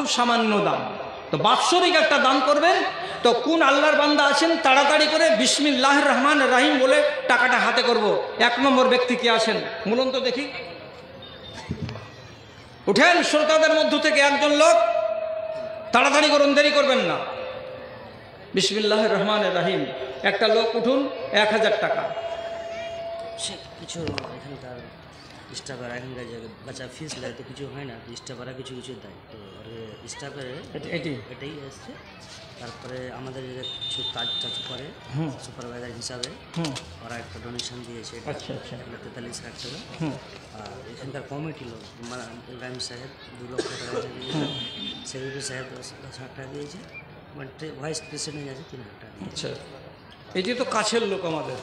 খুব সামান্য দান। তো বাৎসরিক একটা দান করবেন। তো কোন আল্লাহর বান্দা আছেন তাড়াতাড়ি করে বিসমিল্লাহির রহমানির রহিম বলে টাকাটা হাতে করব। 1 নম্বর ব্যক্তি কি আছেন বলুন তো দেখি, উঠেন শ্রোতাদের মধ্য থেকে একজন লোক, তাড়াতাড়ি করুন, দেরি করবেন না। বিসমিল্লাহির রহমানির রহিম, একটা লোক উঠুন, 1000 টাকা। সে কিছু এখানকার স্টাফের এখানকার যে বাচ্চা ফিস নেয় তো কিছু হয় না, তো স্টাফেরা কিছু কিছু দেয়, তো স্টাফের এটাই এসছে। তারপরে আমাদের যে কিছু কাজ টাজ করে সুপারভাইজার হিসাবে ওরা একটা ডোনেশন দিয়েছে, 1,43,00,000 টাকা। আর এখানকার কমিটি লোক ইব্রাহিম সাহেব 2 লক্ষ টাকা দিয়েছে, সেক্রেটারি সাহেব 10,000 টাকা দিয়েছে, ভাইস প্রেসিডেন্ট আছে 3,000 টাকা দিয়েছে। এটি তো কাছের লোক আমাদের,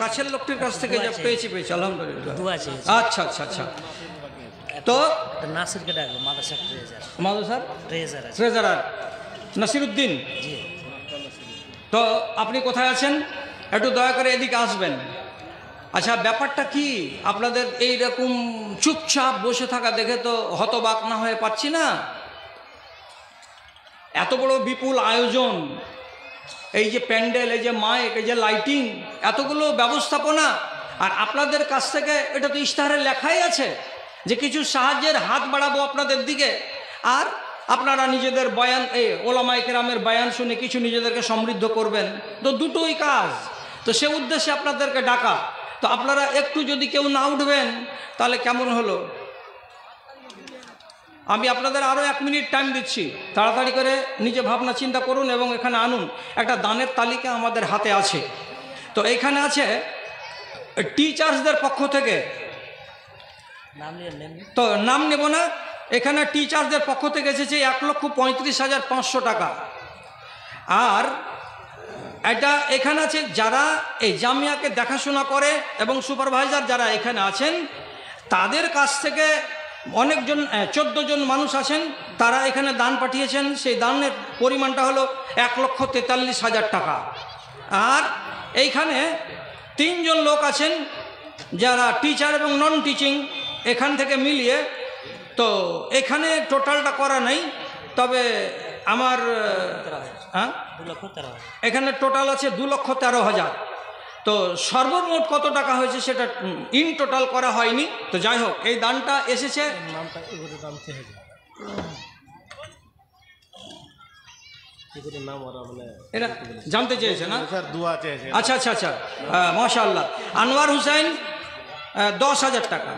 কাছের লোকটির কাছ থেকে যা পেয়েছি আলহামদুলিল্লাহ। আচ্ছা আচ্ছা আচ্ছা। তো নাসিরকে ডাকবো, মাদ্রাসার ট্রেজারার নাসিরউদ্দিন। তো আপনি কোথায় আছেন? একটু দয়া করে এদিকে আসবেন। আচ্ছা, ব্যাপারটা কি আপনাদের এইরকম চুপচাপ বসে থাকা দেখে তো হতবাক না হয়ে পাচ্ছি না। এত বড় বিপুল আয়োজন, এই যে প্যান্ডেল, এই যে মাইক, এই যে লাইটিং, এতগুলো ব্যবস্থাপনা, আর আপনাদের কাছ থেকে এটা তো ইশতেহারে লেখাই আছে যে কিছু সাহায্যের হাত বাড়াবো আপনাদের দিকে, আর আপনারা নিজেদের বয়ান, ওলামায়ে কেরামের বয়ান শুনে কিছু নিজেদেরকে সমৃদ্ধ করবেন। তো দুটোই কাজ, তো সে উদ্দেশ্যে আপনাদেরকে ডাকা। তো আপনারা একটু যদি কেউ না উঠবেন তাহলে কেমন হলো? আমি আপনাদের আরও 1 মিনিট টাইম দিচ্ছি, তাড়াতাড়ি করে নিজে ভাবনা চিন্তা করুন এবং এখানে আনুন। একটা দানের তালিকা আমাদের হাতে আছে। তো এখানে আছে টিচার্সদের পক্ষ থেকে, তো নাম নেব না, এখানে টিচার্সদের পক্ষ থেকে এসেছে 1,35,500 টাকা। আর এটা এখানে আছে যারা এই জামিয়াকে দেখাশোনা করে এবং সুপারভাইজার যারা এখানে আছেন তাদের কাছ থেকে অনেকজন, 14 জন মানুষ আছেন, তারা এখানে দান পাঠিয়েছেন। সেই দানের পরিমাণটা হলো 1,43,000 টাকা। আর এইখানে 3 জন লোক আছেন যারা টিচার এবং নন টিচিং, এখান থেকে মিলিয়ে, তো এখানে টোটালটা করা নাই, তবে আমার এখানে টোটাল আছে 2,13,000। তো সর্বমোট কত টাকা হয়েছে সেটা ইন টোটাল করা হয়নি। তো যাই হোক, এই দানটা এসেছে, এটা জানতে চেয়েছে না? আচ্ছা আচ্ছা আচ্ছা, মাশাআল্লাহ। আনোয়ার হুসাইন 10,000 টাকা,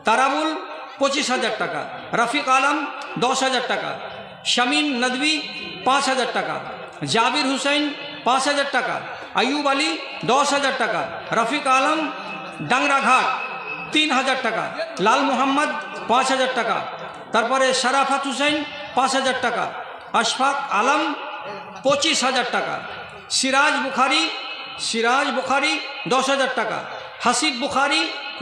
তারাবুল 25,000 টাকা, রফিক আলম 10,000 টাকা, শামীম নদভী 5,000 টাকা, জাবির হুসাইন 5,000 টাকা, আয়ুব আলী 10,000 টাকা, রফিক আলম ডাংরাঘাট 3,000 টাকা, লাল মোহাম্মদ 5,000 টাকা, তারপরে শরাফত হুসাইন 5,000 টাকা, আশফাক আলম 25,000 টাকা, সিরাজ বুখারি 10,000 টাকা, হাসিব বুখারি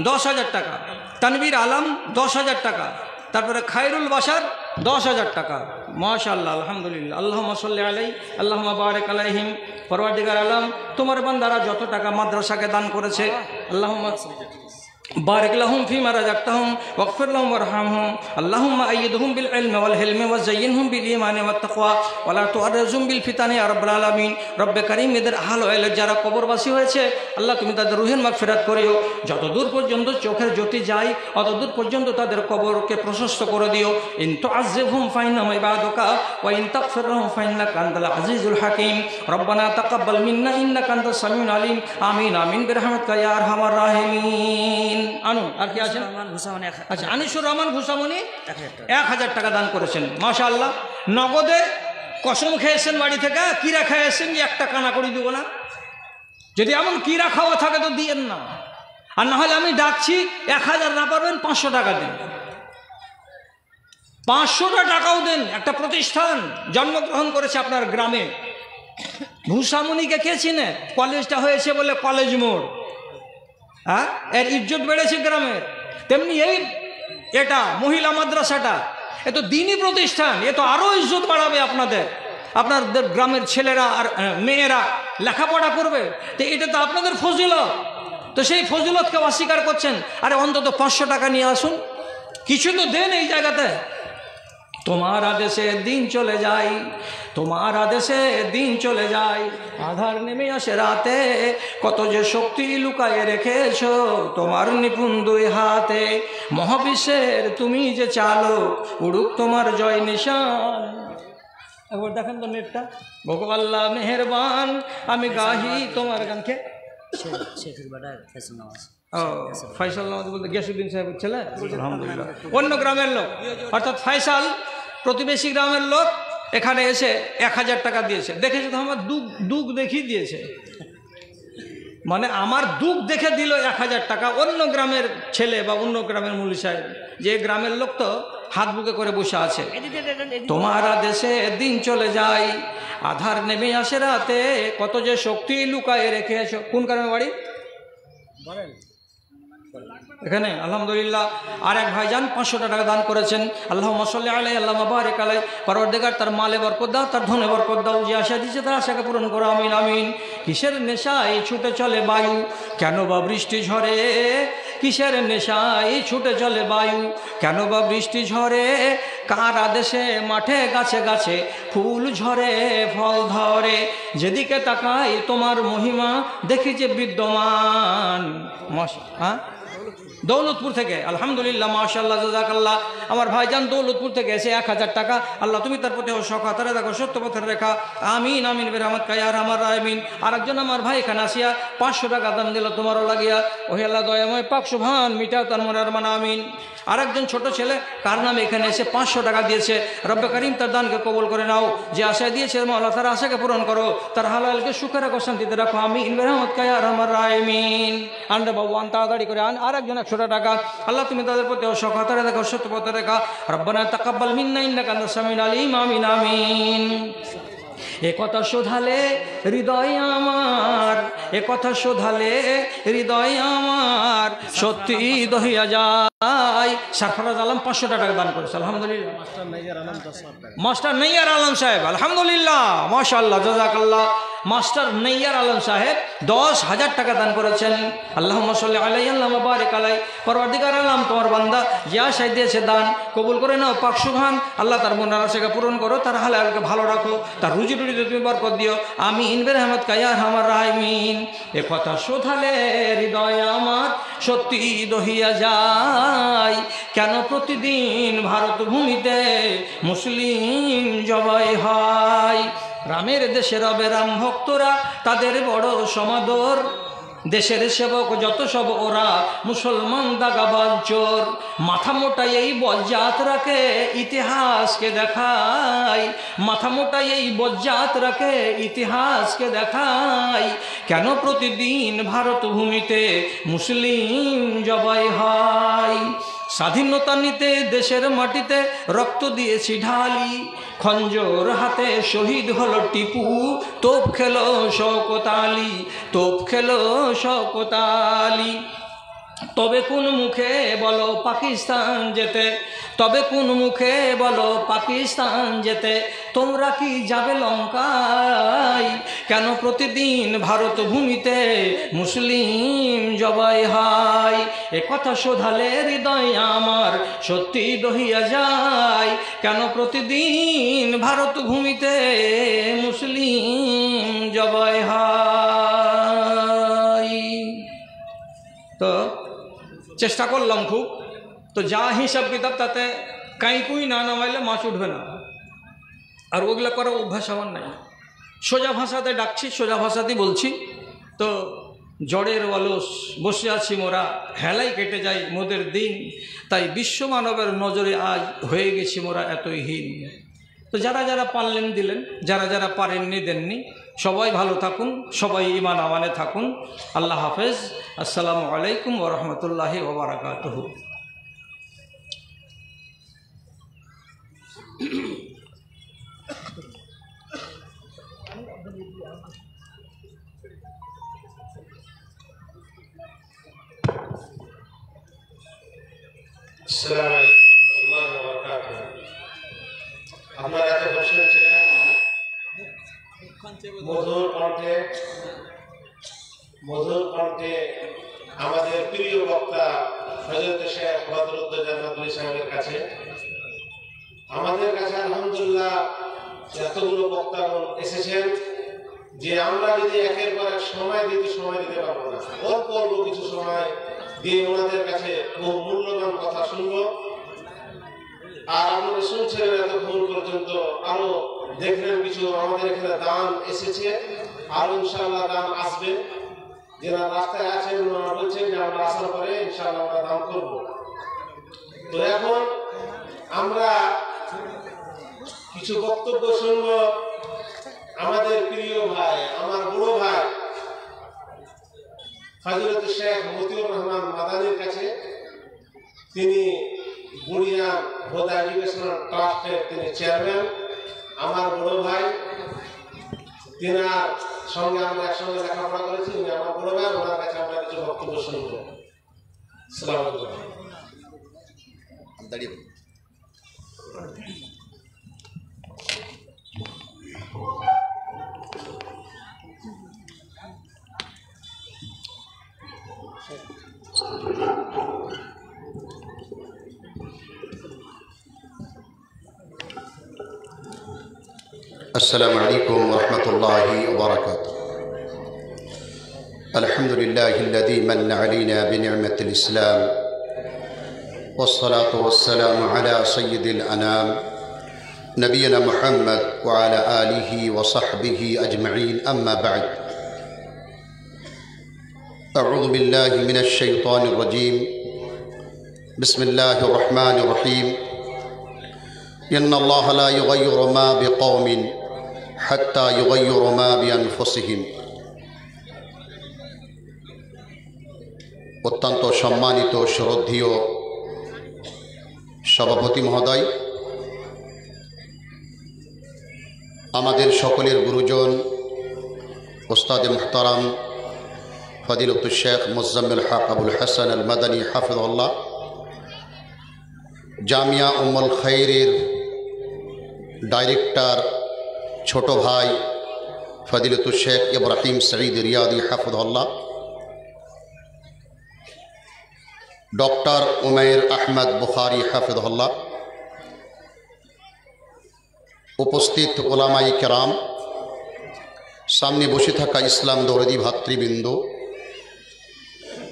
10,000 টাকা, তানবীর আলম 10,000 টাকা, তারপরে খায়রুল বাশার 10,000 টাকা। মাশাআল্লাহ, আলহামদুলিল্লাহ। আল্লাহুম্মা সাল্লি আলাইহি আল্লাহুম্মা বারিক আলাইহিম। পরওয়ারদিগার আলম, তোমার বান্দারা যত টাকা মাদ্রাসাকে দান করেছে, আল্লাহুম্মা বারিক লাহুম ফিমা রাযাকতাহুম ওয়াগফির লাহুম ওয়ারহামহুম। আল্লাহুম্মা আইয়িদহুম বিল ইলমি ওয়াল হিলমি ওয়াযায়্যিনহুম বিল ঈমানি ওয়াত তাকওয়া ওয়া লা তুআররিজহুম বিল ফিতানি ইয়া রাব্বাল আলামিন। রব্বে কারীম, এদের আহল ওয়াইলের যারা কবরবাসী হয়েছে, আল্লাহ তুমি তাদের রুহের মাগফিরাত করিও। যতদূর পর্যন্ত চোখের জ্যোতি যায় অতদূর পর্যন্ত তাদের কবরকে প্রশস্ত করে দিও। ইন তুআযিবহুম ফাইন্নাহুম ইবাদুকা ওয়া ইন তাগফির লাহুম ফাইন্নাকা আনতাল আজিজুল হাকীম। রব্বানা তাকাব্বাল মিন্না ইন্নাকা আনতাস সামিউল আলিম। আমিন আমিন বিরহমাতিকা ইয়া আরহামার রাহিমিন। আনুন, আর কি আছেন? আচ্ছা, আনিসুর রহমান ঘুষামণি 1,000 টাকা দান করেছেন। মাশাআল্লাহ। নগদে কসম খেয়েছেন বাড়ি থেকে, কিরা খেয়েছেন যে 1 টাকা না করে দিব না। যদি এমন কিরা খাওয়া থাকে তো দিয়েন না, আর না হলে আমি ডাকছি 1,000 না পারবেন 500 টাকা দেন, 500 টাকাও দেন। একটা প্রতিষ্ঠান জন্মগ্রহণ করেছে আপনার গ্রামে, ঘুষামণিকে কে চিনে? কলেজটা হয়েছে বলে কলেজ মোড়, হ্যাঁ, এর ইজ্জত বেড়েছে গ্রামের। তেমনি এটা মহিলা মাদ্রাসাটা, এ তো দিনী প্রতিষ্ঠান, এ তো আরও ইজ্জত বাড়াবে আপনাদের গ্রামের ছেলেরা আর মেয়েরা লেখাপড়া করবে। তো এটা তো আপনাদের ফজিলত, তো সেই ফজিলতকে অস্বীকার করছেন। আরে অন্তত 500 টাকা নিয়ে আসুন, কিছু তো দেন এই জায়গাতে। তোমার আদেশে দিন চলে যায়, তোমার আদেশে দিন চলে যায়, আধার নেমে আসে রাতে, কত যে শক্তি লুকায়ে রেখেছ তোমার নিপুণ দুই হাতে। মহাবিশ্বের তুমি যে চালক, উড়ুক তোমার জয় নিশান। একবার দেখেন তো নেটটা। ভগবাল্লাহ মেহেরবান, আমি গাহি তোমার গানকে। ফয়সাল নামাজ বলতে গিয়াসুদ্দিন সাহেবের ছেলে, আলহামদুলিল্লাহ। অন্য গ্রামের লোক, অর্থাৎ ফয়সাল প্রতিবেশী গ্রামের লোক এখানে এসে 1000 টাকা দিয়েছে। দেখেছে তো আমার দুঃখ দেখিয়ে দিয়েছে, মানে আমার দুঃখ দেখে দিল 1000 টাকা। অন্য গ্রামের ছেলে বা অন্য গ্রামের মুলি সাহেব, যে গ্রামের লোক তো হাত বুকে করে বসে আছে। তোমার আদেশে দিন চলে যায়, আধার নেমে আসে রাতে, কত যে শক্তি লুকায়ে রেখেছ। কোন গ্রামে বাড়ি? এখানে আলহামদুলিল্লাহ। আর এক ভাইজান 500 টাকা দান করেছেন। আল্লাহুম্মা সাল্লি আলাইহি আল্লাহুম্মা বারিক আলাইহি। পরওয়ারদিগার তার মালে বরকত দাও, তার ধনে বরকত দাও, যে আশা দিয়েছে তার আশাকে পূরণ করো, আমিন আমিন। কিসের নেশায় ছুটে চলে বায়ু, কেন বা বৃষ্টি ঝরে? কিসের নেশায় ছুটে চলে বায়ু, কেন বা বৃষ্টি ঝরে? কার আদেশে মাঠে গাছে গাছে ফুল ঝরে ফল ধরে, যেদিকে তাকাই তোমার মহিমা দেখি যে বিদ্যমান। হ্যাঁ, দৌলতপুর থেকে আলহামদুলিল্লাহ, মাশাআল্লাহ, জাযাকাল্লাহ। আমার ভাইজান দৌলতপুর থেকে এসে 1000 টাকা, আল্লাহ তুমি তার প্রতি সকাতারে দেখো, সত্য পথের রেখা, আমিন আমিন বেরহমত কায়ার আমার আমিন। আরেকজন আমার ভাই এখানে আসিয়া 500 টাকা দান দিল তোমারও লাগিয়া, ওহে আল্লাহ দয়াময় পাক সুবহান মিটাও তার মনের মান, আমিন। আরেকজন ছোট ছেলে কার নামে এখানে এসে 500 টাকা দিয়েছে, রব্বে করিম তার দানকে কবুল করে নাও, যে আশা দিয়েছে আল্লাহ তার আশাকে পূরণ করো, তার হালালকে সুখে রাখো, শান্তিতে রাখো, আমিন বেরহমত কায়ার আমার আমিন। আনরে বাবু আন, তাড়াতাড়ি করে আন। আরেকজন 100 টাকা, আল্লাহ তুমি তাদের প্রতি সকাতারে দেখো, সত্য পথে রেখা, রব্বানা তাকাব্বাল মিন্না ইন্নাকা আনতাস সামিউল আলিম, আমিন আমিন। এ কথা শোধালে হৃদয় আমার, এ কথা শোধালে হৃদয় আমার সত্যি দহিয়া যায়। সরফরাজ আলম 500 টাকা দান করেছে, আলহামদুলিল্লাহ। মাস্টার নৈয়ার আলম সাহেব, আলহামদুলিল্লাহ, মাশাআল্লাহ, জাযাকাল্লাহ। মাস্টার নৈয়ার আলম সাহেব 10,000 টাকা দান করেছেন। আল্লাহুম্মা সাল্লি আলাইহি আল্লাহুম্মা বারিক আলাইহি। পরওয়ারদিগার আলম তোমার বান্দা যে আশায় দিয়েছে দান কবুল করে নাও, পাক সুবহান। আল্লাহ তার মনের আশাকে পূরণ করো, তার হালালকে ভালো রাখো, তার রুজি রুটিতে তুমি বরকত দিও, আমিন বেরহমত কায়া আমার রাহিমিন। এ কথা শোধালে হৃদয় আমার সত্যি দহিয়া যায়, কেন প্রতিদিন ভারত ভূমিতে মুসলিম জবাই হয়। রামের দেশে রবে রাম ভক্তরা, তাদের বড় সমাদর, দেশের সেবক যত সব ওরা মুসলমান দাগাবাজ চোর। মাথা মোটা এই বজ্জাতরাকে ইতিহাসকে দেখায়, মাথা মোটা এই বজ্জাতরাকে ইতিহাসকে দেখায়, কেন প্রতিদিন ভারত ভূমিতে মুসলিম জবাই হয়। স্বাধীনতা নিতে দেশের মাটিতে রক্ত দিয়েছি ঢালি, খঞ্জর হাতে শহীদ হলো টিপু, তোপ খেলো শওকত আলী, তোপ খেলো শওকত আলী। তবে কোন মুখে বলো পাকিস্তান যেতে, তবে কোন মুখে বলো পাকিস্তান যেতে, তোমরা কি যাবে লঙ্কায়, কেন প্রতিদিন ভারত ভূমিতে মুসলিম জবাই হয়। এ কথা শোধালে হৃদয় আমার সত্যি দহিয়া যায়, কেন প্রতিদিন ভারত ভূমিতে মুসলিম জবাই হয়। তো চেষ্টা করলাম খুব, তো যা হিসাব কিতাব তাতে কাঁইকুই না নামাইলে মাছ উঠবে না, আর ওগুলো করার অভ্যাস আমার নাই। সোজা ভাষাতে ডাকছি, সোজা ভাষাতেই বলছি। তো জড়ের অলস বসে আছি মোরা, হেলাই কেটে যায় মোদের দিন, তাই বিশ্ব মানবের নজরে আজ হয়ে গেছি মোরা এতই হীন। তো যারা যারা পারলেন দিলেন, যারা যারা পারেননি দেননি, সবাই ভালো থাকুন, সবাই ঈমান আমানে থাকুন। আল্লাহ হাফেজ। আসসালামু আলাইকুম ওয়া রাহমাতুল্লাহি ওয়া বারাকাতুহু। আসসালামু আলাইকুম ওয়া রাহমাতুল্লাহি ওয়া বারাকাতুহু। আপনারা এত বসেছিলেন মধুর কণ্ঠে আমাদের প্রিয় বক্তা হযরত শেখ বদরুদ্দোজা নদভী সাহেবের কাছে। আমাদের কাছে আলহামদুলিল্লাহ এতগুলো বক্তাগণ এসেছেন যে আমরা যদি একের পর এক সময় দিতে পারবো না। অল্প অল্প কিছু সময় দিয়ে ওনাদের কাছে বহু মূল্যবান কথা শুনবো। আর আপনারা শুনছেন এতক্ষণ পর্যন্ত, আরো দেখলেন কিছু আমাদের এখানে দান এসেছে, আরো ইনশাআল্লাহ দান আসবে। যারা রাস্তায় আছেন ওনারা বলছেন যে আমরা আসার পরে ইনশাআল্লাহ আমরা দান করব। তো এখন আমরা কিছু বক্তব্য শুনবো আমাদের প্রিয় ভাই, আমার বড় ভাই ফজিলত শেখ মতিউর রহমান মাদানির কাছে। তিনি বুড়িয়ান হোদা এডুকেশনাল ট্রাস্টের তিনি চেয়ারম্যান, আমার বড় ভাই। তিনার সঙ্গে আমরা একসঙ্গে লেখাপড়া করেছি, উনি আমার বড় ভাই। ওনার কাছে আমরা কিছু বক্তব্য শুনবো। আসসালামু আলাইকুম। السلام عليكم ورحمة الله وبركاته. الحمد لله الذي من علينا بنعمة الإسلام، والصلاة والسلام على سيد الأنام نبينا محمد وعلى آله وصحبه أجمعين. أما بعد، أعوذ بالله من الشيطان الرجيم. بسم الله الرحمن الرحيم. إن الله لا يغير ما بقوم حتى يغير ما بأنفسهم. অত্যন্ত সম্মানিত শ্রদ্ধেয় সভাপতি মহোদয়, আমাদের সকলের গুরুজন ওস্তাদে মুহতারাম ফজিলতুল শেখ মুজাম্মিল হক আবুল হাসান আল মাদানী হাফিজুল্লাহ, জামিয়া উম্মুল খাইরের ডাইরেক্টর ছোট ভাই ফজিলতুল শেখ ইব্রাহিম সঈদ রিয়াদি হাফিজুল্লাহ, ডক্টর উমাইর আহমদ বুখারী হাফিজুল্লাহ, উপস্থিত ওলামায়ে কেরাম, সামনে বসে থাকা ইসলাম দৌড়ি ভাতৃবৃন্দ,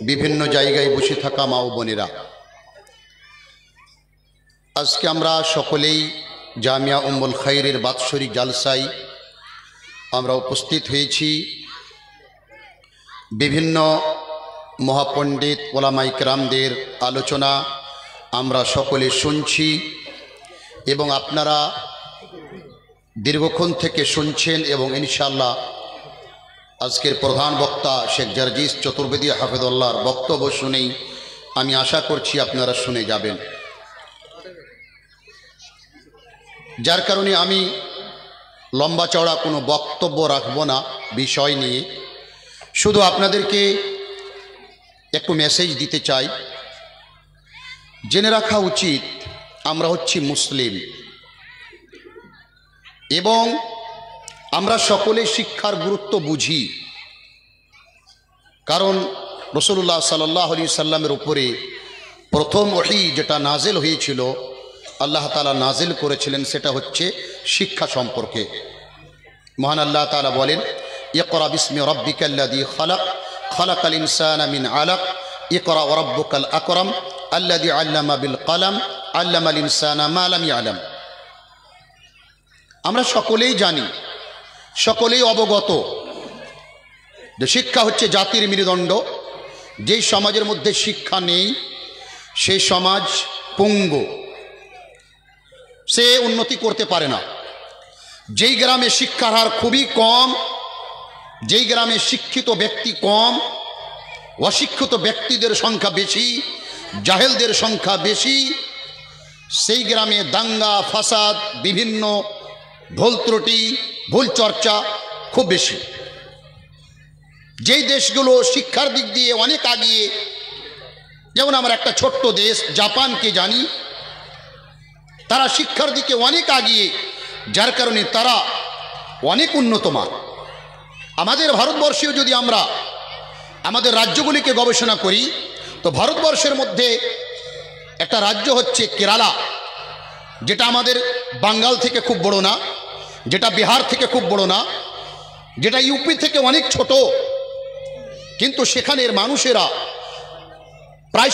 বিভিন্ন জায়গায় বসে থাকা মা ও বোনেরা, আজকে আমরা সকলেই জামিয়া উম্মুল খাইরের বাৎসরিক জালসায় আমরা উপস্থিত হয়েছি। বিভিন্ন মহাপণ্ডিত ওলামায়ে কেরামদের আলোচনা আমরা সকলে শুনছি এবং আপনারা দীর্ঘক্ষণ থেকে শুনছেন এবং ইনশাআল্লাহ আজকের প্রধান বক্তা শেখ জার্জিস চতুর্বেদী হাফিজুল্লাহর বক্তব্য শুনেই আমি আশা করছি আপনারা শুনে যাবেন। যার কারণে আমি লম্বা চওড়া কোনো বক্তব্য রাখব না বিষয় নিয়ে, শুধু আপনাদেরকে একটু মেসেজ দিতে চাই। জেনে রাখা উচিত আমরা হচ্ছি মুসলিম এবং আমরা সকলে শিক্ষার গুরুত্ব বুঝি, কারণ রাসূলুল্লাহ সাল্লাল্লাহু আলাইহি সাল্লামের উপরে প্রথম ওহী যেটা নাজিল হয়েছিল, আল্লাহ তাআলা নাজিল করেছিলেন, সেটা হচ্ছে শিক্ষা সম্পর্কে। মহান আল্লাহ তাআলা বলেন, ইকরা বিসমি রাব্বিকাল্লাযী খালাক, খালাকাল ইনসানা মিন আলাক, ইকরা ওয়া রাব্বুকাল আকরাম আল্লাযী আল্লামা বিল কলম আল্লামাল ইনসানা মা লাম ইয়ালাম। আমরা সকলেই জানি, সকলেই অবগত যে শিক্ষা হচ্ছে জাতির মেরুদণ্ড। যেই সমাজের মধ্যে শিক্ষা নেই সেই সমাজ পঙ্গু, সে উন্নতি করতে পারে না। যেই গ্রামে শিক্ষার হার খুবই কম, যেই গ্রামে শিক্ষিত ব্যক্তি কম, অশিক্ষিত ব্যক্তিদের সংখ্যা বেশি, জাহেলদের সংখ্যা বেশি, সেই গ্রামে দাঙ্গা ফাসাদ, বিভিন্ন ভুল ত্রুটি, ভুল চর্চা খুব বেশি। যেই দেশগুলো শিক্ষার দিক দিয়ে অনেক আগিয়ে, যেমন আমরা একটা ছোট্ট দেশ জাপানকে জানি, তারা শিক্ষার দিকে অনেক আগিয়ে, যার কারণে তারা অনেক উন্নতমান। আমাদের ভারতবর্ষেও যদি আমরা আমাদের রাজ্যগুলিকে গবেষণা করি, তো ভারতবর্ষের মধ্যে একটা রাজ্য হচ্ছে কেরালা। যেটা আমাদের বাঙ্গাল থেকে খুব বড় না, যেটা বিহার থেকে খুব বড় না, যেটা ইউপি থেকে অনেক ছোট, কিন্তু সেখানের মানুষেরা প্রায়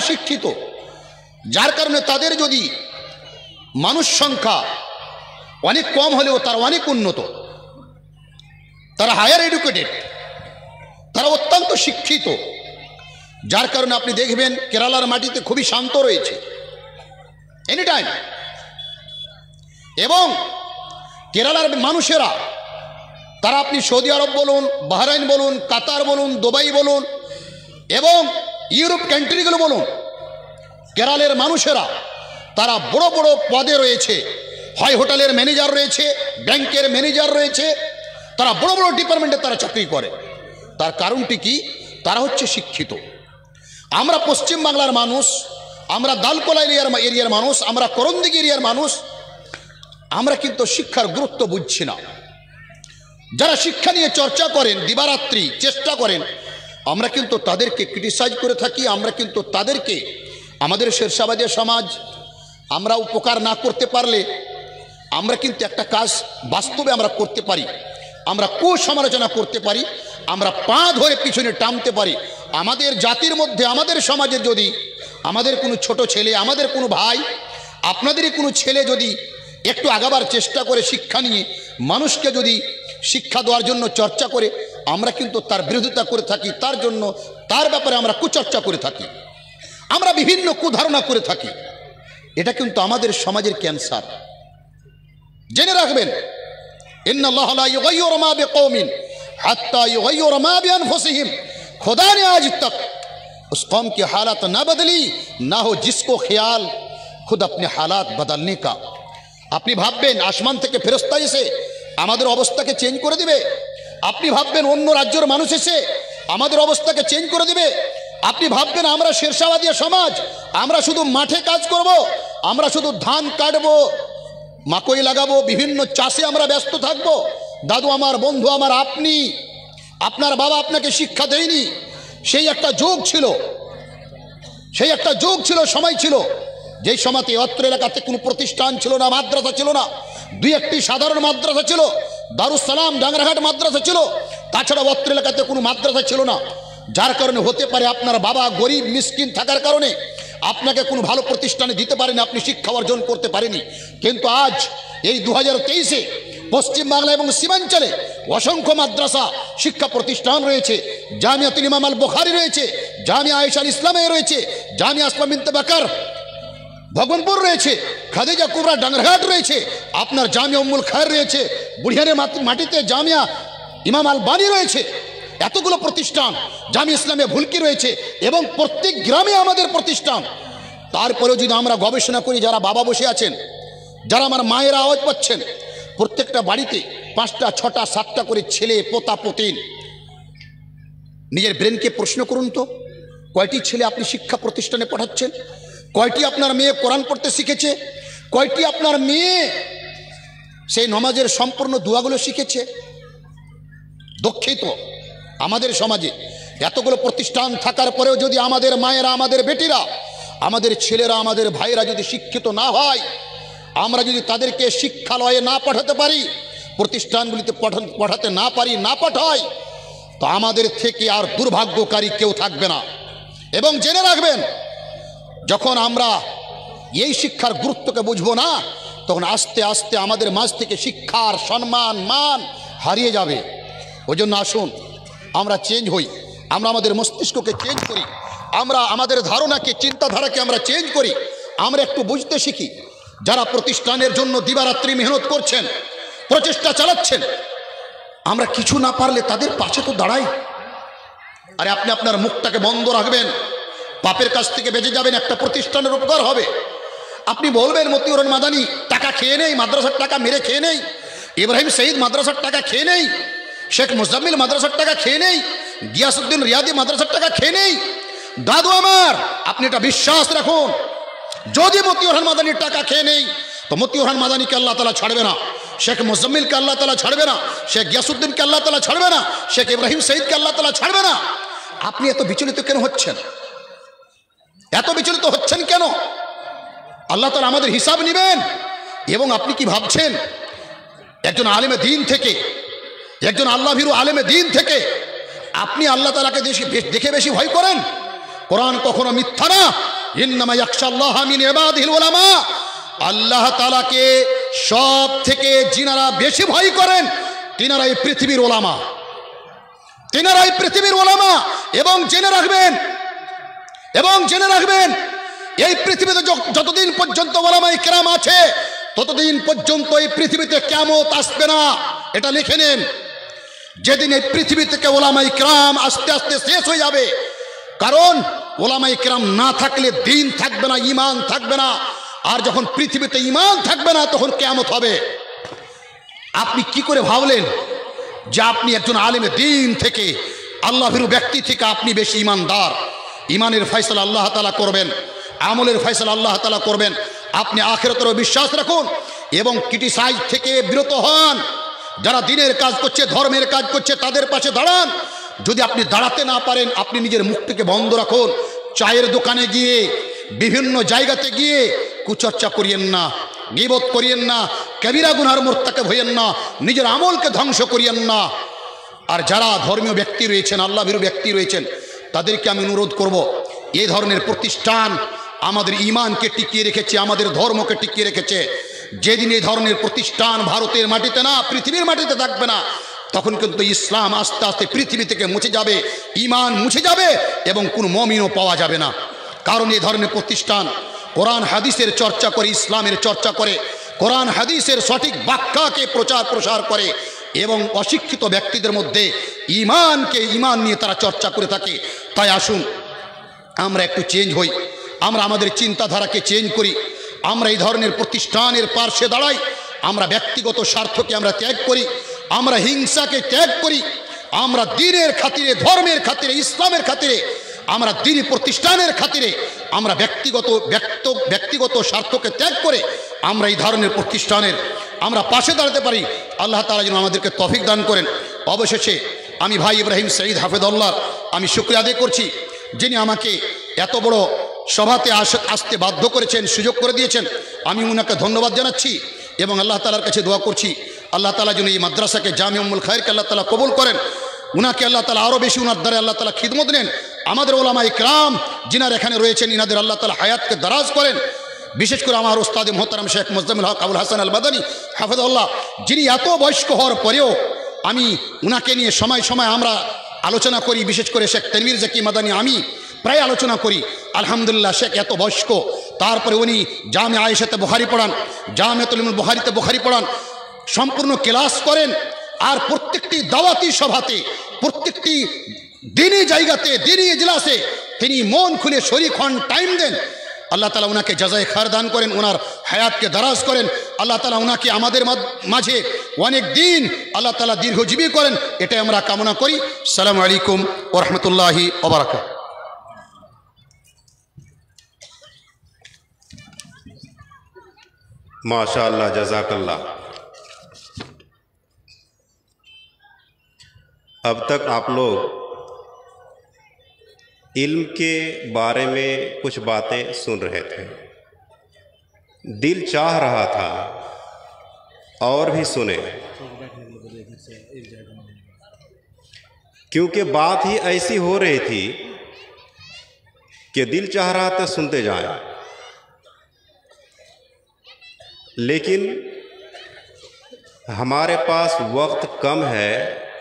শিক্ষিত, যার কারণে তাদের যদি মানুষ সংখ্যা অনেক কম হলেও তারা অনেক উন্নত, তারা হায়ার এডুকেটেড, তারা অত্যন্ত শিক্ষিত, যার কারণে আপনি দেখবেন কেরালার মাটিতে খুবই শান্ত রয়েছে এনি টাইম। এবং কেরালার মানুষেরা, তারা আপনি সৌদি আরব বলুন, বাহরাইন বলুন, কাতার বলুন, দুবাই বলুন এবং ইউরোপ কান্ট্রিগুলো বলুন, কেরালের মানুষেরা তারা বড় বড় পদে রয়েছে, হয় হোটেলের ম্যানেজার রয়েছে, ব্যাংকের ম্যানেজার রয়েছে, তারা বড় বড় ডিপার্টমেন্টে তারা চাকরি করে। তার কারণটি কি? তারা হচ্ছে শিক্ষিত। আমরা পশ্চিম বাংলার মানুষ, আমরা দালকোলা এরিয়ার মানুষ, আমরা করণদিঘি এরিয়ার মানুষ, আমরা কিন্তু শিক্ষার গুরুত্ব বুঝছি না। যারা শিক্ষা নিয়ে চর্চা করেন, দিবারাত্রি চেষ্টা করেন, আমরা কিন্তু তাদেরকে ক্রিটিসাইজ করে থাকি। আমরা কিন্তু তাদেরকে, আমাদের শেরশাবাদী সমাজ, আমরা উপকার না করতে পারলে আমরা কিন্তু একটা কাজ বাস্তবে আমরা করতে পারি, আমরা কুসমালোচনা করতে পারি, আমরা পা ধরে পিছনে টানতে পারি। আমাদের জাতির মধ্যে, আমাদের সমাজের যদি আমাদের কোনো ছোট ছেলে, আমাদের কোনো ভাই, আপনাদেরই কোনো ছেলে যদি একটু আগাবার চেষ্টা করে শিক্ষা নিয়ে, মানুষকে যদি শিক্ষা দেওয়ার জন্য চর্চা করে, আমরা কিন্তু তার বিরোধিতা করে থাকি, তার জন্য তার ব্যাপারে আমরা কুচর্চা করে থাকি, আমরা বিভিন্ন কুধারণা করে থাকি। এটা কিন্তু আমাদের সমাজের ক্যান্সার। জেনে রাখবেন, ইন্নাল্লাহ লা ইউগাইয়িরু মা বিকওমিন হাত্তা ইউগাইয়িরু মা বিআনফুসিহিম। खुदा ने आज तक उस कौम की हालात ना बदली, ना हो जिसको ख्याल खुद अपने हालात बदलने का। আপনি ভাববেন আসমান থেকে ফেরেশতা এসে আমাদের অবস্থাকে চেঞ্জ করে দিবে? আপনি ভাববেন অন্য রাজ্যের মানুষ এসে আমাদের অবস্থাকে চেঞ্জ করে দিবে? আপনি ভাববেন আমরা শেরশাবাদী সমাজ, আমরা শুধু মাঠে কাজ করব, আমরা শুধু ধান কাটবো, মাকই লাগাবো, বিভিন্ন চাষে আমরা ব্যস্ত থাকব? দাদু আমার, বন্ধু আমার, আপনি, আপনার বাবা আপনাকে শিক্ষা দেয়নি। সেই একটা যুগ ছিল, সেই একটা যুগ ছিল, সময় ছিল, যেই সময়তে অত্র এলাকাতে কোনো প্রতিষ্ঠান ছিল না, মাদ্রাসা ছিল না। দুই একটি সাধারণ মাদ্রাসা ছিল, দারুস সালাম ডাঙ্গারহাট মাদ্রাসা ছিল, তাছাড়া অত্র এলাকাতে কোনো মাদ্রাসা ছিল না। যার কারণে হতে পারে আপনার বাবা গরিব মিসকিন থাকার কারণে আপনাকে কোনো ভালো প্রতিষ্ঠানে দিতে পারেনি, আপনি শিক্ষা অর্জন করতে পারেনি। কিন্তু আজ এই 2023-এ পশ্চিম বাংলা এবং সীমাঞ্চলে অসংখ্য মাদ্রাসা শিক্ষা প্রতিষ্ঠান রয়েছে। জামিয়াতুল ইমাম আল বুখারী রয়েছে, জামিয়া আয়েশা আল ইসলামিয়া রয়েছে, জামিয়া আসমা বিনতে বকর ভগবানপুর রয়েছে, খাদিজা কুবরা ডাঙ্গারহাট রয়েছে, আপনার জামিয়া উম্মুল খায়ের রয়েছে, বুড়িয়ারের মাটিতে জামিয়া ইমাম আল বানী রয়েছে। এতগুলো প্রতিষ্ঠান, জামিয়া ইসলামিয়া ভুলকি রয়েছে এবং প্রত্যেক গ্রামে আমাদের প্রতিষ্ঠান। তারপরেও যদি আমরা গবেষণা করি, যারা বাবা বসে আছেন, যারা আমার মায়েরা আওয়াজ পাচ্ছেন, প্রত্যেকটা বাড়িতে 5টা 6টা 7টা করে ছেলে পোতা পোতিন। নিজের ব্রেনকে প্রশ্ন করুন তো, কয়টি ছেলে আপনি শিক্ষা প্রতিষ্ঠানে পাঠাচ্ছেন? কয়টি আপনার মেয়ে কোরআন পড়তে শিখেছে? কয়টি আপনার মেয়ে সেই নামাজের সম্পূর্ণ দোয়াগুলো শিখেছে? দুঃখিত, আমাদের সমাজে এতগুলো প্রতিষ্ঠান থাকার পরেও যদি আমাদের মায়েরা, আমাদের বেটিরা, আমাদের ছেলেরা, আমাদের ভাইরা যদি শিক্ষিত না হয়, আমরা যদি তাদেরকে শিক্ষালয়ে না পাঠাতে পারি, প্রতিষ্ঠানগুলিতে পাঠাতে না পারি, না পাঠাই, তো আমাদের থেকে আর দুর্ভাগ্যকারী কেউ থাকবে না। এবং জেনে রাখবেন, যখন আমরা এই শিক্ষার গুরুত্বকে বুঝবো না, তখন আস্তে আস্তে আমাদের মাঝ থেকে শিক্ষার সম্মান মান হারিয়ে যাবে। ওই জন্য আসুন আমরা চেঞ্জ হই, আমরা আমাদের মস্তিষ্ককে চেঞ্জ করি, আমরা আমাদের ধারণাকে, চিন্তাধারাকে আমরা চেঞ্জ করি, আমরা একটু বুঝতে শিখি। যারা প্রতিষ্ঠানের জন্য দিবারাত্রি মেহনত করছেন, প্রচেষ্টা চালাচ্ছেন, আমরা কিছু না পারলে তাদের পাশে তো দাঁড়াই। আরে আপনি আপনার মুখটাকে বন্ধ রাখবেন, পাপের কাছ থেকে বেঁচে যাবেন, একটা প্রতিষ্ঠানের উপকার হবে। আপনি বলবেন মতিউর রহমান মাদানী টাকা খেয়ে নেই, মাদ্রাসার টাকা মেরে খেয়ে নেই, ইব্রাহিম শহীদ মাদ্রাসার টাকা খেয়ে নেই, শেখ মুজাম্মিল মাদ্রাসার টাকা খেয়ে নেই, গিয়াসউদ্দিন রিয়াদি মাদ্রাসার টাকা খেয়ে নেই। দাদু আমার, আপনি এটা বিশ্বাস রাখুন, যদি মতিউর রহমান মাদানীর টাকা খেয়ে নেই, তো মতিউর রহমান মাদানীকে আল্লাহ তাআলা ছাড়বে না, শেখ মুজাম্মিলকে আল্লাহ তাআলা ছাড়বে না, শেখ গিয়াসউদ্দিনকে আল্লাহ তাআলা ছাড়বে না, শেখ ইব্রাহিম শহীদকে আল্লাহ তাআলা ছাড়বে না। আপনি এত বিচলিত কেন হচ্ছেন? এত বিচলিত হচ্ছেন কেন? আল্লাহ তাআলা আমাদের হিসাব নেবেন। এবং আপনি কি ভাবছেন একজন আলেমে দিন থেকে, একজন আল্লাহ ভীরু আলেমে দিন থেকে আপনি আল্লাহ তাআলাকে দেখে বেশি ভয় করেন? কোরআন কখনো মিথ্যা না। ইন্নামা ইয়াখশাল্লাহা মিন ইবাদিহিল উলামা। আল্লাহ তাআলাকে সব থেকে যিনারা বেশি ভয় করেন তিনারা এই পৃথিবীর ওলামা, তিনারাই পৃথিবীর ওলামা। এবং জেনে রাখবেন এই পৃথিবীতে যতদিন পর্যন্ত ওলামায়ে কেরাম আছে ততদিন পর্যন্ত এই পৃথিবীতে কিয়ামত আসবে না। এটা লিখে নেন। যেদিন এই পৃথিবী থেকে ওলামায়ে কেরাম আস্তে আস্তে শেষ হয়ে যাবে, কারণ ওলামায়ে কেরাম না থাকলে দিন থাকবে না, ঈমান থাকবে না। আর যখন পৃথিবীতে ঈমান থাকবে না তখন কিয়ামত হবে। আপনি কি করে ভাবলেন যে আপনি একজন আলেমে দিন থেকে, আল্লাহ ভীরু ব্যক্তি থেকে আপনি বেশি ঈমানদার? ঈমানের ফয়সালা আল্লাহ তাআলা করবেন, আমলের ফয়সালা আল্লাহ তাআলা করবেন। আপনি আখিরাতেরও বিশ্বাস রাখুন এবং ক্রিটিসাইজ থেকে বিরত হন। যারা দিনের কাজ করছে, ধর্মের কাজ করছে, তাদের পাশে দাঁড়ান। যদি আপনি দাঁড়াতে না পারেন আপনি নিজের মুখটাকে বন্ধ রাখুন। চায়ের দোকানে গিয়ে, বিভিন্ন জায়গাতে গিয়ে কুচর্চা করিয়েন না, গীবত করিয়েন না, কবিরা গুনার মুরতাকিব হইয়েন না, নিজের আমলকে ধ্বংস করিয়েন না। আর যারা ধর্মীয় ব্যক্তি রয়েছেন, আল্লাহ ভীরু ব্যক্তি রয়েছেন, তাদেরকে আমি অনুরোধ করব, এই ধরনের প্রতিষ্ঠান আমাদের ঈমানকে টিকিয়ে রেখেছে, আমাদের ধর্মকে টিকিয়ে রেখেছে। যেদিন এই ধরনের প্রতিষ্ঠান ভারতের মাটিতে না, পৃথিবীর মাটিতে থাকবে না, তখন কিন্তু ইসলাম আস্তে আস্তে পৃথিবী থেকে মুছে যাবে, ঈমান মুছে যাবে এবং কোনো মুমিনও পাওয়া যাবে না। কারণ এই ধরনের প্রতিষ্ঠান কোরআন হাদিসের চর্চা করে, ইসলামের চর্চা করে, কোরআন হাদিসের সঠিক ব্যাখ্যাকে প্রসার করে এবং অশিক্ষিত ব্যক্তিদের মধ্যে ঈমান নিয়ে তারা চর্চা করে থাকে। তাই আসুন আমরা একটু চেঞ্জ হই, আমরা আমাদের চিন্তাধারাকে চেঞ্জ করি, আমরা এই ধরনের প্রতিষ্ঠানের পার্শ্বে দাঁড়াই, আমরা ব্যক্তিগত স্বার্থকে আমরা ত্যাগ করি, আমরা হিংসাকে ত্যাগ করি, আমরা দ্বীনের খাতিরে, ধর্মের খাতিরে, ইসলামের খাতিরে, আমরা দ্বীনি প্রতিষ্ঠানের খাতিরে আমরা ব্যক্তিগত স্বার্থকে ত্যাগ করে আমরা এই ধরনের প্রতিষ্ঠানের আমরা পাশে দাঁড়াতে পারি। আল্লাহ তাআলা যেন আমাদেরকে তৌফিক দান করেন। অবশেষে আমি ভাই ইব্রাহিম সঈদ হাফেজুল্লাহর আমি শুকরিয়া আদায় করছি, যিনি আমাকে এত বড় সভাতে আসতে বাধ্য করেছেন, সুযোগ করে দিয়েছেন। আমি ওনাকে ধন্যবাদ জানাচ্ছি এবং আল্লাহ তাআলার কাছে দোয়া করছি আল্লাহ তাআলা যেন এই মাদ্রাসাকে, জামিয়া উম্মুল খায়রকে আল্লাহ তাআলা কবুল করেন। উনাকে আল্লাহ তাআলা আরও বেশি উনার দ্বারা আল্লাহ তাআলা খিদমত নেন। আমাদের ওলামায়ে কেরাম যিনারা এখানে রয়েছেন, ইনাদের আল্লাহ তাআলা হায়াতকে দারাজ করেন। বিশেষ করে আমার ওস্তাদ মুহতারাম শেখ মুজাম্মিল হক আবুল হাসান আল মাদানী হাফেজাহুল্লাহ, যিনি এত বয়স্ক হওয়ার পরেও আমি উনাকে নিয়ে সময় আমরা আলোচনা করি। বিশেষ করে শেখ তানভীর জাকি মাদানী আমি প্রায় আলোচনা করি। আলহামদুলিল্লাহ, শেখ এত বয়স্ক, তারপরে উনি জামে আয়েশাতে বুখারী পড়ান, জামিয়াতুল উলুম বুখারীতে বুখারী পড়ান, সম্পূর্ণ ক্লাস করেন। আর প্রত্যেকটি দাওয়াতি সভাতে, প্রত্যেকটি দিনী জায়গাতে, দিনী ইজলাসে তিনি মন খুলে শরীক হন, টাইম দেন। আল্লাহ তাআলা ওনাকে জাযায়ে খায়র দান করেন, ওনার হায়াতকে দারাজ করেন। আল্লাহ তাআলা ওনাকে আমাদের মাঝে অনেক দিন আল্লাহ তাআলা দীর্ঘজীবী করেন, এটাই আমরা কামনা করি। আসসালামু আলাইকুম ওয়া রাহমাতুল্লাহি ওয়া বারাকাতুহু। माशाअल्लाह, जज़ाकल्लाह। अब तक आप लोग इल्म के बारे में कुछ बातें सुन रहे थे, दिल चाह रहा था और भी सुने, क्योंकि बात ही ऐसी हो रही थी कि दिल चाह रहा था सुनते जाएं, लेकिन हमारे पास वक्त कम है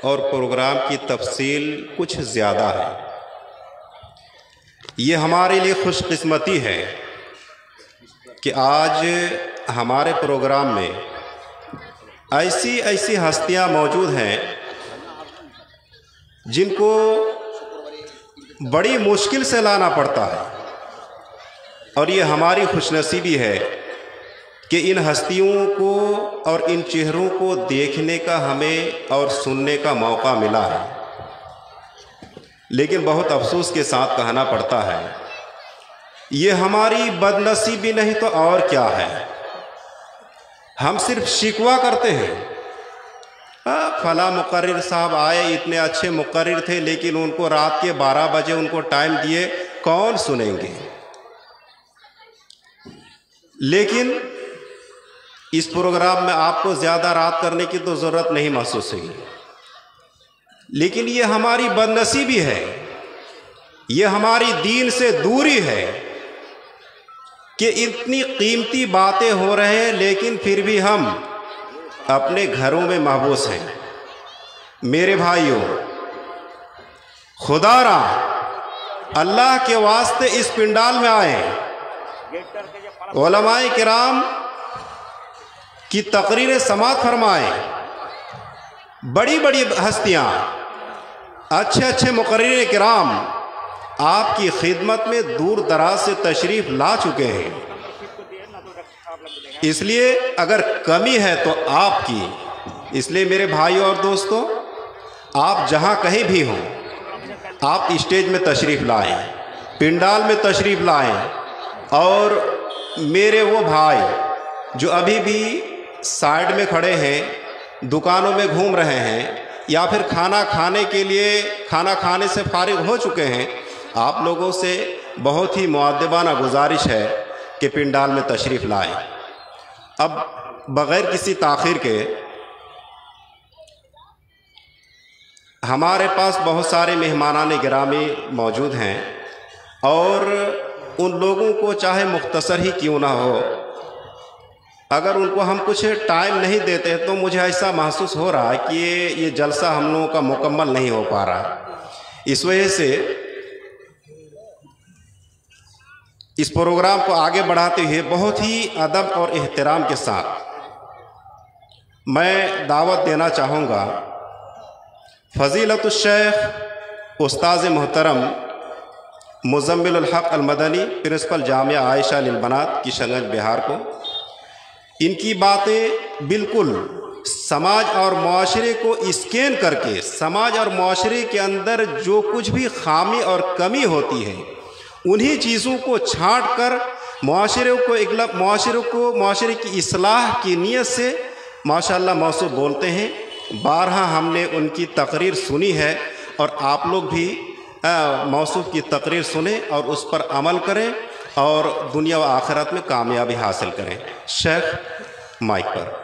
और प्रोग्राम की तफसील कुछ ज़्यादा है। ये हमारे लिए खुशकिस्मती है कि आज हमारे प्रोग्राम में ऐसी हस्तियां मौजूद हैं जिनको बड़ी मुश्किल से लाना पड़ता है, और ये हमारी खुशनसीबी है कि इन हस्तियों को और इन चेहरों को देखने का हमें और सुनने का मौका मिला है। लेकिन बहुत अफसोस के साथ कहना पड़ता है, ये हमारी बदनसीबी नहीं तो और क्या है। हम सिर्फ शिकवा करते हैं, फला मुकर्रिर साहब आए, इतने अच्छे मुकर्रिर थे, लेकिन उनको रात के 12 बजे उनको टाइम दिए, कौन सुनेंगे। लेकिन इस प्रोग्राम में आपको ज़्यादा रात करने की तो ज़रूरत नहीं महसूस हुई, लेकिन ये हमारी बदनसीबी है, ये हमारी दीन से दूरी है कि इतनी कीमती बातें हो रहे हैं लेकिन फिर भी हम अपने घरों में महबूस हैं। मेरे भाइयों, खुदारा अल्लाह के वास्ते इस पिंडाल में आए, उलमाए किराम की तकरीरें समात फरमाए, बड़ी बड़ी हस्तियां, अच्छे अच्छे मुकर्रिर किराम आपकी खिदमत में दूर दराज से तशरीफ़ ला चुके हैं। इसलिए अगर कमी है तो आपकी। इसलिए मेरे भाइयों और दोस्तों, आप जहां कहीं भी हों, आप स्टेज में तशरीफ़ लाएं, पिंडाल में तशरीफ़ लाएं, और मेरे वो भाई जो अभी भी साइड में खड़े हैं, दुकानों में घूम रहे हैं, या फिर खाना खाने के लिए खाना खाने से फारिग हो चुके हैं, आप लोगों से बहुत ही मुअद्दबाना गुजारिश है कि पिंडाल में तशरीफ़ लाएं। अब बग़ैर किसी ताख़ीर के हमारे पास बहुत सारे मेहमानान गिरामी मौजूद हैं, और उन लोगों को चाहे मुख्तसर ही क्यों ना हो, अगर उनको हम कुछ टाइम नहीं देते तो मुझे ऐसा महसूस हो रहा है कि ये जलसा हम लोगों का मुकम्मल नहीं हो पा रहा। इस वजह से इस प्रोग्राम को आगे बढ़ाते हुए बहुत ही अदब और एहतराम के साथ मैं दावत देना चाहूँगा फ़ज़ीलतुश शेख उस्ताज़ मोहतरम मुज़म्मिलुल हक़ अल मदनी, प्रिंसिपल जामिया आयशा लिल बनात किशनगंज बिहार को। इनकी बातें बिल्कुल समाज और मुआशरे को स्कैन करके समाज और मुआशरे के अंदर जो कुछ भी खामी और कमी होती है उन्हीं चीज़ों को छांट कर मुआशरे की इस्लाह की नीयत से माशाअल्लाह मौसूफ बोलते हैं। बारहा हमने उनकी तकरीर सुनी है, और आप लोग भी मौसूफ की तकरीर सुने और उस पर अमल करें और दुनिया व आखिरत में कामयाबी हासिल करें। शेख माइक पर।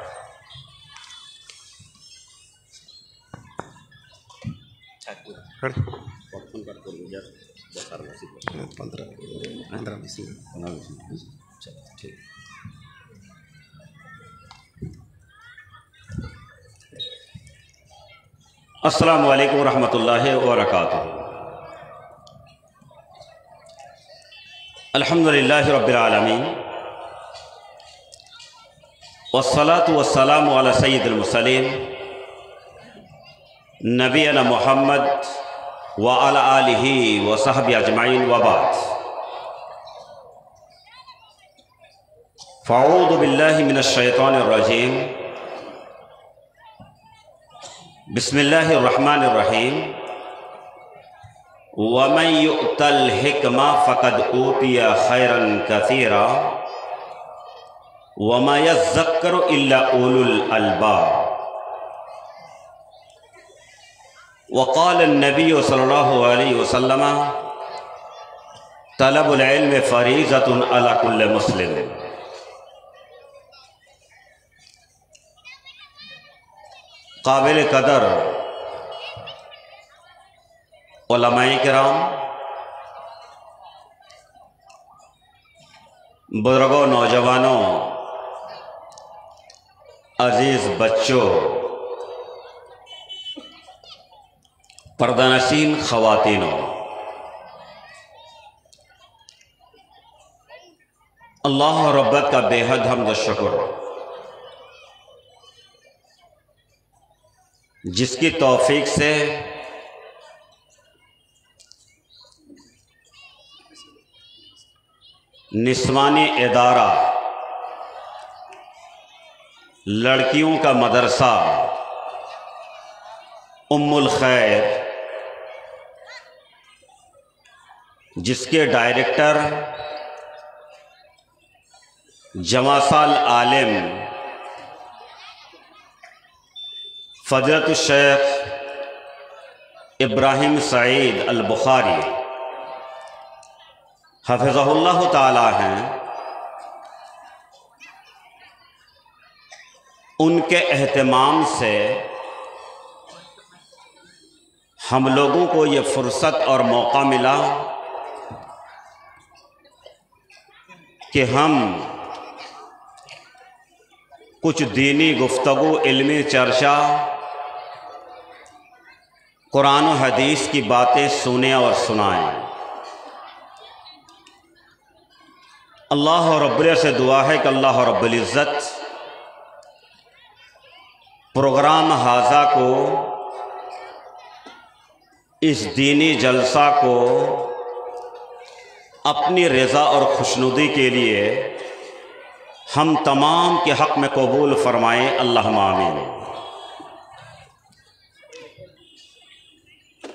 अस्सलामु अलैकुम रहमतुल्लाहि व बरकातुहू। अल्हम्दुलिल्लाहि रब्बिल आलमीन वस्सलातु वस्सलामु अला सय्यिदिल मुरसलीन नबीना मुहम्मद व अला आलिहि व सहबी अजमाइन व बाद। फ़अऊज़ु बिल्लाहि मिनश शैतानिर रजीम। बिस्मिल्लाहिर रहमानिर रहीम। वमन युअतल हिकमा फ़क़द ऊतिया खैरन कसीरा वमा यज़्ज़क्करु इल्ला उलुल अलबाब। वक़ाल नबी सल्लल्लाहु अलैहि वसल्लम तलबुल इल्म फ़रीज़तुन अला कुल्लि मुस्लिम। काबिल कदर उलमाए किराम, बुजुर्गों, नौजवानों, अजीज बच्चों, पर्दानशीन ख़वातीनों, अल्लाह रब्बत का बेहद हम्द शुक्र, जिसकी तौफीक से निस्वानी इदारा लड़कियों का मदरसा उम्मुल खैर, जिसके डायरेक्टर जमासाल आलिम फ़ज़ीलतुश शेख इब्राहिम सईद अल बुखारी हफ़िज़हुल्लाह ताला हैं, उनके एहतमाम से हम लोगों को ये फुर्सत और मौका मिला कि हम कुछ दीनी गुफ्तगू, इल्मी चर्चा, कुरान और हदीस की बातें सुने और सुनाएं। अल्लाह रब्बुल से दुआ है कि अल्लाह रब्बुल इज़्ज़त प्रोग्राम हाजा को, इस दीनी जलसा को अपनी रज़ा और खुशनुदी के लिए हम तमाम के हक़ में कबूल फरमाएं। अल्लाहुम्मा आमीन।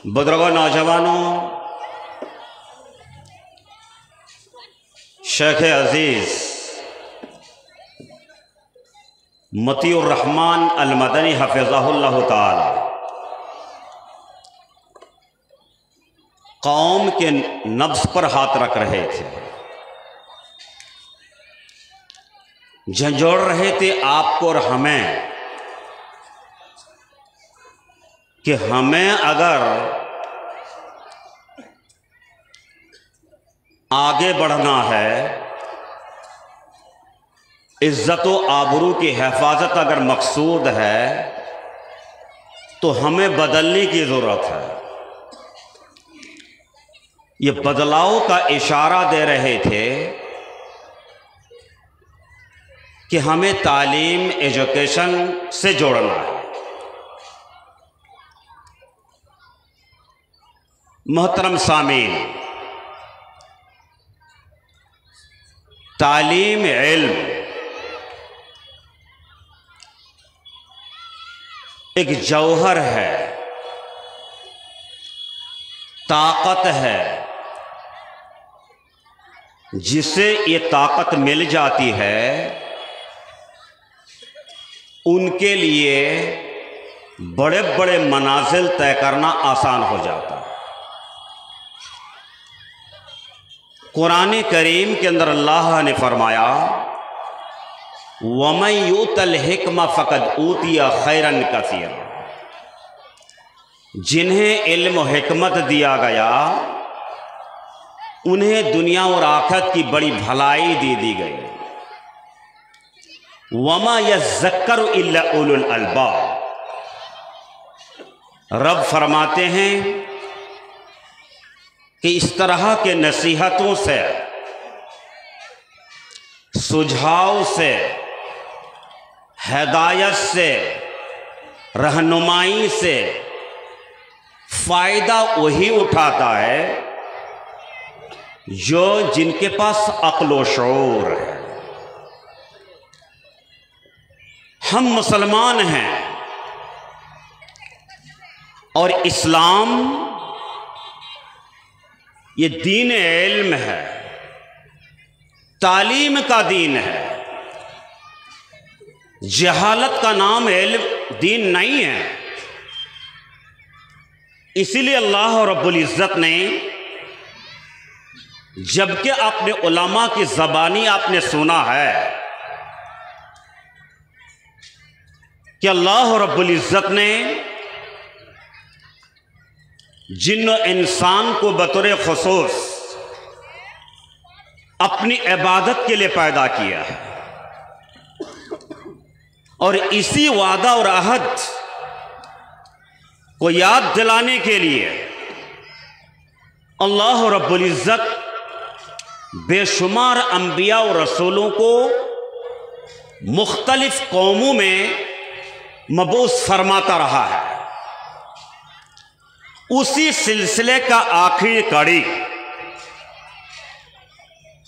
बुजुर्गों, नौजवानों, शेख अजीज़ मतीउर रहमान अल मदनी हफ़िज़हुल्लाह ताला कौम के नब्ज़ पर हाथ रख रहे थे, झंझोड़ रहे थे आपको और हमें कि हमें अगर आगे बढ़ना है, इज्जत व आबरू की हिफाजत अगर मकसूद है, तो हमें बदलने की ज़रूरत है। ये बदलाव का इशारा दे रहे थे कि हमें तालीम, एजुकेशन से जोड़ना है। मोहतरम सामीन, तालीम, इल्म एक जौहर है, ताकत है। जिसे ये ताकत मिल जाती है उनके लिए बड़े बड़े मनाजिल तय करना आसान हो जाता है। कुरान करीम के अंदर अल्लाह ने फरमाया, वमन यूतल हिक्मा फ़क़द ऊतिया खैरन कसीरा। जिन्हें इल्म और हिकमत दिया गया उन्हें दुनिया और आखिरत की बड़ी भलाई दे दी गई। वमा यज़्ज़क्करु इल्ला उलुल अलबाब। रब फरमाते हैं कि इस तरह के नसीहतों से, सुझाव से, हिदायत से, रहनुमाई से फ़ायदा वही उठाता है जो जिनके पास अक्ल व शऊर है। हम मुसलमान हैं और इस्लाम ये दीन इल्म है, तालीम का दीन है। जहालत का नाम इल्म दीन नहीं है। इसीलिए अल्लाह रब्बुल इज़्ज़त ने, जबकि आपने उलमा की ज़बानी आपने सुना है कि अल्लाह रब्बुल इज़्ज़त ने जिन्न इंसान को बतौर ख़ुसूस अपनी इबादत के लिए पैदा किया है, और इसी वादा और अहद को याद दिलाने के लिए अल्लाह रब्बुल इज़्ज़त बेशुमार अंबिया और रसूलों को मुख्तलिफ कौमों में मबूस फरमाता रहा है। उसी सिलसिले का आखिरी कड़ी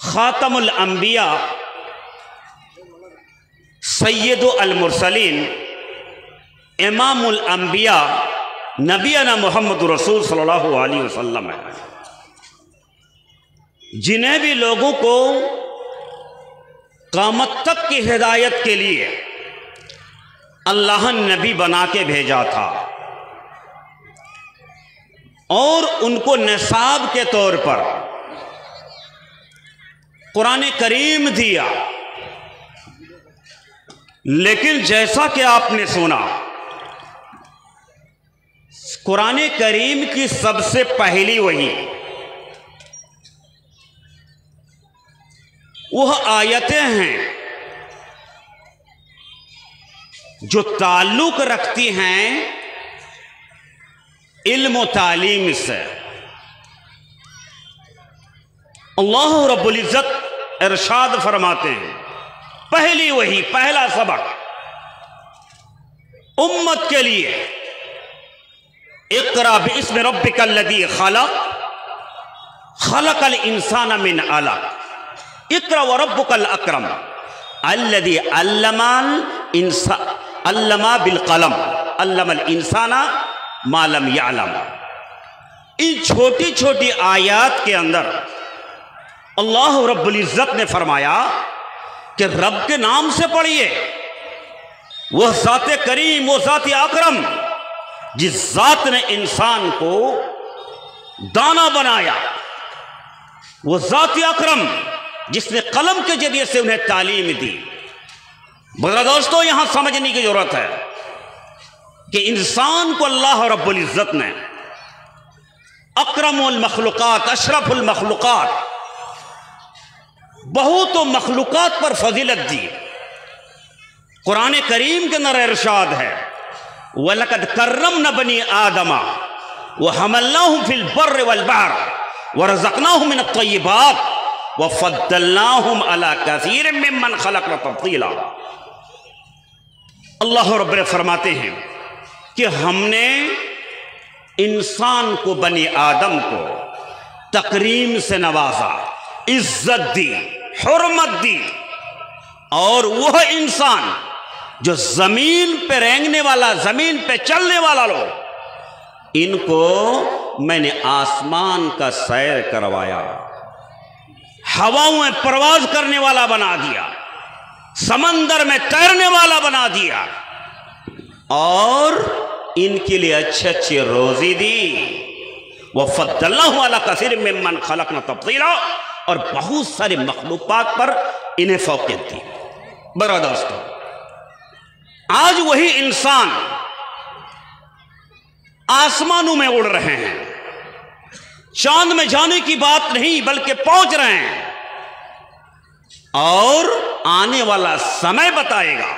खातमुल अंबिया सैयदुल मुरसलीन इमामुल अंबिया नबीना मोहम्मद रसूल सल्लल्लाहु अलैहि वसल्लम है, जिन्हें भी लोगों को क़यामत तक की हिदायत के लिए अल्लाह नबी बना के भेजा था और उनको निसाब के तौर पर कुरान करीम दिया। लेकिन जैसा कि आपने सुना, कुरान करीम की सबसे पहली वही वह आयतें हैं जो ताल्लुक रखती हैं इल्म व तालीम से। अल्लाह रब्बुल इज़्ज़त इरशाद फरमाते हैं, पहली वही, पहला सबक उम्मत के लिए, इक़रा बिइस्मि रब्बिकल लज़ी खलक़, खलक़ल इंसाना मिन अलक़, इक़रा व रब्बुकल अकरम अल्लज़ी अल्लमा बिल कलम, अल्लमल इंसाना मा लम यअलम। इन छोटी छोटी आयात के अंदर अल्लाह रब्बुल इज़्ज़त ने फरमाया कि रब के नाम से पढ़िए, वह ज़ात करीम, वह ज़ात अकरम, जिस ज़ात ने इंसान को दाना बनाया, वह ज़ात अकरम जिसने कलम के जरिए से उन्हें तालीम दी। बड़ा दोस्तों, यहां समझने की जरूरत है कि इंसान को अल्लाह रब्बुल इज़्ज़त ने अकरमुल मखलूक़ात, अशरफुल मखलूक़ात, बहुत मखलूक़ात पर फजीलत दी। कुरान करीम के अंदर इरशाद है, वलक़द कर्रमना बनी आदमा व हमलनाहुम फिल बर्रि वल बहर व रज़क़नाहुम मिनत तय्यिबात व फ़द्दलनाहुम अला कसीरिम मिम्मन खलक़ना तफ़दीला। अल्लाह रब्बुल फरमाते हैं कि हमने इंसान को, बनी आदम को तकरीम से नवाजा, इज्जत दी, हुर्मत दी, और वह इंसान जो जमीन पे रेंगने वाला, जमीन पे चलने वाला लोग, इनको मैंने आसमान का सैर करवाया, हवाओं में परवाज करने वाला बना दिया, समंदर में तैरने वाला बना दिया, और इनके लिए अच्छे अच्छे रोजी दी। वह फद्दलनाहु अला कसीरिम मिम्मन खलक़ना तफ़दीला, और बहुत सारे मखलूक़ात पर इन्हें फौक़ियत दी। बड़ा दोस्तों, आज वही इंसान आसमानों में उड़ रहे हैं, चांद में जाने की बात नहीं बल्कि पहुंच रहे हैं, और आने वाला समय बताएगा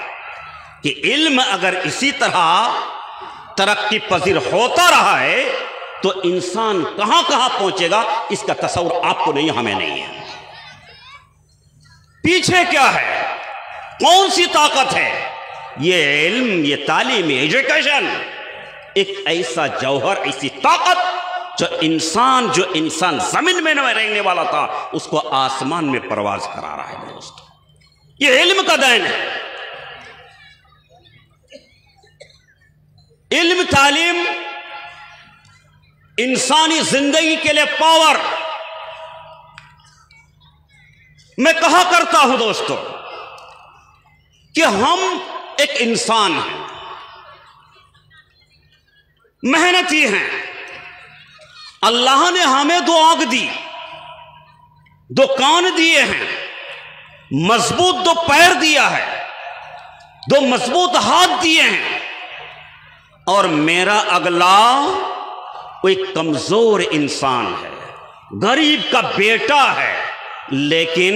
कि इल्म अगर इसी तरह तरक्की पजीर होता रहा है तो इंसान कहां कहां पहुंचेगा, इसका तस्वुर आपको नहीं, हमें नहीं है। पीछे क्या है, कौन सी ताकत है? ये इल्म, ये तालीम, एजुकेशन एक ऐसा जौहर, ऐसी ताकत जो इंसान जमीन में रहने वाला था, उसको आसमान में परवाज करा रहा है। दोस्तों, ये इल्म का देन है। इल्म, तालीम इंसानी जिंदगी के लिए पावर। मैं कहा करता हूं दोस्तों कि हम एक इंसान हैं, मेहनती हैं। अल्लाह ने हमें दो आंख दी, दो कान दिए हैं, मजबूत दो पैर दिया है, दो मजबूत हाथ दिए हैं, और मेरा अगला वो एक कमजोर इंसान है, गरीब का बेटा है, लेकिन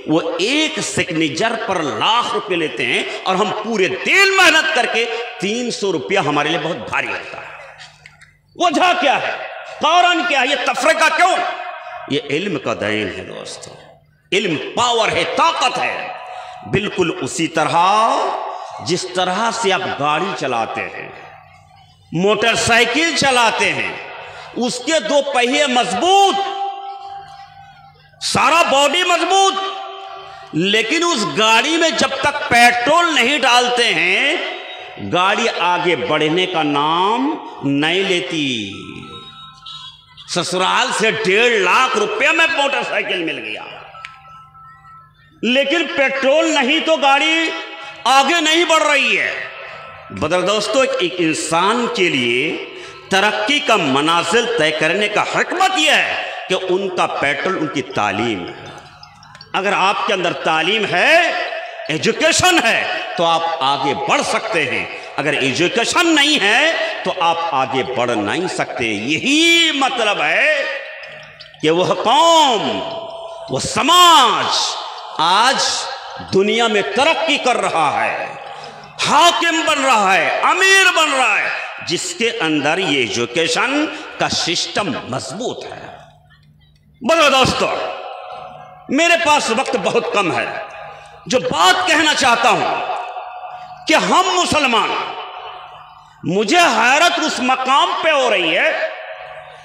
वो एक सिग्नेचर पर लाख रुपए लेते हैं, और हम पूरे दिन मेहनत करके 300 रुपया हमारे लिए बहुत भारी होता है। वजह क्या है, कारण क्या है, ये तफरीका क्यों? ये इल्म का देन है दोस्तों। इल्म पावर है, ताकत है। बिल्कुल उसी तरह जिस तरह से आप गाड़ी चलाते हैं, मोटरसाइकिल चलाते हैं, उसके दो पहिए मजबूत, सारा बॉडी मजबूत, लेकिन उस गाड़ी में जब तक पेट्रोल नहीं डालते हैं, गाड़ी आगे बढ़ने का नाम नहीं लेती। ससुराल से 1.5 लाख रुपए में मोटरसाइकिल मिल गया, लेकिन पेट्रोल नहीं तो गाड़ी आगे नहीं बढ़ रही है। बदर दोस्तों, एक इंसान के लिए तरक्की का मनाजिल तय करने का हिकमत यह है कि उनका पेट्रोल उनकी तालीम है। अगर आपके अंदर तालीम है, एजुकेशन है, तो आप आगे बढ़ सकते हैं, अगर एजुकेशन नहीं है तो आप आगे बढ़ नहीं सकते। यही मतलब है कि वह कौम, वह समाज आज दुनिया में तरक्की कर रहा है, हाकिम बन रहा है, अमीर बन रहा है, जिसके अंदर ये एजुकेशन का सिस्टम मजबूत है। बोलो दोस्तों, मेरे पास वक्त बहुत कम है, जो बात कहना चाहता हूं कि हम मुसलमान, मुझे हैरत उस मकाम पे हो रही है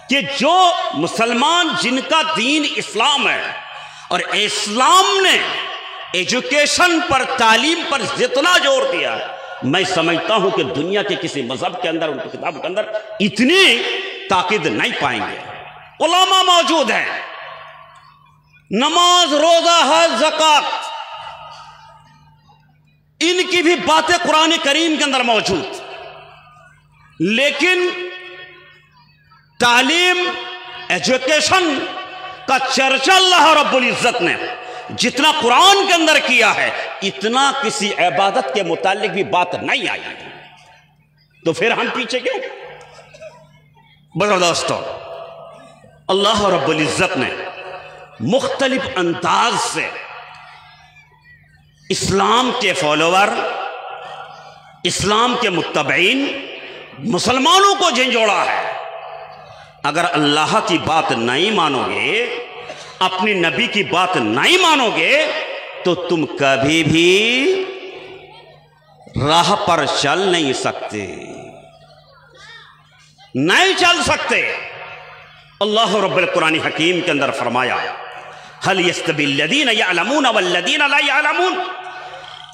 कि जो मुसलमान जिनका दीन इस्लाम है और इस्लाम ने एजुकेशन पर, तालीम पर जितना जोर दिया है, मैं समझता हूं कि दुनिया के किसी मजहब के अंदर, उनकी किताब के अंदर इतनी ताकीद नहीं पाएंगे। उलमा मौजूद है, नमाज, रोजा, हज, ज़कात, इनकी भी बातें कुरान करीम के अंदर मौजूद, लेकिन तालीम, एजुकेशन का चर्चा अल्लाह रब्बुल इज्जत ने जितना कुरान के अंदर किया है, इतना किसी इबादत के मुतालिक भी बात नहीं आई। तो फिर हम पीछे क्यों? बड़ा दोस्तों, अल्लाह रब्बुल इज्जत ने मुख्तलिफ अंदाज से इस्लाम के फॉलोवर, इस्लाम के मुत्तबईन मुसलमानों को झंझोड़ा है। अगर अल्लाह की बात नहीं मानोगे, अपने नबी की बात नहीं मानोगे, तो तुम कभी भी राह पर चल नहीं सकते, नहीं चल सकते। अल्लाह रब्बुल कुरान हकीम के अंदर फरमाया, हल यस्तबिल्लज़ीना यअलमून वल्लज़ीना ला यअलमून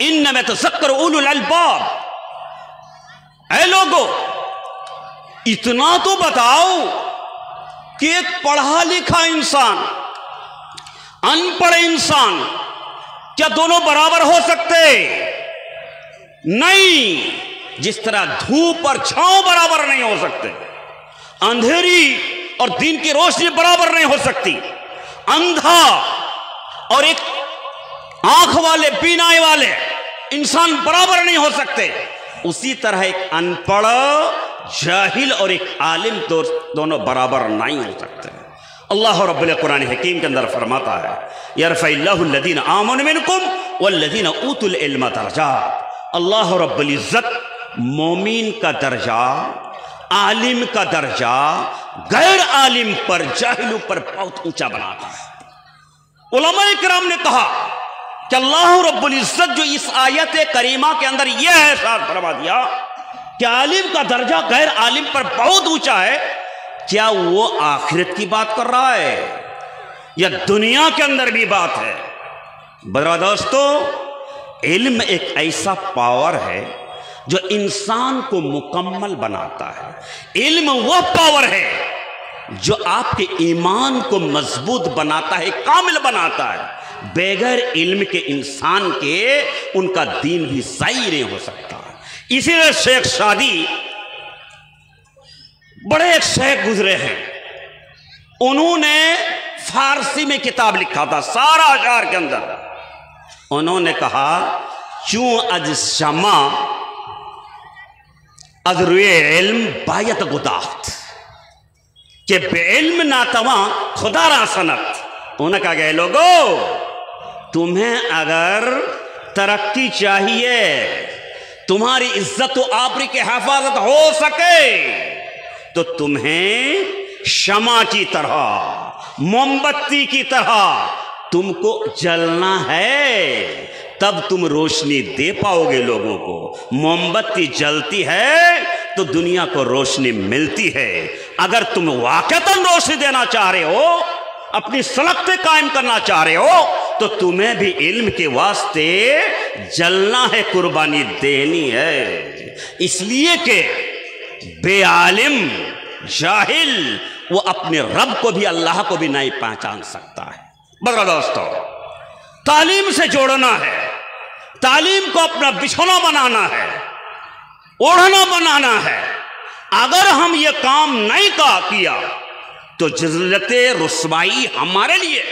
इन्नमा यतज़क्करु उलुल अलबाब। ऐ लोगों, इतना तो बताओ कि एक पढ़ा लिखा इंसान, अनपढ़ इंसान, क्या दोनों बराबर हो सकते? नहीं। जिस तरह धूप और छांव बराबर नहीं हो सकते, अंधेरी और दिन की रोशनी बराबर नहीं हो सकती, अंधा और एक आंख वाले, बीनाई वाले इंसान बराबर नहीं हो सकते, उसी तरह एक अनपढ़, जाहिल और एक आलिम दोनों बराबर नहीं हो सकते। अल्लाह रब्बुल कुरान हकीम के अंदर फरमाता है, यरफ़इल्लाहु अल्लज़ीना आमनु मिनकुम वल्लज़ीना ऊतुल इल्म दरजात। अल्लाह रब्बुल इज्जत मोमिन का दर्जा, आलिम का दर्जा गैर आलिम पर, जाहिलों पर बहुत ऊंचा बनाता है। उलमा किराम ने कहा कि अल्लाह रब्बुल इज्जत जो इस आयत करीमा के अंदर यह एहसास फरमा दिया कि आलिम का दर्जा गैर आलिम पर बहुत ऊंचा है, क्या वो आखिरत की बात कर रहा है या दुनिया के अंदर भी बात है? बड़ा दोस्तों, इल्म एक ऐसा पावर है जो इंसान को मुकम्मल बनाता है। इल्म वह पावर है जो आपके ईमान को मजबूत बनाता है, कामिल बनाता है। बगैर इल्म के इंसान के उनका दीन भी सही नहीं हो सकता। इसीलिए शेख सादी, बड़े एक शेख गुजरे हैं, उन्होंने फारसी में किताब लिखा था, सारा अशार के अंदर उन्होंने कहा, चूं अज शमा अजरुए इल्म बायत गुदाख्त, के बेइल्म नातवा खुदा रासनत। उन्होंने कहा, गए लोगो, तुम्हें अगर तरक्की चाहिए, तुम्हारी इज्जत व आबरू की हिफाजत हो सके, तो तुम्हें शमा की तरह, मोमबत्ती की तरह तुमको जलना है, तब तुम रोशनी दे पाओगे लोगों को। मोमबत्ती जलती है तो दुनिया को रोशनी मिलती है। अगर तुम वाकईतन रोशनी देना चाह रहे हो, अपनी सलकते कायम करना चाह रहे हो, तो तुम्हें भी इल्म के वास्ते जलना है, कुर्बानी देनी है। इसलिए कि बेआलिम, जाहिल, वो अपने रब को भी, अल्लाह को भी नहीं पहचान सकता है। बड़ा दोस्तों, तालीम से जोड़ना है, तालीम को अपना बिछौना बनाना है, ओढ़ना बनाना है। अगर हम ये काम नहीं किया तो जिल्लत रुसवाई हमारे लिए,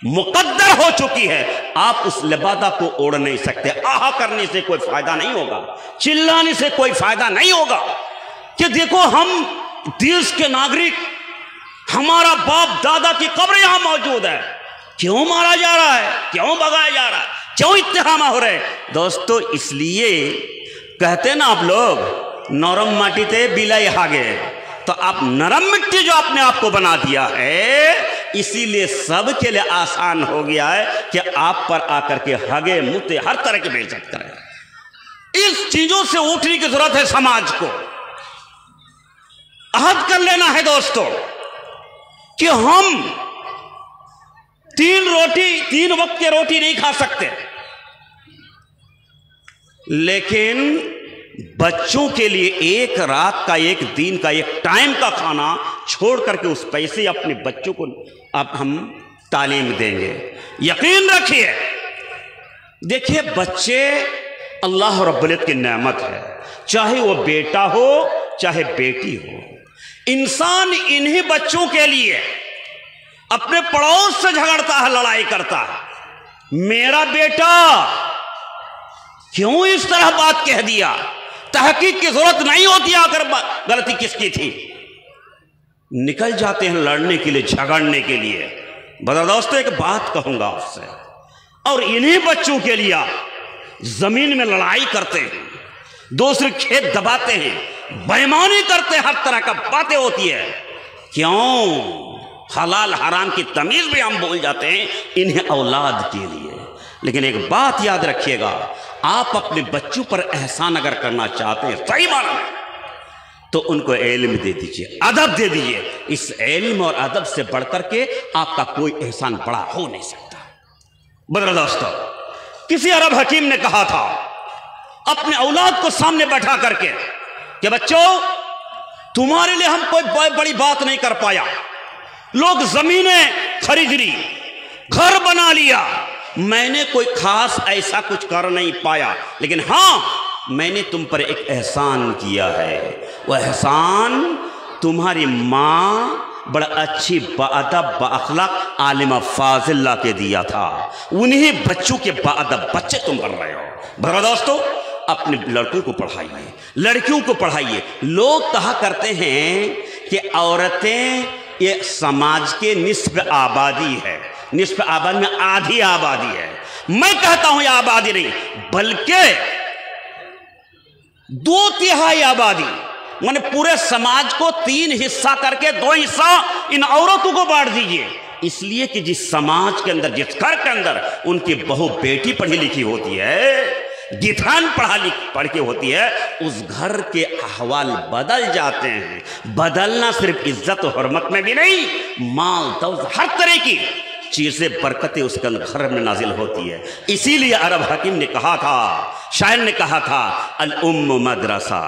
मुकद्दर हो चुकी है, आप उस लिबादा को ओढ़ नहीं सकते। आहा करने से कोई फायदा नहीं होगा, चिल्लाने से कोई फायदा नहीं होगा कि देखो हम देश के नागरिक, हमारा बाप दादा की कब्र यहां मौजूद है, क्यों मारा जा रहा है, क्यों भगाया जा रहा है, क्यों इत्तेहामा हो रहे। दोस्तों, इसलिए कहते ना आप लोग नरम माटी ते बिलाई हागे, तो आप नरम मिट्टी जो आपने आपको बना दिया है, इसीलिए सबके लिए आसान हो गया है कि आप पर आकर के हगे मुते हर तरह के बेइज्जत करें। इस चीजों से उठने की जरूरत है। समाज को अहद कर लेना है दोस्तों कि हम 3 वक्त की रोटी नहीं खा सकते, लेकिन बच्चों के लिए एक रात का, एक दिन का, एक टाइम का खाना छोड़ करके उस पैसे अपने बच्चों को अब हम तालीम देंगे। यकीन रखिए, देखिए बच्चे अल्लाह रब्बुल इज्जत की नेमत है, चाहे वो बेटा हो चाहे बेटी हो। इंसान इन्हीं बच्चों के लिए अपने पड़ोस से झगड़ता है, लड़ाई करता है। मेरा बेटा क्यों इस तरह बात कह दिया, तहकीक की जरूरत नहीं होती आकर गलती किसकी थी, निकल जाते हैं लड़ने के लिए, झगड़ने के लिए। बता दोस्तों, एक बात कहूंगा आपसे, और इन्हीं बच्चों के लिए जमीन में लड़ाई करते हैं, दूसरे खेत दबाते हैं, बेईमानी करते हैं, हर तरह का बातें होती है। क्यों? हलाल हराम की तमीज भी हम भूल जाते हैं इन्हें औलाद के लिए। लेकिन एक बात याद रखिएगा, आप अपने बच्चों पर एहसान अगर करना चाहते हैं सही माना में, तो उनको इल्म दे दीजिए, अदब दे दीजिए। इस इल्म और अदब से बढ़कर के आपका कोई एहसान बड़ा हो नहीं सकता। बदला दोस्तों, किसी अरब हकीम ने कहा था अपने औलाद को सामने बैठा करके कि बच्चों, तुम्हारे लिए हम कोई बड़ी बात नहीं कर पाया, लोग जमीनें खरीद ली, घर बना लिया, मैंने कोई खास ऐसा कुछ कर नहीं पाया, लेकिन हाँ मैंने तुम पर एक एहसान किया है। वह एहसान तुम्हारी माँ बड़ा अच्छी बाअदब बाअखलाक आलिमा फाजिल्ला के दिया था, उन्हीं बच्चों के बाअदब बच्चे तुम बन रहे हो। भरा दोस्तों, अपने लड़कों को पढ़ाइए, लड़कियों को पढ़ाइए। लोग कहा करते हैं कि औरतें ये समाज के निस्फ आबादी है, निस्फ आबादी में आधी आबादी है। मैं कहता हूं यह आबादी नहीं, बल्कि 2/3 आबादी, माने पूरे समाज को 3 हिस्सा करके 2 हिस्सा इन औरतों को बांट दीजिए। इसलिए कि जिस समाज के अंदर, जिस घर के अंदर उनकी बहू बेटी पढ़ी लिखी होती है, गिठान पढ़ के होती है, उस घर के अहवाल बदल जाते हैं। बदलना सिर्फ इज्जत और हुर्मत में भी नहीं, माल दौलत हर तरह की चीजें, बरकतें उसके घर में नाजिल होती है। इसीलिए अरब हकीम ने कहा था, शायर ने कहा था, अल उम्म मदरसा,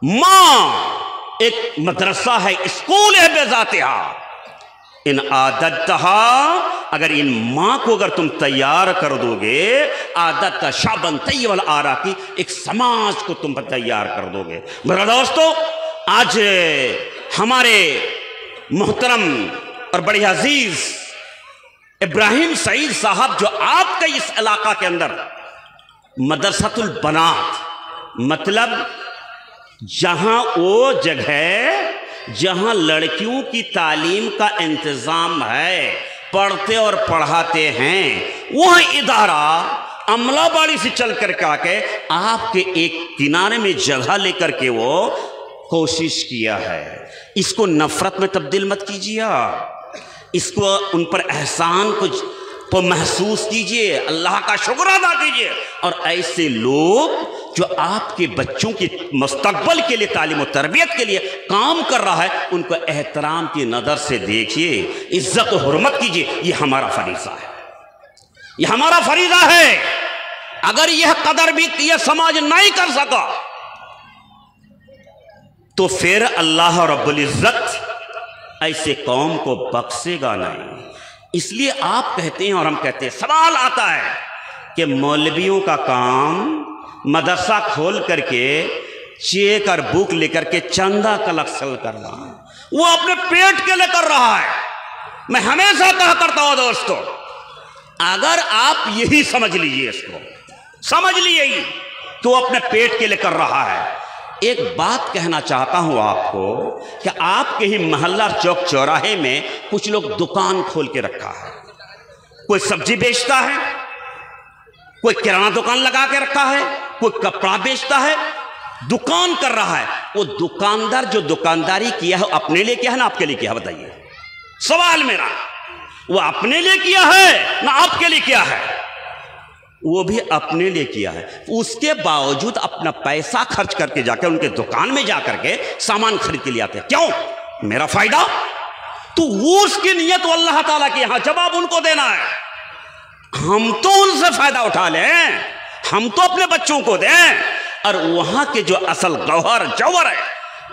मां एक मदरसा है, स्कूल है बेजातिहा, इन आदतहा, अगर इन माँ को अगर तुम तैयार कर दोगे, आदत का शाबन तैयवल आरा की एक समाज को तुम तैयार कर दोगे। मेरा दोस्तों, आज हमारे मोहतरम और बड़े अजीज इब्राहिम सईद साहब, जो आपके इस इलाका के अंदर मदरसातुल बनात, मतलब जहां वो जगह जहां लड़कियों की तालीम का इंतजाम है, पढ़ते और पढ़ाते हैं, वह इदारा अमलाबाड़ी से चल करके आके आपके एक किनारे में जगह लेकर के वो कोशिश किया है। इसको नफरत में तब्दील मत कीजिए, इसको उन पर एहसान को महसूस कीजिए, अल्लाह का शुक्र अदा कीजिए। और ऐसे लोग जो आपके बच्चों के मुस्तकबल के लिए, तालीम और तरबियत के लिए काम कर रहा है, उनको एहतराम की नज़र से देखिए, इज्जत और हुर्मत कीजिए। ये हमारा फरीज़ा है, ये हमारा फरीज़ा है। अगर यह कदर भी यह समाज नहीं कर सका, तो फिर अल्लाह रब्बुल इज्जत ऐसे कौम को बख्शेगा नहीं। इसलिए आप कहते हैं और हम कहते हैं, सवाल आता है कि मौलवियों का काम मदरसा खोल करके चेक और बुक लेकर के चंदा कलेक्शन करना, वो अपने पेट के लिए कर रहा है। मैं हमेशा कहा करता हूं दोस्तों, अगर आप यही समझ लीजिए, इसको समझ लिए ही कि वो अपने पेट के लिए कर रहा है। एक बात कहना चाहता हूं आपको कि आपके ही मोहल्ला चौक चौराहे में कुछ लोग दुकान खोल के रखा है। कोई सब्जी बेचता है, कोई किराना दुकान लगा के रखा है, कोई कपड़ा बेचता है, दुकान कर रहा है। वो दुकानदार जो दुकानदारी किया है अपने लिए किया है ना आपके लिए किया है? बताइए, सवाल मेरा, वो अपने लिए किया है ना आपके लिए किया है? वो भी अपने लिए किया है। उसके बावजूद अपना पैसा खर्च करके जाकर उनके दुकान में जाकर के सामान खरीद के लिए आते हैं। क्यों? मेरा फायदा। तो वो उसकी नियत वो अल्लाह ताला के यहां जवाब उनको देना है। हम तो उनसे फायदा उठा लें, हम तो अपने बच्चों को दें, और वहां के जो असल गौहर जौहर है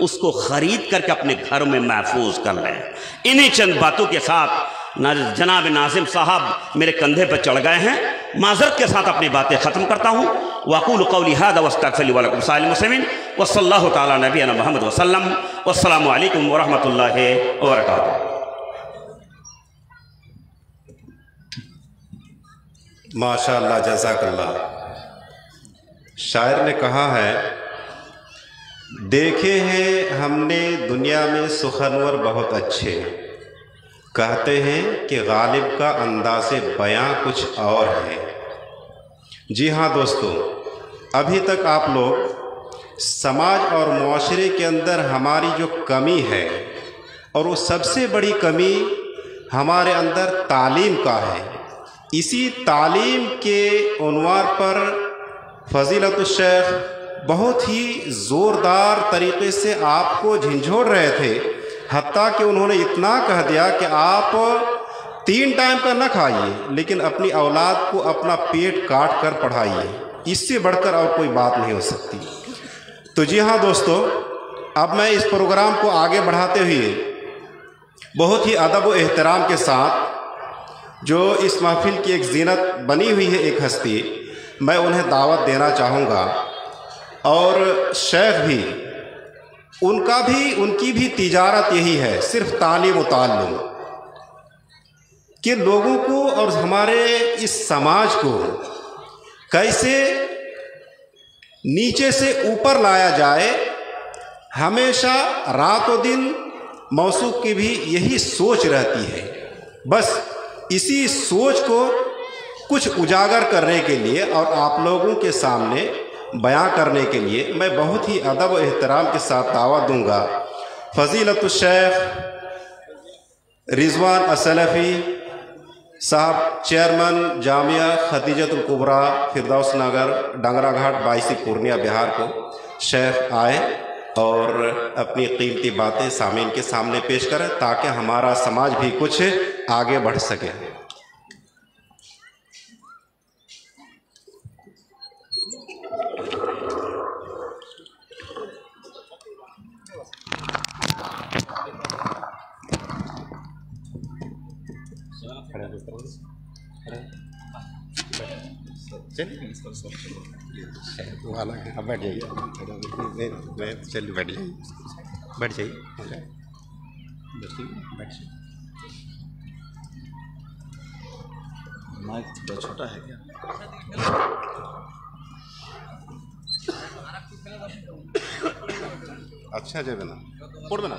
उसको खरीद करके अपने घर में महफूज कर लें। इन्हीं चंद बातों के साथ जनाब नाजिम साहब मेरे कंधे पर चढ़ गए हैं। माजरत के साथ अपनी बातें ख़त्म करता हूँ। वक़ूलु क़ौली हाज़ा वस्तग़फ़िरु व लकुम साइरिल मुस्लिमीन व सल्लल्लाहु तआला अला नबिय्यिना मुहम्मद व सल्लम। वस्सलामु अलैकुम व रहमतुल्लाहि व बरकातुहू। माशाअल्लाह, जज़ाकल्लाह। शायर ने कहा है, देखे हैं हमने दुनिया में सुखनवर बहुत अच्छे, कहते हैं कि गालिब का अंदाज़े बयां कुछ और है। जी हाँ दोस्तों, अभी तक आप लोग समाज और मुआशरे के अंदर हमारी जो कमी है, और वो सबसे बड़ी कमी हमारे अंदर तालीम का है, इसी तालीम के उन्वार पर फ़ज़ीलतुल शेख बहुत ही ज़ोरदार तरीक़े से आपको झंझोड़ रहे थे। हत्ता कि उन्होंने इतना कह दिया कि आप 3 टाइम का न खाइए, लेकिन अपनी औलाद को अपना पेट काट कर पढ़ाइए। इससे बढ़कर और कोई बात नहीं हो सकती। तो जी हाँ दोस्तों, अब मैं इस प्रोग्राम को आगे बढ़ाते हुए बहुत ही अदब व एहतराम के साथ जो इस महफिल की एक ज़ीनत बनी हुई है, एक हस्ती, मैं उन्हें दावत देना चाहूँगा। और शेख भी, उनकी भी तिजारत यही है, सिर्फ तालीम व ताल्लुम, कि लोगों को और हमारे इस समाज को कैसे नीचे से ऊपर लाया जाए। हमेशा रात और दिन मौसूफ की भी यही सोच रहती है। बस इसी सोच को कुछ उजागर करने के लिए और आप लोगों के सामने बयां करने के लिए मैं बहुत ही अदब व एहतराम के साथ दावत दूंगा फ़ज़ीलतुल शेख रिजवान असलफ़ी साहब, चेयरमैन जामिया खदीजतुल कुबरा फिरदौस नगर, डंगरा घाट, 22 पूर्णिया, बिहार को शेख आए और अपनी कीमती बातें सामीन के सामने पेश करें, ताकि हमारा समाज भी कुछ आगे बढ़ सके। बैठ जाइए, चलिए बैठ जाइए, बैठ जाइए, बैठ जाइए। माइक थोड़ा छोटा है क्या? अच्छा जाए ना, उड़ बना।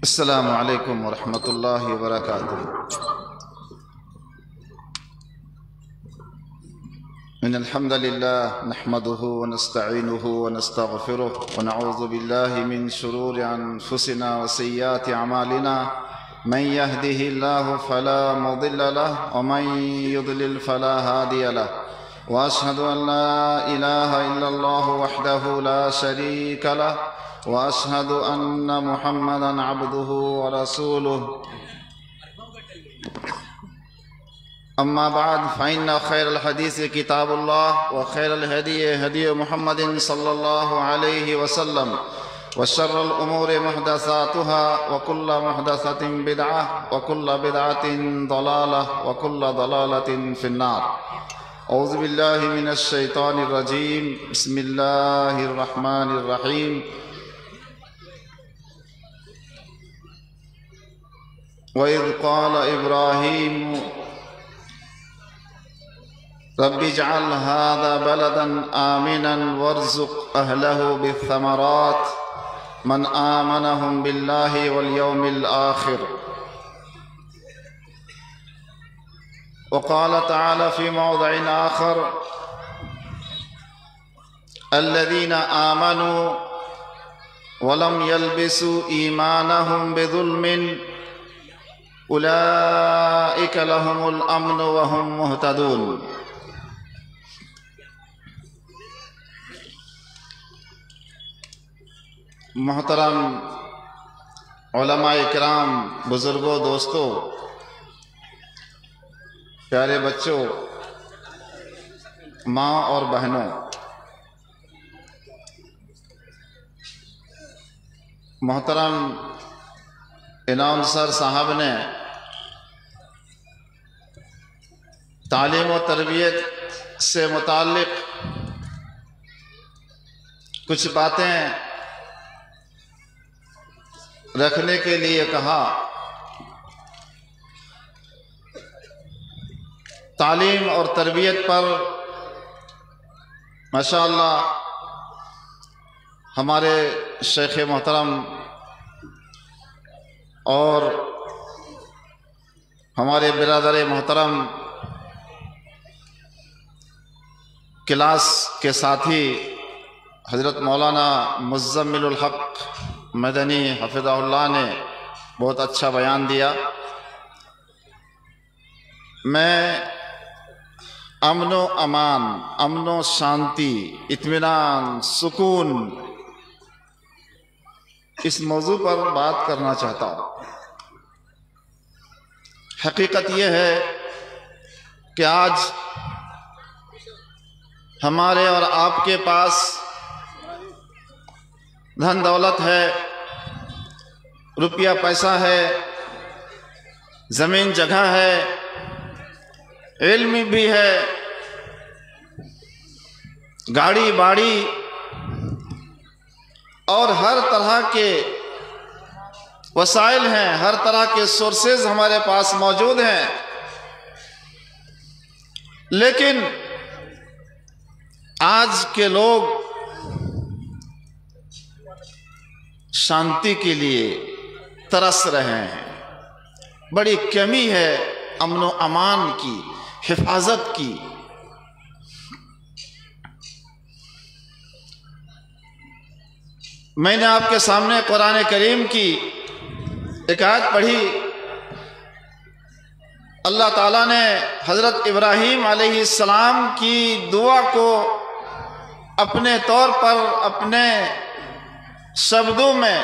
अस्सलामु अलैकुम वरहमतुल्लाहि वबरकातुहू। इन्नल हम्दुलिल्लाह नहमदुहु व नस्तईनुहु व नस्तगफिरुहु व नऊज़ु बिल्लाहि मिन शुरूरि अनफुसिना व सय्यिआति अमालिना। मन यहदिहिल्लाहु फला मुदिल्ल लहु व मन युद्लिल फला हादिय लहु। व अशहदु अन ला इलाहा इल्लल्लाहु वहदहु ला शरीका लहु व अशहदु अन्न मुहम्मदन अब्दुहु व रसूलुहु। अम्मा बाद फ़इन्न खैरल हदीस किताबुल्लाह व खैरल हदी हदी मुहम्मदिन सल्लल्लाहु अलैहि वसल्लम व शर्रल उमूरि मुहदसातुहा व कुल्लु मुहदसतिन बिदअह व कुल्लु बिदअतिन दलालह व कुल्लु दलालतिन फिन्नार। औज़ु बिल्लाहि मिनश शैतानिर रजीम। बिस्मिल्लाहिर रहमानिर रहीम। वइज़ क़ाल इब्राहीम रब्बि जअल हाज़ा बलदन आमिनन वर्ज़ुक़ अहलहु बिस्समरात मन आमनहुम बिल्लाहि वल यौमिल आखिर। वक़ाल तआला फ़ी मौज़िइन आखर अल्लज़ीना आमनू वलम यल्बिसू ईमानहुम बिज़ुल्मिन उलाइका लहुमुल अम्नु व हुम मुहतदून। मोहतरम उलमाए किराम, बुजुर्गों, दोस्तों, प्यारे बच्चों, माँ और बहनों, मोहतरम इनाम सर साहब ने तालीम और तरबियत से मुताल्लिक़ कुछ बातें रखने के लिए कहा। तालीम और तरबियत पर माशाअल्लाह हमारे शेख मोहतरम और हमारे बिरादर मोहतरम क्लास के साथी हज़रत मौलाना मुज़्ज़मिलुल हक़ मदनी हफ़िज़हुल्लाह ने बहुत अच्छा बयान दिया। मैं अमनो अमान, अमनो शांति, इत्मीनान, सुकून, इस मौजू पर बात करना चाहता हूँ। हकीकत यह है कि आज हमारे और आपके पास धन दौलत है, रुपया पैसा है, ज़मीन जगह है, इल्म भी है, गाड़ी बाड़ी और हर तरह के वसाइल हैं, हर तरह के सोर्सेज हमारे पास मौजूद हैं। लेकिन आज के लोग शांति के लिए तरस रहे हैं। बड़ी कमी है अमन अमान की, हिफाजत की। मैंने आपके सामने कुरान करीम की एक आयत पढ़ी। अल्लाह ताला ने हज़रत इब्राहीम अलैहिस्सलाम की दुआ को अपने तौर पर अपने शब्दों में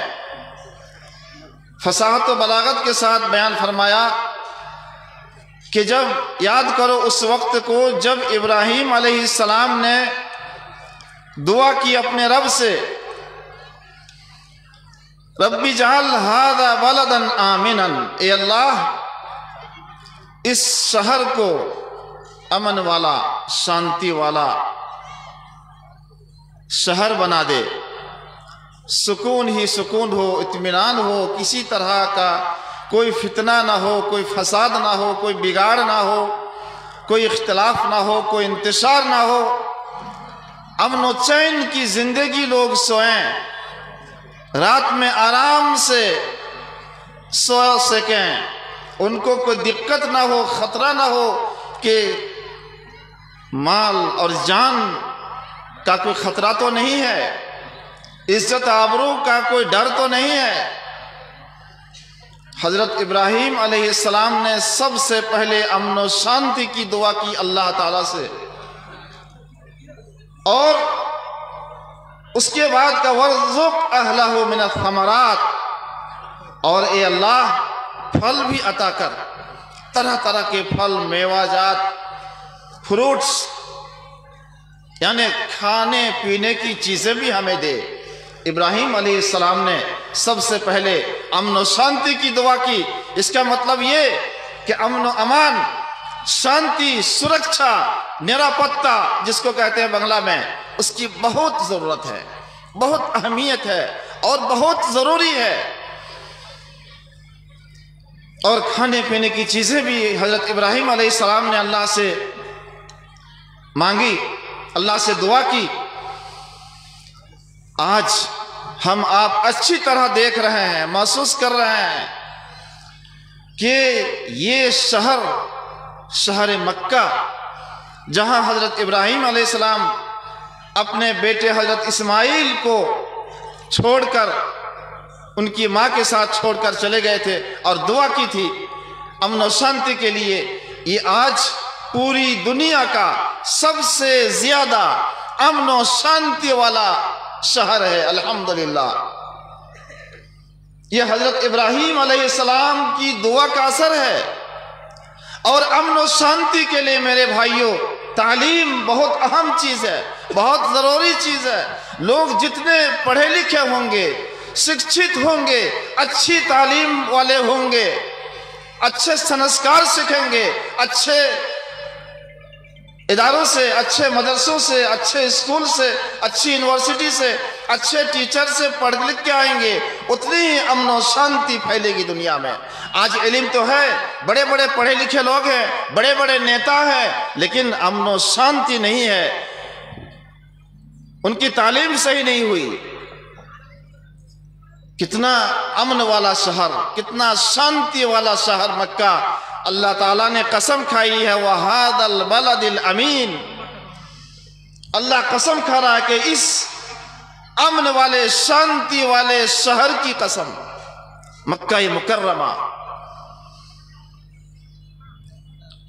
फसाहत व बलागत के साथ बयान फरमाया कि जब याद करो उस वक्त को जब इब्राहीम अलैहिस्सलाम ने दुआ की अपने रब से, रब्बी जअल हाज़ा बलदन आमिनन, ए अल्लाह इस शहर को अमन वाला, शांति वाला शहर बना दे, सुकून ही सुकून हो, इत्मीनान हो, किसी तरह का कोई फितना ना हो, कोई फसाद ना हो, कोई बिगाड़ ना हो, कोई इख्तिलाफ ना हो, कोई इंतशार ना हो, अमन व चैन की जिंदगी लोग सोएं, रात में आराम से सो सकें, उनको कोई दिक्कत ना हो, खतरा ना हो कि माल और जान का कोई खतरा तो नहीं है, इज्जत आबरू का कोई डर तो नहीं है। हजरत इब्राहीम अलैहिस्सलाम ने सबसे पहले अमन और शांति की दुआ की अल्लाह ताला से, और उसके बाद का वर्ज़ुक़ अहलहु मिनस समरात, और ए अल्लाह फल भी अता कर, तरह तरह के फल, मेवाजात, फ्रूट्स, यानी खाने पीने की चीज़ें भी हमें दे। इब्राहीम अलैहिस्सलाम ने सबसे पहले अमन और शांति की दुआ की। इसका मतलब ये कि अमन और अमान, शांति, सुरक्षा, निरापत्ता जिसको कहते हैं बंगला में, उसकी बहुत ज़रूरत है, बहुत अहमियत है और बहुत ज़रूरी है। और खाने पीने की चीज़ें भी हज़रत इब्राहीम अलैहिस्सलाम ने अल्लाह से मांगी, अल्लाह से दुआ की। आज हम आप अच्छी तरह देख रहे हैं, महसूस कर रहे हैं कि ये शहर मक्का, जहां हज़रत इब्राहीम अलैहिस्सलाम अपने बेटे हज़रत इस्माइल को छोड़कर, उनकी माँ के साथ छोड़कर चले गए थे और दुआ की थी अमन और शांति के लिए, ये आज पूरी दुनिया का सबसे ज्यादा अमन और शांति वाला शहर है। अल्हम्दुलिल्लाह, ये हजरत इब्राहीम अलैहिस्सलाम की दुआ का असर है। और अमन और शांति के लिए मेरे भाइयों, तालीम बहुत अहम चीज है, बहुत जरूरी चीज है। लोग जितने पढ़े लिखे होंगे, शिक्षित होंगे, अच्छी तालीम वाले होंगे, अच्छे संस्कार सीखेंगे, अच्छे इदारों से, अच्छे मदरसों से, अच्छे स्कूल से, अच्छी यूनिवर्सिटी से, अच्छे टीचर से पढ़ लिख के आएंगे, उतनी ही अमन और शांति फैलेगी दुनिया में। आज इल्म तो है, बड़े बड़े पढ़े लिखे लोग हैं, बड़े बड़े नेता हैं, लेकिन अमन और शांति नहीं है, उनकी तालीम सही नहीं हुई। कितना अमन वाला शहर, कितना शांति वाला शहर मक्का। अल्लाह ताला ने कसम खाई है, वहादल बलदिल अमीन, अल्लाह कसम खा रहा है कि इस अमन वाले, शांति वाले शहर की कसम, मक्का मुकर्रमा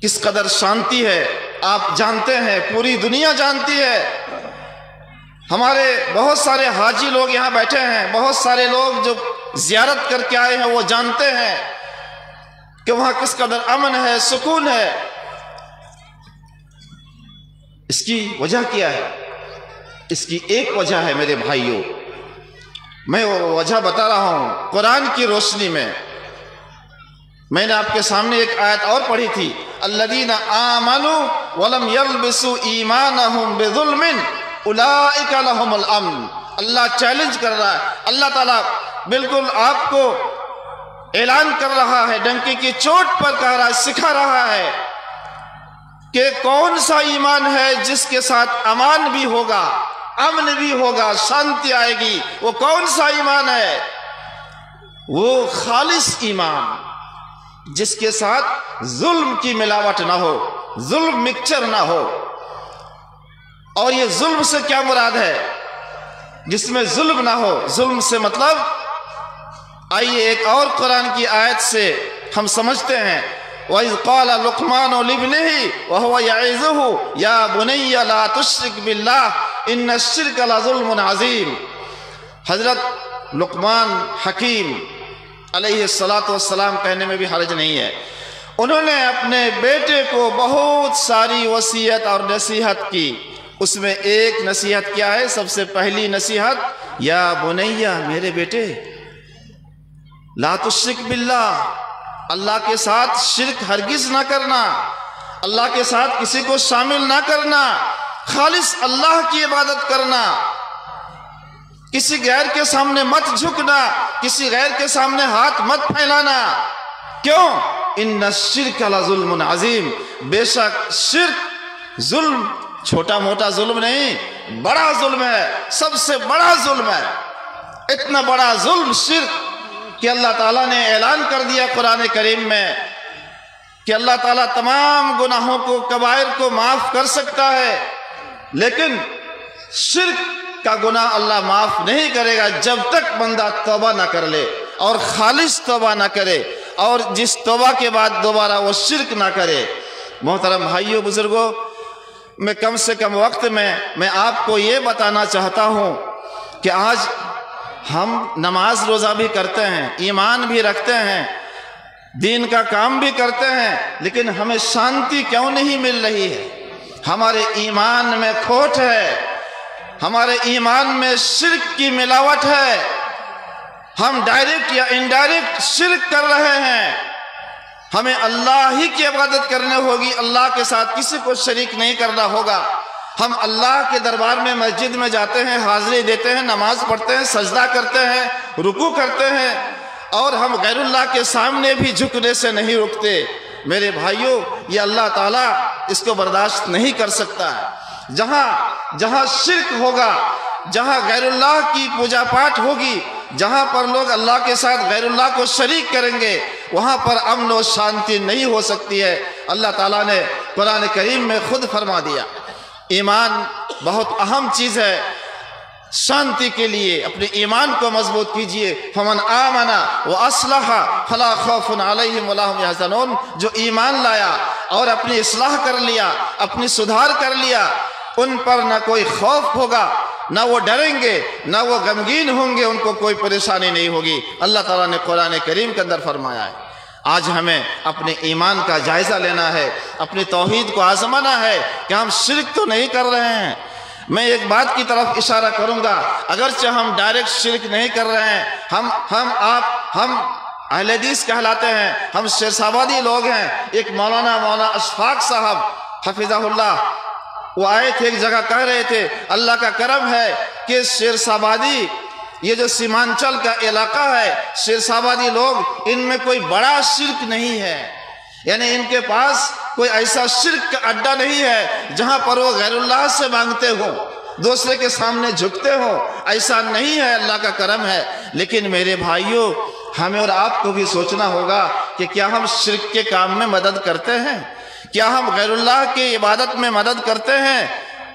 किस कदर शांति है आप जानते हैं, पूरी दुनिया जानती है। हमारे बहुत सारे हाजी लोग यहाँ बैठे हैं, बहुत सारे लोग जो जियारत करके आए हैं वो जानते हैं कि वहां किस कदर अमन है, सुकून है। इसकी वजह क्या है? इसकी एक वजह है मेरे भाइयों, मैं वो वजह बता रहा हूं कुरान की रोशनी में। मैंने आपके सामने एक आयत और पढ़ी थी, अल्लज़ीना आमनू वलम यल्बिसू ईमानहुम बिज़ुल्मिन उलाइका लहुमुल अम्न। अल्लाह चैलेंज कर रहा है, अल्लाह ताला बिल्कुल आपको ऐलान कर रहा है, डंके की चोट पर कह रहा है, सिखा रहा है कि कौन सा ईमान है जिसके साथ अमान भी होगा, अमन भी होगा, शांति आएगी। वो कौन सा ईमान है? वो खालिस ईमान जिसके साथ जुल्म की मिलावट ना हो, जुल्म मिक्सचर ना हो। और ये जुल्म से क्या मुराद है? जिसमें जुल्म ना हो। जुल्म से मतलब, आइए एक और कुरान की आयत से हम समझते हैं, वइज़ क़ाला लुक़मानु लिब्निही व हुवा यइज़ुहु या बुनय्या ला तुश्रिक बिल्लाह इन्नश्शिर्क लज़ुल्मुन अज़ीम। हजरत लुक़मान हकीम अलैहिस्सलातु वस्सलाम कहने में भी हर्ज नहीं है। उन्होंने अपने बेटे को बहुत सारी वसीयत और नसीहत की। उसमें एक नसीहत क्या है? सबसे पहली नसीहत, या बुनैया, मेरे बेटे, ला तुश्रिक बिल्लाह, अल्लाह के साथ शिर्क हरगिज ना करना, अल्लाह के साथ किसी को शामिल ना करना, खालिस अल्लाह की इबादत करना, किसी गैर के सामने मत झुकना, किसी गैर के सामने हाथ मत फैलाना। क्यों? इन्ना शिर्क लज़ुल्मुन अज़ीम, बेशक शिर्क जुल्म, छोटा मोटा जुल्म नहीं, बड़ा जुल्म है, सबसे बड़ा जुल्म है। इतना बड़ा जुल्म शिर्क कि अल्लाह ताला ने ऐलान कर दिया कुरान करीम में कि अल्लाह ताला तमाम गुनाहों को, कबायर को माफ कर सकता है, लेकिन शिर्क का गुनाह अल्लाह माफ नहीं करेगा जब तक बंदा तौबा ना कर ले और खालिस तौबा ना करे, और जिस तौबा के बाद दोबारा वो शिर्क ना करे। मोहतरम भाइयों बुजुर्गों, मैं कम से कम वक्त में मैं आपको ये बताना चाहता हूँ कि आज हम नमाज रोज़ा भी करते हैं, ईमान भी रखते हैं, दीन का काम भी करते हैं, लेकिन हमें शांति क्यों नहीं मिल रही है? हमारे ईमान में खोट है, हमारे ईमान में शिर्क की मिलावट है, हम डायरेक्ट या इनडायरेक्ट शिर्क कर रहे हैं। हमें अल्लाह ही की इबादत करनी होगी, अल्लाह के साथ किसी को शरीक नहीं करना होगा। हम अल्लाह के दरबार में मस्जिद में जाते हैं, हाजिरी देते हैं, नमाज पढ़ते हैं, सजदा करते हैं, रुकू करते हैं, और हम गैरुल्लाह के सामने भी झुकने से नहीं रुकते। मेरे भाइयों, ये अल्लाह ताला इसको बर्दाश्त नहीं कर सकता है। जहाँ जहाँ शिर्क होगा, जहाँ गैरुल्लाह की पूजा पाठ होगी, जहाँ पर लोग अल्लाह के साथ गैरुल्लाह को शरीक करेंगे, वहाँ पर अमन और शांति नहीं हो सकती है। अल्लाह ताला ने कुरान करीम में खुद फरमा दिया, ईमान बहुत अहम चीज़ है। शांति के लिए अपने ईमान को मजबूत कीजिए। फमन आमना व अस्लहा फला खौफुन अलैहिम वला हुम यहज़नून, जो ईमान लाया और अपनी इस्लाह कर लिया, अपनी सुधार कर लिया, उन पर ना कोई खौफ होगा, ना वो डरेंगे, ना वो गमगीन होंगे, उनको कोई परेशानी नहीं होगी। अल्लाह ताला ने कुरान करीम के अंदर फरमाया है। आज हमें अपने ईमान का जायज़ा लेना है, अपनी तौहीद को आजमाना है कि हम शिर्क तो नहीं कर रहे हैं। मैं एक बात की तरफ इशारा करूंगा, अगरचे हम डायरेक्ट शिर्क नहीं कर रहे हैं, हम अहले हदीस कहलाते हैं, हम शेरशाबादी लोग हैं। एक मौलाना अशफाक साहब हफिज़हुल्लाह, वो आए थे एक जगह, कह रहे थे अल्लाह का करम है कि शेरशाबादी, ये जो सीमांचल का इलाका है, शेरशाबादी लोग, इनमें कोई बड़ा शिर्क नहीं है, यानी इनके पास कोई ऐसा शिर्क का अड्डा नहीं है जहां पर वो गैरुल्लाह से मांगते हो, दूसरे के सामने झुकते हो, ऐसा नहीं है। अल्लाह का करम है। लेकिन मेरे भाइयों, हमें और आपको भी सोचना होगा कि क्या हम शिर्क के काम में मदद करते हैं? क्या हम गैरुल्लाह की इबादत में मदद करते हैं?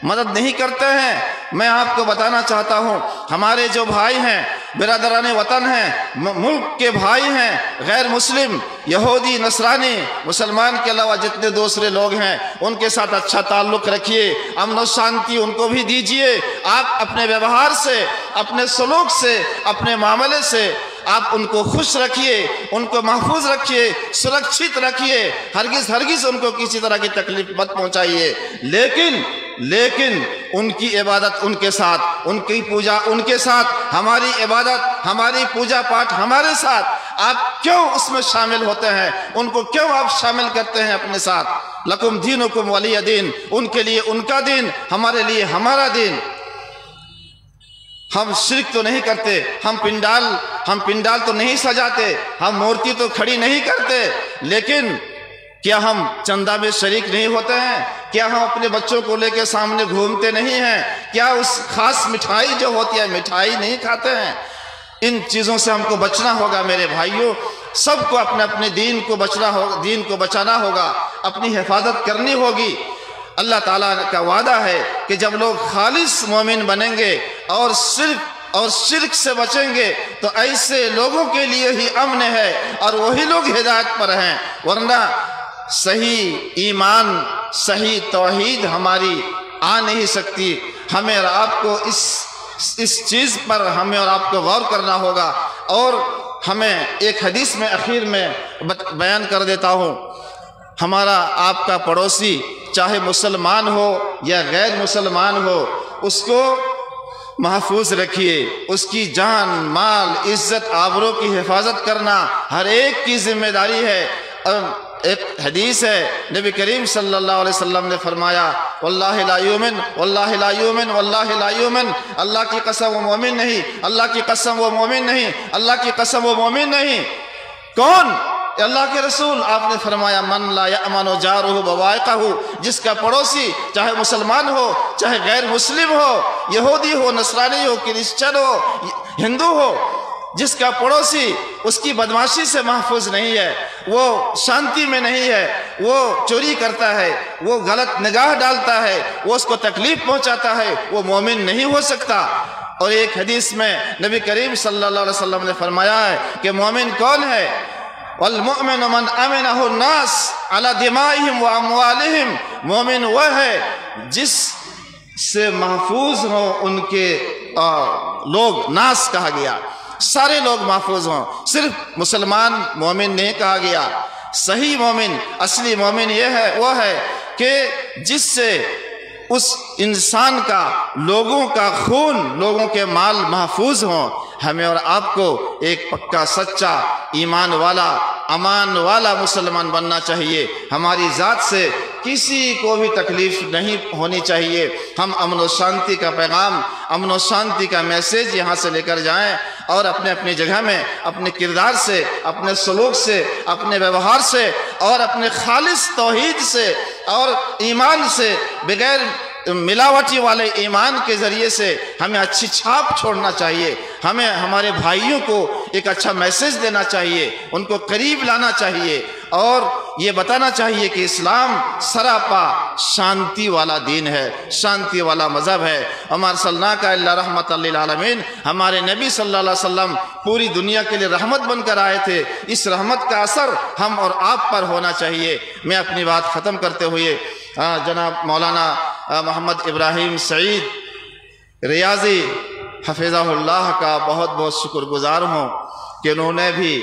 मदद नहीं करते हैं। मैं आपको बताना चाहता हूँ, हमारे जो भाई हैं, बिरादरान वतन हैं, मुल्क के भाई हैं, गैर मुस्लिम, यहूदी, नसरानी, मुसलमान के अलावा जितने दूसरे लोग हैं, उनके साथ अच्छा ताल्लुक़ रखिए, अमन और शांति उनको भी दीजिए। आप अपने व्यवहार से, अपने सलूक से, अपने मामले से आप उनको खुश रखिए, उनको महफूज रखिए, सुरक्षित रखिए, हरगिज़ उनको किसी तरह की तकलीफ मत पहुंचाइए। लेकिन उनकी इबादत उनके साथ, उनकी पूजा उनके साथ, हमारी इबादत, हमारी पूजा पाठ हमारे साथ, आप क्यों उसमें शामिल होते हैं? उनको क्यों आप शामिल करते हैं अपने साथ? लकुम दीनुकुम वलिय दीन, उनके लिए उनका दिन, हमारे लिए हमारा दिन। हम शिर्क तो नहीं करते, हम पिंडाल तो नहीं सजाते, हम मूर्ति तो खड़ी नहीं करते, लेकिन क्या हम चंदा में शरीक नहीं होते हैं? क्या हम अपने बच्चों को लेकर सामने घूमते नहीं हैं? क्या उस खास मिठाई जो होती है, मिठाई नहीं खाते हैं? इन चीज़ों से हमको बचना होगा मेरे भाइयों। सबको अपने अपने दीन को बचाना होगा, अपनी हिफाजत करनी होगी। अल्लाह ताला का वादा है कि जब लोग खालिस मोमिन बनेंगे और शिर्क से बचेंगे, तो ऐसे लोगों के लिए ही अमन है और वही लोग हिदायत पर हैं। वरना सही ईमान, सही तौहीद हमारी आ नहीं सकती। हमें और आपको इस चीज़ पर हमें और आपको गौर करना होगा। और हमें एक हदीस में आखिर में बयान कर देता हूँ, हमारा आपका पड़ोसी चाहे मुसलमान हो या गैर मुसलमान हो, उसको महफूज रखिए। उसकी जान, माल, इज्जत, आबरू की हिफाजत करना हर एक की जिम्मेदारी है। एक हदीस है, नबी करीम सल्लल्लाहु अलैहि वसल्लम ने फरमाया, वल्लाहि ला युमिन, वल्लाहि ला युमिन, वल्लाहि ला युमिन, अल्लाह की कसम वो मोमिन नहीं, अल्लाह की कसम वो मोमिन नहीं, अल्लाह की कसम वो मोमिन नहीं। कौन? अल्लाह के रसूल। आपने फरमाया, मन ला यअमनु जारुहु बवाइक़हु, जिसका पड़ोसी चाहे मुसलमान हो, चाहे गैर मुस्लिम हो, यहूदी हो, नसरानी हो, क्रिश्चियन हो, हिंदू हो, जिसका पड़ोसी उसकी बदमाशी से महफूज नहीं है, वो शांति में नहीं है, वो चोरी करता है, वो गलत निगाह डालता है, वो उसको तकलीफ पहुंचाता है, वो मोमिन नहीं हो सकता। और एक हदीस में नबी करीम सल्लल्लाहु अलैहि वसल्लम ने फरमाया है कि मोमिन कौन है? वल मुमिनु मन अमिनहु नास अला दिमाइहिम व अमवालिहिम, मोमिन वह है जिससे महफूज हो उनके लोग। नास कहा गया, सारे लोग महफूज हों, सिर्फ मुसलमान मोमिन नहीं कहा गया। सही मोमिन, असली मोमिन ये है, वो है कि जिससे उस इंसान का, लोगों का खून, लोगों के माल महफूज हों। हमें और आपको एक पक्का सच्चा ईमान वाला, अमान वाला मुसलमान बनना चाहिए। हमारी ज़ात से किसी को भी तकलीफ़ नहीं होनी चाहिए। हम अमन और शांति का पैगाम, अमन और शांति का मैसेज यहाँ से लेकर जाएं और अपने अपनी जगह में अपने किरदार से, अपने सलूक से, अपने व्यवहार से और अपने खालिस तौहीद से और ईमान से, बगैर मिलावटी वाले ईमान के ज़रिए से हमें अच्छी छाप छोड़ना चाहिए। हमें हमारे भाइयों को एक अच्छा मैसेज देना चाहिए, उनको करीब लाना चाहिए और ये बताना चाहिए कि इस्लाम सरापा शांति वाला दीन है, शांति वाला मज़हब है। हमारे सल्लल्लाहु अलैहि रहमतल लिल आलमीन, हमारे नबी सल्लल्लाहु अलैहि वसल्लम पूरी दुनिया के लिए रहमत बनकर आए थे। इस रहमत का असर हम और आप पर होना चाहिए। मैं अपनी बात ख़त्म करते हुए जनाब मौलाना मोहम्मद इब्राहिम सईद रियाजी हफिज़हुल्लाह का बहुत बहुत शुक्रगुजार हूँ कि उन्होंने भी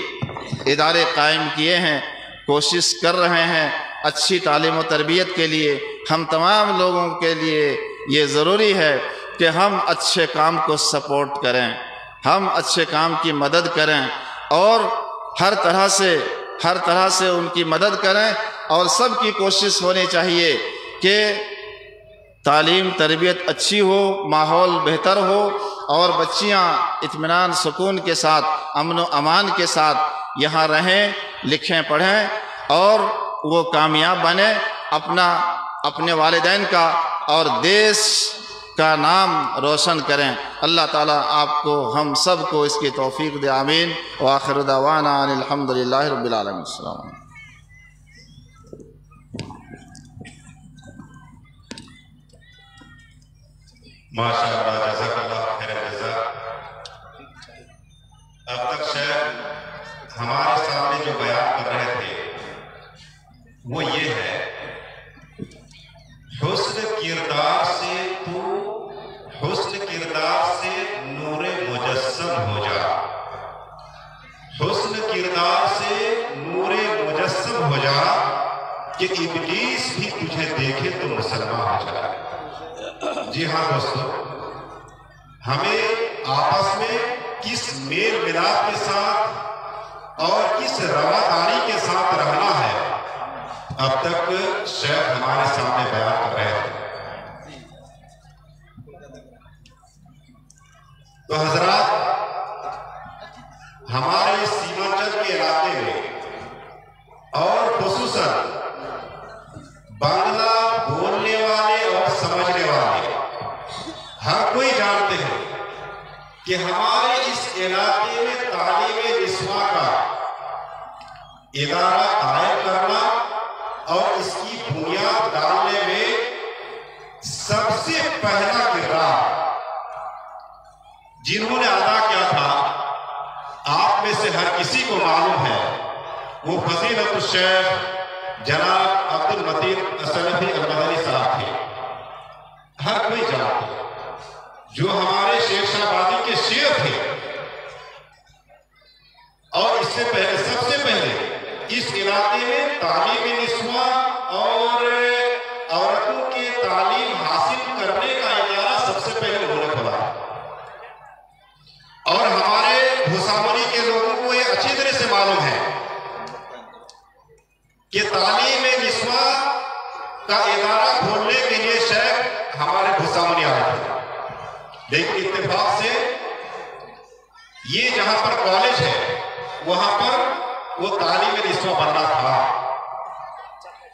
इदारे कायम किए हैं, कोशिश कर रहे हैं अच्छी तालीम व तरबियत के लिए। हम तमाम लोगों के लिए ये ज़रूरी है कि हम अच्छे काम को सपोर्ट करें, हम अच्छे काम की मदद करें और हर तरह से उनकी मदद करें और सब की कोशिश होनी चाहिए कि तालीम तरबियत अच्छी हो, माहौल बेहतर हो और बच्चियां इत्मीनान सुकून के साथ, अमन व अमान के साथ यहाँ रहें, लिखें, पढ़ें और वो कामयाब बने, अपने वालिदैन का और देश का नाम रोशन करें। अल्लाह ताला आपको हम सब को इसकी तौफीक दे। आमीन। व आखिर दावाना अनिल हम्दुलिल्लाहि रब्बिल आलमीन। अस्सलाम। माशाअल्लाह, जज़ाकल्लाह खैर जज़ा। अब तक शेख हमारे सामने जो बयान कर रहे थे वो ये है, हुस्न किरदार से तू हुस्न किरदार से नूरे मुजस्सम हो जा, हुस्न किरदार से नूरे मुजस्सम हो जा कि इब्लीस भी तुझे देखे तो मुसलमान हो जाए। जी हाँ दोस्तों, हमें आपस में किस मेल मिलाप के साथ और किस रवादारी के साथ रहना है, अब तक शेख हमारे सामने बयान कर रहे थे। तो हजरात, हमारे सीमांचल के इलाके में और खुसूसन बांग्ला बोलने वाले और समझने वाले हर कोई जानते हैं कि हमारे इस इलाके में तालीम निस्वा का इदारा कायम करना और इसकी बुनियाद डालने में सबसे पहला किरदार जिन्होंने अदा किया था, आप में से हर किसी को मालूम है, वो फजीलत शेख जनाब अब्दुल मतीन असलफी अल-मदनी साहब थे। हर कोई जानता है, जो हमारे शेरशाहबादी के शेर थे और इससे पहले, सबसे पहले इस इलाके में तालीम निस्वा और औरतों के तालीम हासिल करने का इदारा सबसे पहले उन्होंने खोला और हमारे भूसावली के लोगों को ये अच्छी तरह से मालूम है कि तालीम निस्वा का इदारा खोलने के लिए शेख हमारे भूसावली आए थे, लेकिन इत्तेफाक से ये जहां पर कॉलेज है वहां पर वो तालीम निस्वा बनना था,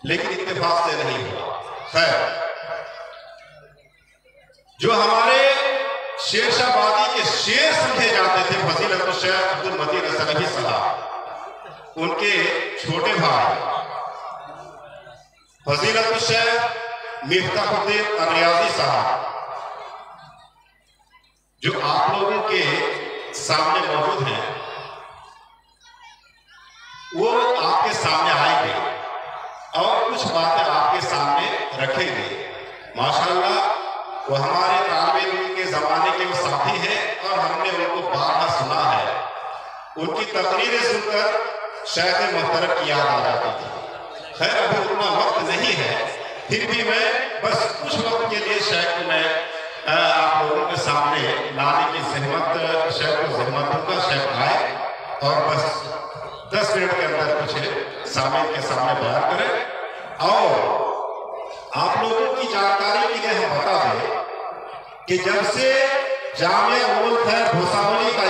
लेकिन इत्तेफाक से नहीं हुआ। खैर, जो हमारे शेरशाहबादी के शेर समझे जाते थे फजीलत शेख अब्दुल मतीन असलफी साहब, उनके छोटे भाई फजीलत शेख मिफ्ताहुद्दीन अरियाजी साहब, जो आप लोगों के सामने मौजूद हैं, वो आपके सामने आएंगे और कुछ बातें आपके सामने रखेंगे। माशाअल्लाह, वो हमारे तालिब इल्म के जमाने के वो साथी हैं और हमने उनको बार-बार सुना है। उनकी तकरीरें सुनकर शेख मोहतरम की याद आ जाती थी। खैर, अभी उतना वक्त नहीं है, फिर भी मैं बस कुछ वक्त के लिए शेख को मैं आप लोगों के सामने लाने की जहमत, शेख को जहमत दूंगा। शेख आए और बस 10 मिनट के अंदर कुछ सामने के सामने बयान करें और आप लोगों की जानकारी के लिए हम बता दें कि जब से जामिया उम्मुल खैर भोसावली का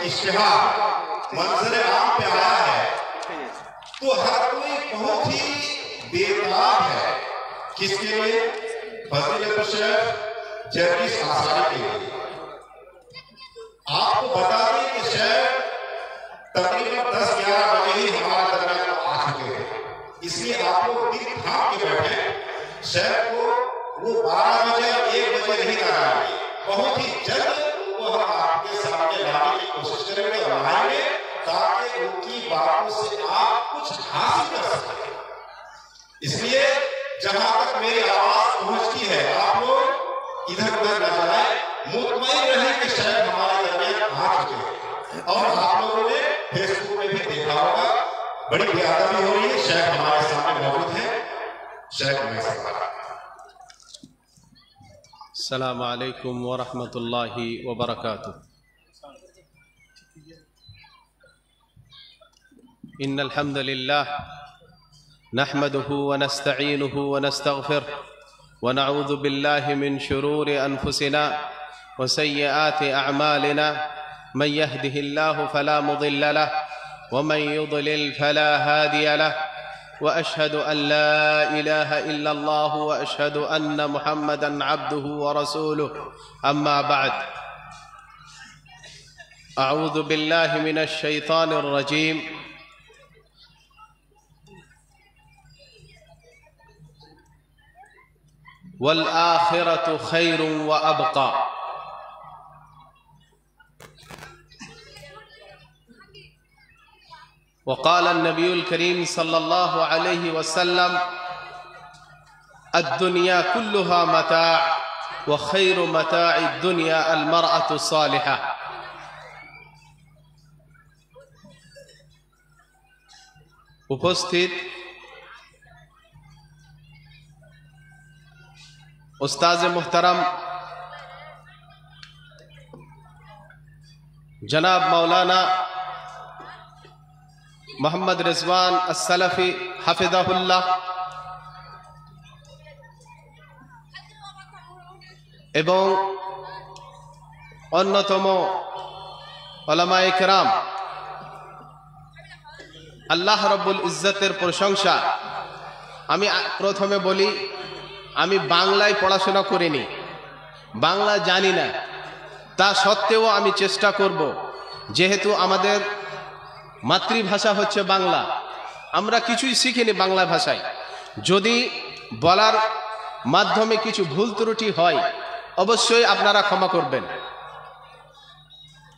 इश्तिहार मंजर आम पे आया है तो हर कोई बहुत ही बेताब है। किसके लिए? फजीलत शेख जर्किस आसारी के लिए। आपको बता दें कि शेख तकरीबन 10-11 बजे ही हमारे दरमियान आ चुके हैं, इसलिए आप लोग दिल थाम के बैठे। शेख को वो 12 बजे और 1 बजे नहीं लगाएंगे, बहुत ही जल्द उनको हम आपके सामने लाने की कोशिश करेंगे और लाएंगे ताकि उनकी बातों से आप कुछ हासिल कर सकें। इसलिए जहां तक मेरी आवाज पहुंचती है आप लोग इधर उधर न जाए, मुतमईन रहे कि शेख हमारे दरमियान आ चुके हैं। और आप लोगों ने फेसबुक में भी देखा होगा, बड़ी बेअदबी हो रही है, शेख हमारे सामने मौजूद है। शेख मैं अस्सलाम वालेकुम व रहमतुल्लाहि व बरकातुहू। इन्नल हम्दुलिल्लाह नहमदुहु व नस्तईनुहु व नस्तगफिरुहु व नऊज़ु बिल्लाहि मिन शुरूरि अनफुसिना व सय्यिआति अअमालिना मन यहदिहिल्लाहु फला मुदिल्ल लहु व मन युद्लिल फला हादिय लहु व अशहदु अन ला इलाहा इल्लल्लाह व अशहदु अन्न मुहम्मदन अब्दुहु व रसूलुहु अम्मा बअद। अऊज़ु बिल्लाहि मिनश शैतानिर रजीम। वल आखिरतु खैरुन व अबका। वक़ाल नबीउल करीम सल्लल्लाहु अलैहि वसल्लम अद्दुनिया कुल्लुहा मता' व खैरु मता'id दुनिया अल मरअतु सालिहा। उपस्थित उस्ताद मुहतरम जनाब मौलाना मोहम्मद रिजवान अस्सलफी हाफिज़हुल्लाह एवं अन्यतम उलमाए किराम, আল্লাহ রব্বুল ইজ্জতের প্রশংসা। আমি প্রথমে বলি, আমি বাংলায় পড়াশোনা করিনি, বাংলা জানি না, তা সত্ত্বেও আমি চেষ্টা করব, যেহেতু আমাদের মাতৃভাষা হচ্ছে বাংলা, আমরা কিছুই শিখিনি বাংলা ভাষায়। যদি বলার মাধ্যমে কিছু ভুল ত্রুটি হয় অবশ্যই আপনারা ক্ষমা করবেন।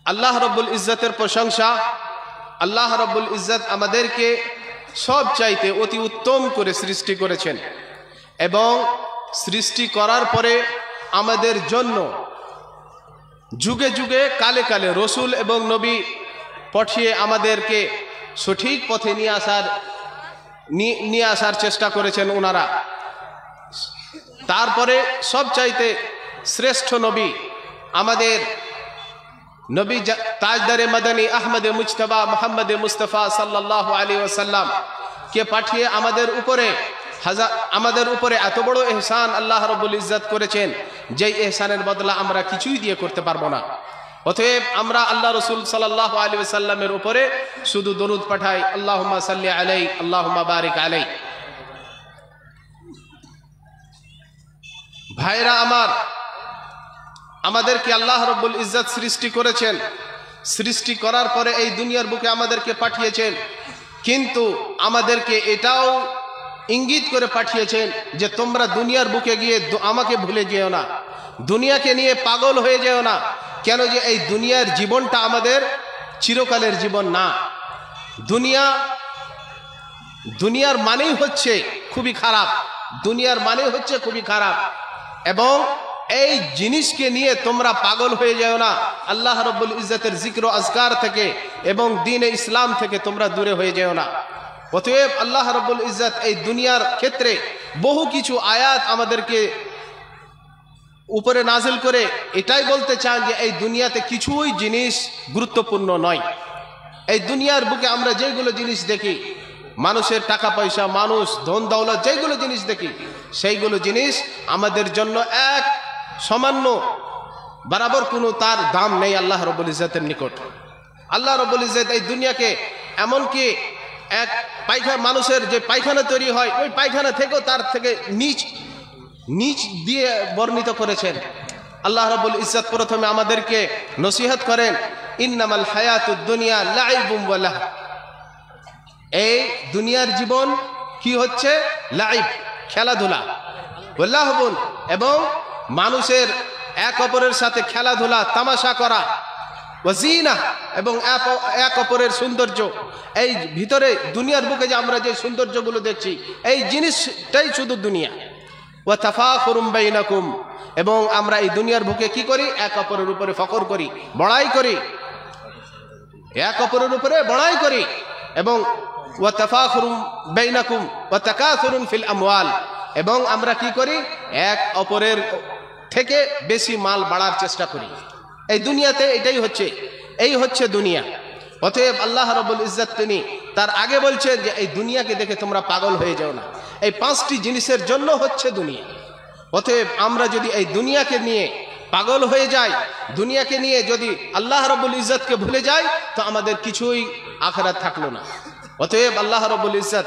আল্লাহ রব্বুল ইজ্জতের প্রশংসা। আল্লাহ রব্বুল ইজ্জত আমাদেরকে সব চাইতে অতি উত্তম করে সৃষ্টি করেছেন এবং সৃষ্টি করার পরে আমাদের জন্য যুগে যুগে কালে কালে রসুল এবং নবী পাঠিয়ে আমাদেরকে সঠিক পথে নিয়ে আসার চেষ্টা করেছেন ওনারা। তারপরে সব চাইতে শ্রেষ্ঠ নবী আমাদের নবী তাজদারে মদনী আহমদ মুজতবা মোহাম্মদ মুস্তফা সাল্লাল্লাহু আলাইহি ওয়াসাল্লাম কে পাঠিয়ে আমাদের উপরে এত বড় ইহসান আল্লাহ রাব্বুল ইজ্জত করেছেন, যেই ইহসানের বদলা আমরা কিছুই দিয়ে করতে পারবো না। অতএব আমরা আল্লাহ রাসূল সাল্লাল্লাহু আলাইহি ওয়াসাল্লামের উপরে শুধু দরুদ পাঠাই, আল্লাহুম্মা সাল্লি আলাইহি আল্লাহুম্মা বারিক আলাইহি। ভাইরা আমার, আমাদেরকে আল্লাহ রাব্বুল ইজ্জত সৃষ্টি করেছেন, সৃষ্টি করার পরে এই দুনিয়ার বুকে আমাদেরকে পাঠিয়েছেন, কিন্তু আমাদেরকে এটাও ইঙ্গিত করে পাঠিয়েছেন যে তোমরা দুনিয়ার বুকে গিয়ে আমাকে ভুলে যেও না, দুনিয়াকে নিয়ে পাগল হয়ে যেও না। কেন যে এই দুনিয়ার জীবনটা আমাদের চিরকালের জীবন না। দুনিয়ার মানেই হচ্ছে খুবই খারাপ, দুনিয়ার মানে হচ্ছে খুবই খারাপ, এবং এই জিনিসকে নিয়ে তোমরা পাগল হয়ে যাও না। আল্লাহ রাব্বুল ইজ্জতের জিক্র আজকার থেকে এবং দ্বীনে ইসলাম থেকে তোমরা দূরে হয়ে যাও না। অতএব আল্লাহ রাব্বুল ইজ্জত এই দুনিয়ার ক্ষেত্রে বহু কিছু আয়াত আমাদেরকে উপরে নাজিল করে এটাই বলতে চান যে এই দুনিয়াতে কিছুই জিনিস গুরুত্বপূর্ণ নয়। এই দুনিয়ার বুকে আমরা যেগুলো জিনিস দেখি, মানুষের টাকা পয়সা, মানুষ ধন দৌলত, যেগুলো জিনিস দেখি, সেইগুলো জিনিস আমাদের জন্য এক সামান্য বরাবর কোনো তার দাম নেই আল্লাহ রাব্বুল ইজ্জতের নিকট। আল্লাহ রাব্বুল ইজ্জত এই দুনিয়াকে এমনকি এক পায়খানা, মানুষের যে পায়খানা তৈরি হয় ওই পায়খানা থেকেও তার থেকে নিচ দিয়ে বর্ণিত করেছেন। আল্লাহ রাব্বুল ইজ্জত প্রথমে আমাদেরকে নসিহত করেন, ইন্নামাল হায়াতুদ দুনিয়া লাইবুম ওয়া লাহব। এই দুনিয়ার জীবন কি হচ্ছে? লাইব, খেলাধুলা, ওয়া লাহবুন, এবং মানুষের এক অপরের সাথে খেলাধুলা তামাশা করা, ওয়া জিনা, এবং এক অপরের সৌন্দর্য। এই ভিতরে দুনিয়ার বুকে যে আমরা যে সৌন্দর্যগুলো দেখছি এই জিনিসটাই শুধু দুনিয়া। ওয়া তাফাখুরুম বাইনাকুম, এবং আমরা এই দুনিয়ার বুকে কি করি? এক অপরের উপরে ফখর করি, বড়াই করি, এক অপরের উপরে বড়াই করি। এবং ওয়া তাফাখুরুম বাইনাকুম ওয়া তাকাসুরুন ফিল আমওয়াল, এবং আমরা কি করি? এক অপরের থেকে বেশি মাল বাড়ার চেষ্টা করি। এই দুনিয়াতে এটাই হচ্ছে, এই হচ্ছে দুনিয়া। অতএব আল্লাহ রাব্বুল ইজ্জত তিনি তার আগে বলছেন যে এই দুনিয়াকে দেখে তোমরা পাগল হয়ে যাও না। এই 5টি জিনিসের জন্য হচ্ছে দুনিয়া। অতএব আমরা যদি এই দুনিয়াকে নিয়ে পাগল হয়ে যাই, দুনিয়াকে নিয়ে যদি আল্লাহ রাব্বুল ইজ্জতকে ভুলে যাই, তো আমাদের কিছুই আখিরাত থাকলো না। অতএব আল্লাহ রাব্বুল ইজ্জত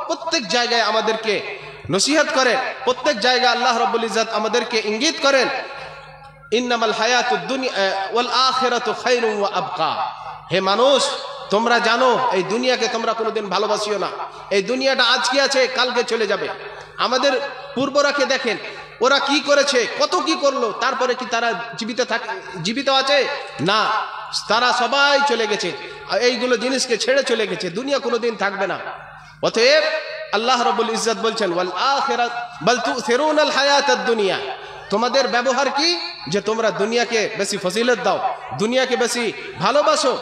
প্রত্যেক জায়গায় আমাদেরকে নসিহত করেন, প্রত্যেক জায়গায় আল্লাহ রাব্বুল ইজ্জত আমাদেরকে ইঙ্গিত করেন, ইন্নামাল হায়াতুদ দুনিয়া ওয়াল আখিরাতু খায়রুম ওয়া আবকা। হে মানুষ, তোমরা জানো এই দুনিয়াকে তোমরা কোনোদিন ভালোবাসিও না। এই দুনিয়াটা আজকে আছে, কালকে চলে যাবে। আমাদের পূর্বরাকে দেখেন, ওরা কি করেছে, কত কি করলো, তারপরে কি তারা জীবিত আছে? না, তারা সবাই চলে গেছে, এইগুলো জিনিসকে ছেড়ে চলে গেছে। দুনিয়া কোনোদিন থাকবে না। অতএব আল্লাহ রাব্বুল ইজ্জত বলছেন, ওয়াল আখিরাত বাল তুসিরুনাল হায়াতাদ দুনিয়া। তোমাদের ব্যবহার কি? যে তোমরা দুনিয়াকে বেশি ফজিলত দাও, দুনিয়াকে বেশি ভালোবাসো।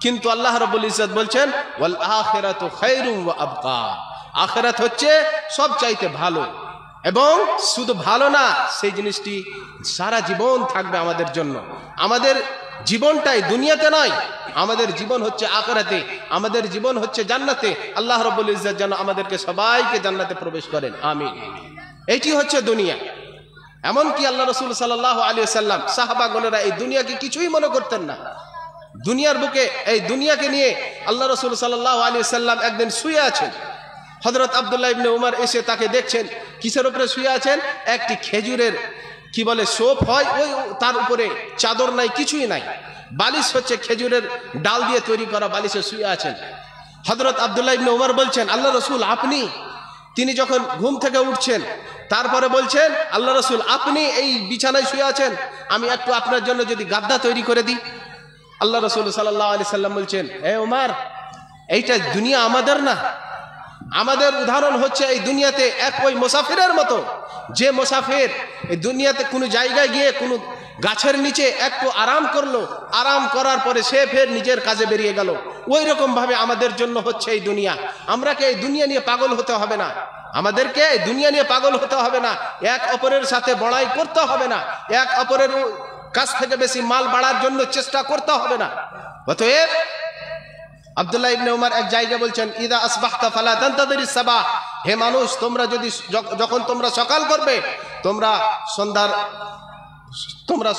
কিন্তু আল্লাহ রাব্বুল ইজ্জত বলছেন, ওয়াল আখিরাতু খায়রুম ওয়া আবকা। আখিরাত হচ্ছে সবচাইতে ভালো, এবং শুধু ভালো না, সেই জিনিসটি সারা জীবন থাকবে আমাদের জন্য। আমাদের জীবনটাই দুনিয়াতে নয়, আমাদের জীবন হচ্ছে আখিরাতে, আমাদের জীবন হচ্ছে জান্নাতে। আল্লাহ রাব্বুল ইজ্জত যেন আমাদেরকে সবাইকে জান্নাতে প্রবেশ করেন, আমিন। এটি হচ্ছে দুনিয়া। এমনকি আল্লাহ রাসূল সাল্লাল্লাহু আলাইহি ওয়াসাল্লাম, সাহাবাগণেরা এই দুনিয়াকে কিছুই মনে করতেন না। দুনিয়ার বুকে এই দুনিয়াকে নিয়ে আল্লাহ রাসূল সাল্লাল্লাহু আলাইহি ওয়াসাল্লাম একদিন শুয়ে আছেন। হযরত আব্দুল্লাহ ইবনে উমর এসে তাকে দেখছেন, কিসের উপরে শুয়ে আছেন? একটি খেজুরের কি বলে সোপ হয়, ওই তার উপরে চাদর নাই, কিছুই নাই, বালিশ হচ্ছে খেজুরের ডাল দিয়ে তৈরি করা বালিশে শুয়ে আছেন। হযরত আব্দুল্লাহ ইবনে উমর বলছেন, আল্লাহ রাসূল আপনি? তিনি যখন ঘুম থেকে উঠছেন, তারপরে বলছেন, আল্লাহ রাসূল আপনি এই বিছানায় শুয়ে আছেন, আমি একটু আপনার জন্য যদি গাদ্দা তৈরি করে দিই। আল্লাহ রাসূল সাল্লাল্লাহু আলাইহি সাল্লাম বলছেন, হে উমর, এইটা দুনিয়া আমাদের না। আমাদের উদাহরণ হচ্ছে এই দুনিয়াতে এক ওই মুসাফিরের মতো, যে মুসাফির এই দুনিয়াতে কোনো জায়গায় গিয়ে কোনো গাছের নিচে একটু আরাম করলো, আরাম করার পরে সে ফের নিজের কাজে বেরিয়ে গেল। ওই রকম ভাবে আমাদের জন্য হচ্ছে এই দুনিয়া। আমরাকে এই দুনিয়া নিয়ে পাগল হতে হবে না, আমাদেরকে এই দুনিয়া নিয়ে পাগল হতে হবে না, এক অপরের সাথে বড়াই করতে হবে না, এক অপরের কাছ থেকে বেশি মাল বাড়ার জন্য চেষ্টা করতে হবে না। অতএব আব্দুল্লাহ ইবনে উমর এক জায়গায় বলছেন, ইদা আসবাহতা ফালা তানতাদিরিস সাবাহ। হে মানুষ, তোমরা যদি যখন তোমরা সকাল করবে, তোমরা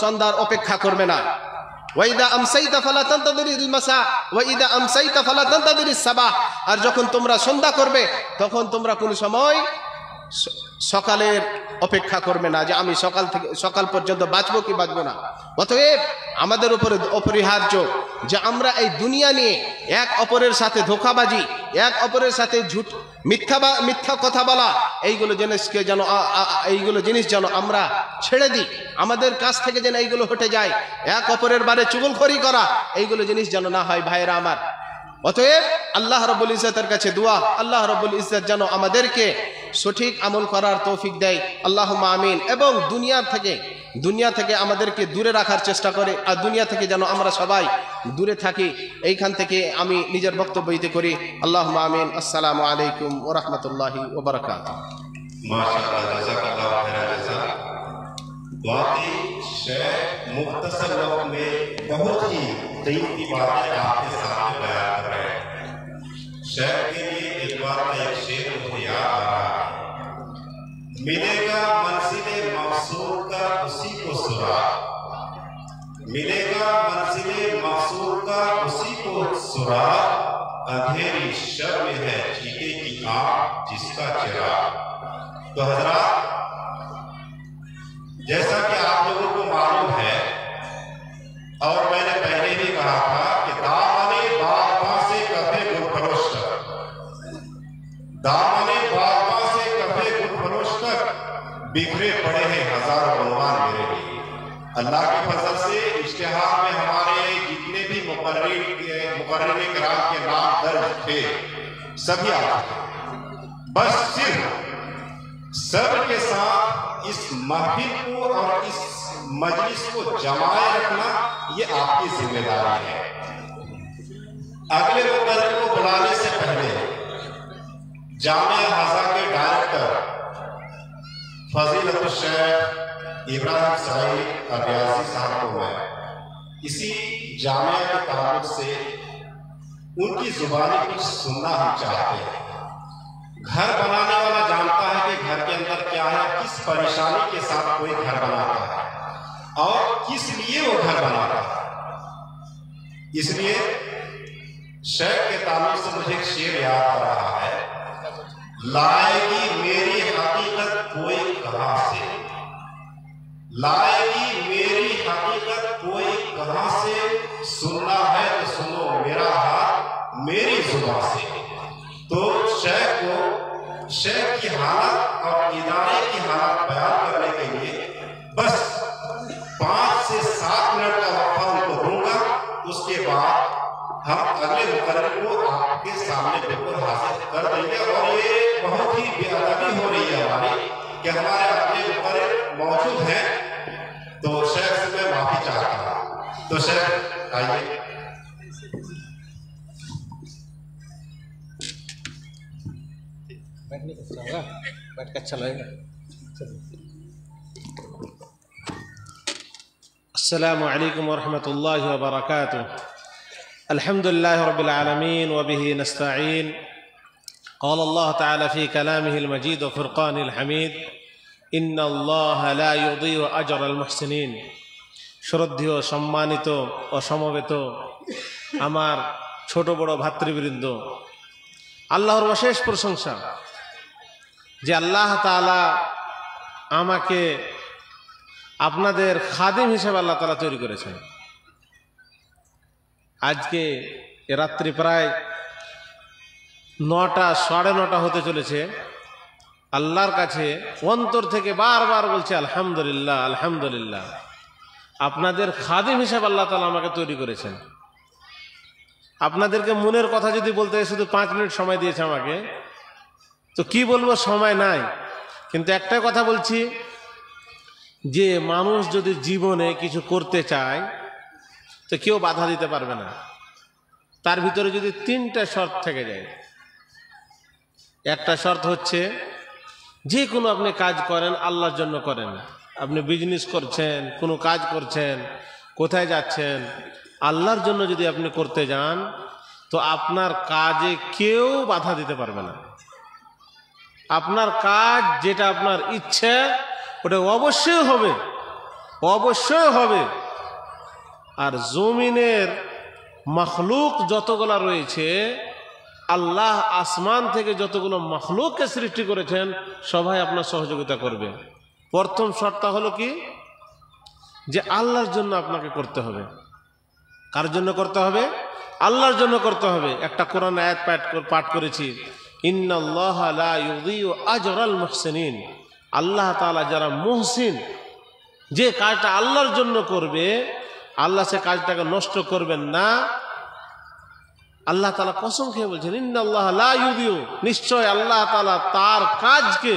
সন্ধ্যার অপেক্ষা করবে না। ওয়াইদা আমসাইতা ফালা তানতাদিরিল মাসা ওয়াইদা আমসাইতা ফালা তানতাদিরিস সাবাহ। আর যখন তোমরা সন্ধ্যা করবে, তখন তোমরা কোনো সময় সকালের অপেক্ষা করবে না, যে আমি সকাল পর্যন্ত বাঁচবো কি বাঁচবো না। অতএব আমাদের উপরে অপরিহার্য যে আমরা এই দুনিয়া নিয়ে এক অপরের সাথে ধোঁকাবাজি, এক অপরের সাথে মিথ্যা কথা বলা, এইগুলো জিনিস যেন আমরা ছেড়ে দিই, আমাদের কাছ থেকে যেন এইগুলো হটে যায়। এক অপরের বারে চুগলখড়ি করা, এইগুলো জিনিস যেন না হয় ভাইরা আমার। অতএব আল্লাহ রাব্বুল ইজ্জতের কাছে দোয়া, আল্লাহ রাব্বুল ইজ্জত যেন আমাদেরকে সঠিক আমল করার তৌফিক দেয়, আল্লাহুম্মা আমিন। এবং দুনিয়া থেকে আমাদেরকে দূরে রাখার চেষ্টা করে, আর দুনিয়া থেকে যেন আমরা সবাই দূরে থাকি। এইখান থেকে আমি নিজের বক্তব্য দিতে করি। আল্লাহুম্মা আমিন। আসসালামু আলাইকুম ওয়া রাহমাতুল্লাহি ওয়া বারাকাতুহু। माशाअल्लाह, जज़ाकल्लाह खैर जज़ा। वाकई शेख मुख्तसर वक्त में बहुत ही कीमती बातें आपके सामने बयान कर रहे हैं। शेख के लिए एक बार का एक शेर मुझे याद आ रहा है, मिलेगा मंजिले मकसूद का उसी को सुराग, मिलेगा मंजिले मकसूद का उसी को सुराग, अंधेरी शब में है चीते की आंख जिसका चिराग। तो हजरात, जैसा कि आप लोगों को मालूम है और मैंने पहले भी कहा था कि दामने बागबां से कफे गुलफरोश तक, दामने बागबां से कफे गुलफरोश तक बिखरे पड़े हैं हजारों बलवान मेरे लिए। अल्लाह के फजल से इश्तिहार में हमारे जितने भी मुकर्रिरीन किराम के नाम दर्ज थे सभी आते थे। बस सिर्फ सब्र के साथ इस महफिल को और इस मजलिस को जमाए रखना ये आपकी जिम्मेदारी है। अगले मुकर्रिर को बुलाने से पहले जामिया हाजा के डायरेक्टर फजीलत शेख इब्राहिम सईद अब्यासी साहब को मैं इसी जामिया के ताल्लुक से उनकी जुबानी कुछ सुनना हम चाहते हैं। घर बनाने वाला जानता है कि घर के अंदर क्या है, किस परेशानी के साथ कोई घर बनाता है और किस लिए वो घर बनाता है। इसलिए शेख के ताल्लुक से मुझे एक शेर याद आ रहा है, लाएगी मेरी हकीकत कोई कहां से, लाएगी मेरी हकीकत कोई कहां से, सुनना है तो सुनो मेरा हाथ मेरी जुबान से। तो शेख को शेख की हालत और इदारे की हालत बयान करने के लिए बस 5 से 7 मिनट का वक्फा उनको दूंगा। उसके बाद हम अगले मुकर्रिर को आपके सामने बिल्कुल हाजिर कर देंगे। और ये बहुत ही बेअदबी हो रही है हमारी कि हमारे अगले मुकर्रिर मौजूद हैं, तो शेख से मैं माफी चाहता हूँ। तो शेख आइए। बैठने का अच्छा होगा, बैठ के अच्छा लगेगा। अस्सलामु अलैकुम वरहमतुल्लाहि वबरकातुह। अल्हम्दुलिल्लाहि रब्बिल आलमीन व बिही नस्तईन। क़ाल अल्लाह तआला फ़ी कलामिहिल मजीद व फ़ुरक़ानिल हमीद, इन्नल्लाह ला युज़ीउ अजरल मुहसिनीन। श्रद्धेय सम्मानित व समवेत আমার ছোট বড় ভাতৃবৃন্দ, আল্লাহর অশেষ প্রশংসা যে আল্লাহ তাআলা আমাকে আপনাদের খাদিম হিসেবে আল্লাহ তাআলা তৈরি করেছেন। আজকে রাত্রি প্রায় 9টা 9:30 হতে চলেছে। আল্লাহর কাছে অন্তর থেকে বারবার বলছে আলহামদুলিল্লাহ আলহামদুলিল্লাহ, আপনাদের খাদিম হিসেবে আল্লাহ তাআলা আমাকে তৈরি করেছেন। আপনাদেরকে মনের কথা যদি বলতে শুধু 5 মিনিট সময় দিয়েছে আমাকে, তো কি বলবো, সময় নাই। কিন্তু একটা কথা বলছি যে মানুষ যদি জীবনে কিছু করতে চায় তো কেউ বাধা দিতে পারবে না। তার ভিতরে যদি 3টা শর্ত থেকে যায়। একটা শর্ত হচ্ছে যে কোনো আপনি কাজ করেন আল্লাহর জন্য করেন। আপনি বিজনেস করছেন, কোনো কাজ করছেন, কোথায় যাচ্ছেন, আল্লাহর জন্য যদি আপনি করতে যান তো আপনার কাজে কেউ বাধা দিতে পারবে না। আপনার কাজ যেটা আপনার ইচ্ছে ওটা অবশ্যই হবে, অবশ্যই হবে। আর জমিনের মখলুক যতগুলো রয়েছে, আল্লাহ আসমান থেকে যতগুলো মখলুককে সৃষ্টি করেছেন সবাই আপনার সহযোগিতা করবে। প্রথম শর্ত হলো কি, যে আল্লাহর জন্য আপনাকে করতে হবে। কার জন্য করতে হবে? আল্লাহর জন্য করতে হবে। একটা কোরআন আয়াত পাঠ করেছি, ইন্নাল্লাহা লা ইউযীউ আজরাল মুহসিনিন। আল্লাহ তাআলা যারা মুহসিন, যে কাজটা আল্লাহর জন্য করবে, আল্লাহ সে কাজটাকে নষ্ট করবেন না। আল্লাহ তাআলা কসম খেয়ে বলছেন ইন্নাল্লাহা লা ইউযীউ, নিশ্চয় আল্লাহ তাআলা তার কাজকে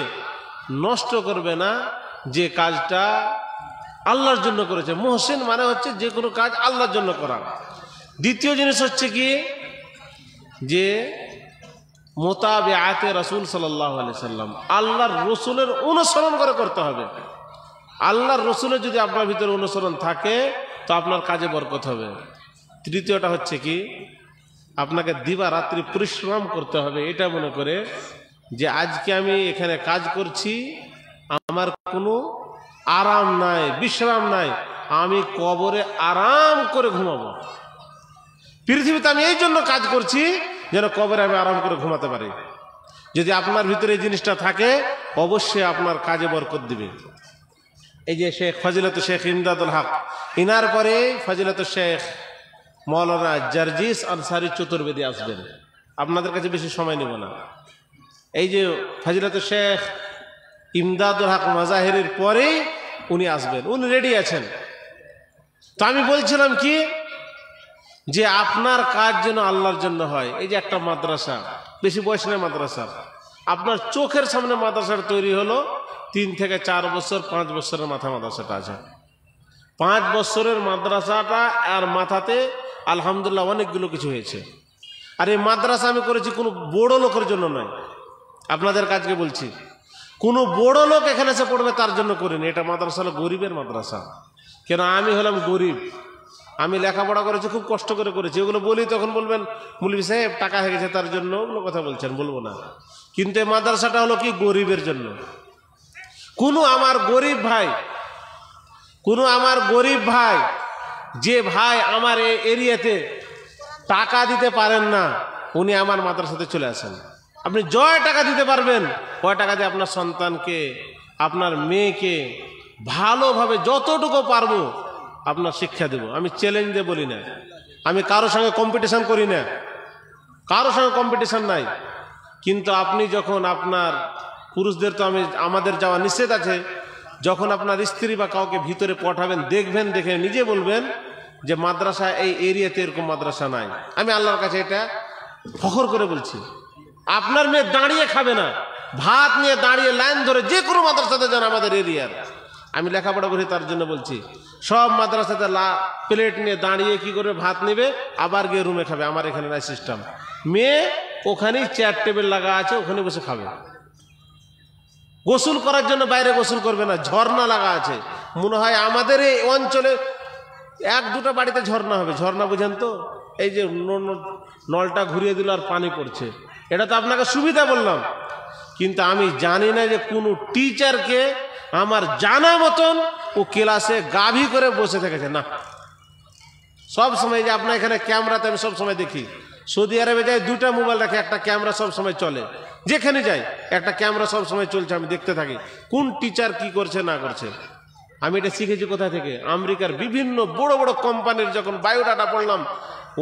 নষ্ট করবে না যে কাজটা আল্লাহর জন্য করেছে। মুহসিন মানে হচ্ছে যে কোনো কাজ আল্লাহর জন্য করা। দ্বিতীয় জিনিস হচ্ছে কি, যে মুতাবিআতে রাসূল সাল্লাল্লাহু আলাইহি সাল্লাম, আল্লাহর রসুলের অনুসরণ করে করতে হবে। আল্লাহর রসুলের যদি আপনার ভিতরে অনুসরণ থাকে তো আপনার কাজে বরকত হবে। তৃতীয়টা হচ্ছে কি, আপনাকে দিবারাত্রি পরিশ্রম করতে হবে, এটা মনে করে যে আজকে আমি এখানে কাজ করছি, আমার কোনো আরাম নাই, বিশ্রাম নাই, আমি কবরে আরাম করে ঘুমাবো। পৃথিবীতে আমি এই জন্য কাজ করছি যেন কবরে আমি আরাম করে ঘুমাতে পারি। যদি আপনার ভিতরে এই জিনিসটা থাকে অবশ্যই আপনার কাজে বরকত দিবে। এই যে শেখ ফজিলাতুল শেখ ইমদাদুল হক, ইনার পরে ফজিলাতুল শেখ মৌলানা জার্জিস আনসারী চতুর্বেদী আসবেন। আপনাদের কাছে বেশি সময় নেব না। এই যে ফজিলাতুল শেখ ইমদাদুল হক মাজাহিরের পরে উনি আসবেন, উনি রেডি আছেন। তো আমি বলছিলাম কি যে আপনার কাজ যেন আল্লাহর জন্য হয়। এই যে একটা মাদ্রাসা, বেশি বয়স নেই মাদ্রাসা, আপনার চোখের সামনে মাদ্রাসার তৈরি হলো 3 থেকে 4 বছর 5 বছরের মাথা মাদ্রাসাটা আছে। 5 বছরের মাদ্রাসাটা আর মাথাতে আলহামদুলিল্লাহ অনেকগুলো কিছু হয়েছে। আর এই মাদ্রাসা আমি করেছি কোনো বড় লোকের জন্য নয়, আপনাদের কাজকে বলছি, কোনো বড় লোক এখানে এসে পড়বে তার জন্য করিনি। এটা মাদ্রাসা হলো গরিবের মাদ্রাসা। কেন আমি হলাম গরিব, আমি লেখাপড়া করেছি, খুব কষ্ট করে করেছি। ওগুলো বলি তখন বলবেন মৌলভী সাহেব টাকা হয়ে গেছে তার জন্য ওগুলো কথা বলছেন, বলবো না। কিন্তু এই মাদ্রাসাটা হলো কি গরিবের জন্য। কোনো আমার গরিব ভাই যে ভাই আমার এই এরিয়াতে টাকা দিতে পারেন না, উনি আমার মাদ্রাসাতে চলে আসেন। আপনি জয় টাকা দিতে পারবেন, ওই টাকা দিয়ে আপনার সন্তানকে, আপনার মেয়েকে ভালোভাবে যতটুকু পারবো আপনার শিক্ষা দেব। আমি চ্যালেঞ্জ দিয়ে বলি না, আমি কারোর সঙ্গে কম্পিটিশন করি না, কারোর সঙ্গে কম্পিটিশন নাই। কিন্তু আপনি যখন আপনার পুরুষদের তো আমাদের যাওয়া নিষেধ আছে, যখন আপনার স্ত্রী বা কাউকে ভিতরে পাঠাবেন দেখবেন, দেখে নিজে বলবেন যে মাদ্রাসা এই এরিয়াতে এরকম মাদ্রাসা নাই। আমি আল্লাহর কাছে এটা ফখর করে বলছি। আপনার মেয়ে দাঁড়িয়ে খাবে না, ভাত নিয়ে দাঁড়িয়ে লাইন ধরে যে কোনো মাদ্রাসাতে যান আমাদের এরিয়ার, আমি লেখাপড়া করি তার জন্য বলছি, সব মাদ্রাসাতে প্লেট নিয়ে দাঁড়িয়ে কি করে ভাত নেবে, আবার গিয়ে রুমে খাবে। আমার এখানে নাই সিস্টেম। মেয়ে ওখানেই চেয়ার টেবিল লাগা আছে, ওখানে বসে খাবে। গোসল করার জন্য বাইরে গোসল করবে না, ঝর্ণা লাগা আছে। মনে হয় আমাদের এই অঞ্চলে 1-2টা বাড়িতে ঝর্ণা হবে। ঝর্ণা বুঝেন তো, এই যে নলটা ঘুরিয়ে দিল আর পানি পড়ছে, এটা তো আপনাকে সুবিধা বললাম। কিন্তু আমি জানি না যে কোনো টিচারকে আমার জানা মতন ও ক্লাসে গাভী করে বসে থেকেছে না। সব সময় যে আপনার এখানে ক্যামেরাতে আমি সব সময় দেখি, সৌদি আরবে যাই 2টা মোবাইল রাখে, একটা ক্যামেরা সব সময় চলে। যেখানে যাই একটা ক্যামেরা সব সময় চলছে, আমি দেখতে থাকি কোন টিচার কি করছে না করছে। আমি এটা শিখেছি কোথা থেকে? আমেরিকার বিভিন্ন বড় বড় কোম্পানির যখন বায়োডাটা পড়লাম,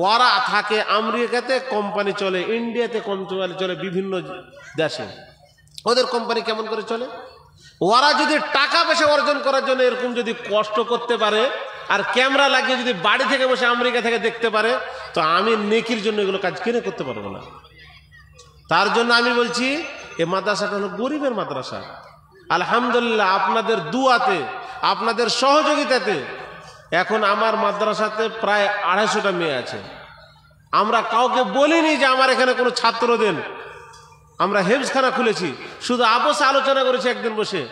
ওরা থাকে আমেরিকাতে কোম্পানি চলে, ইন্ডিয়াতে কোম্পানি চলে, বিভিন্ন দেশে ওদের কোম্পানি কেমন করে চলে। ওরা যদি টাকা পয়সা অর্জন করার জন্য এরকম যদি কষ্ট করতে পারে আর ক্যামেরা লাগিয়ে যদি বাড়ি থেকে বসে আমেরিকা থেকে দেখতে পারে, তো আমি নেকির জন্য এগুলো কাজ কিনে করতে পারবো না। তার জন্য আমি বলছি এই মাদ্রাসাটা হলো গরিবের মাদ্রাসা। আলহামদুলিল্লাহ আপনাদের দুয়াতে, আপনাদের সহযোগিতাতে এখন আমার মাদ্রাসাতে প্রায় 250টা মেয়ে আছে। আমরা কাউকে বলিনি যে আমার এখানে কোনো ছাত্র দেন। আমরা হেফজখানা খুলেছি, শুধু আপোষে আলোচনা করেছি একদিন বসে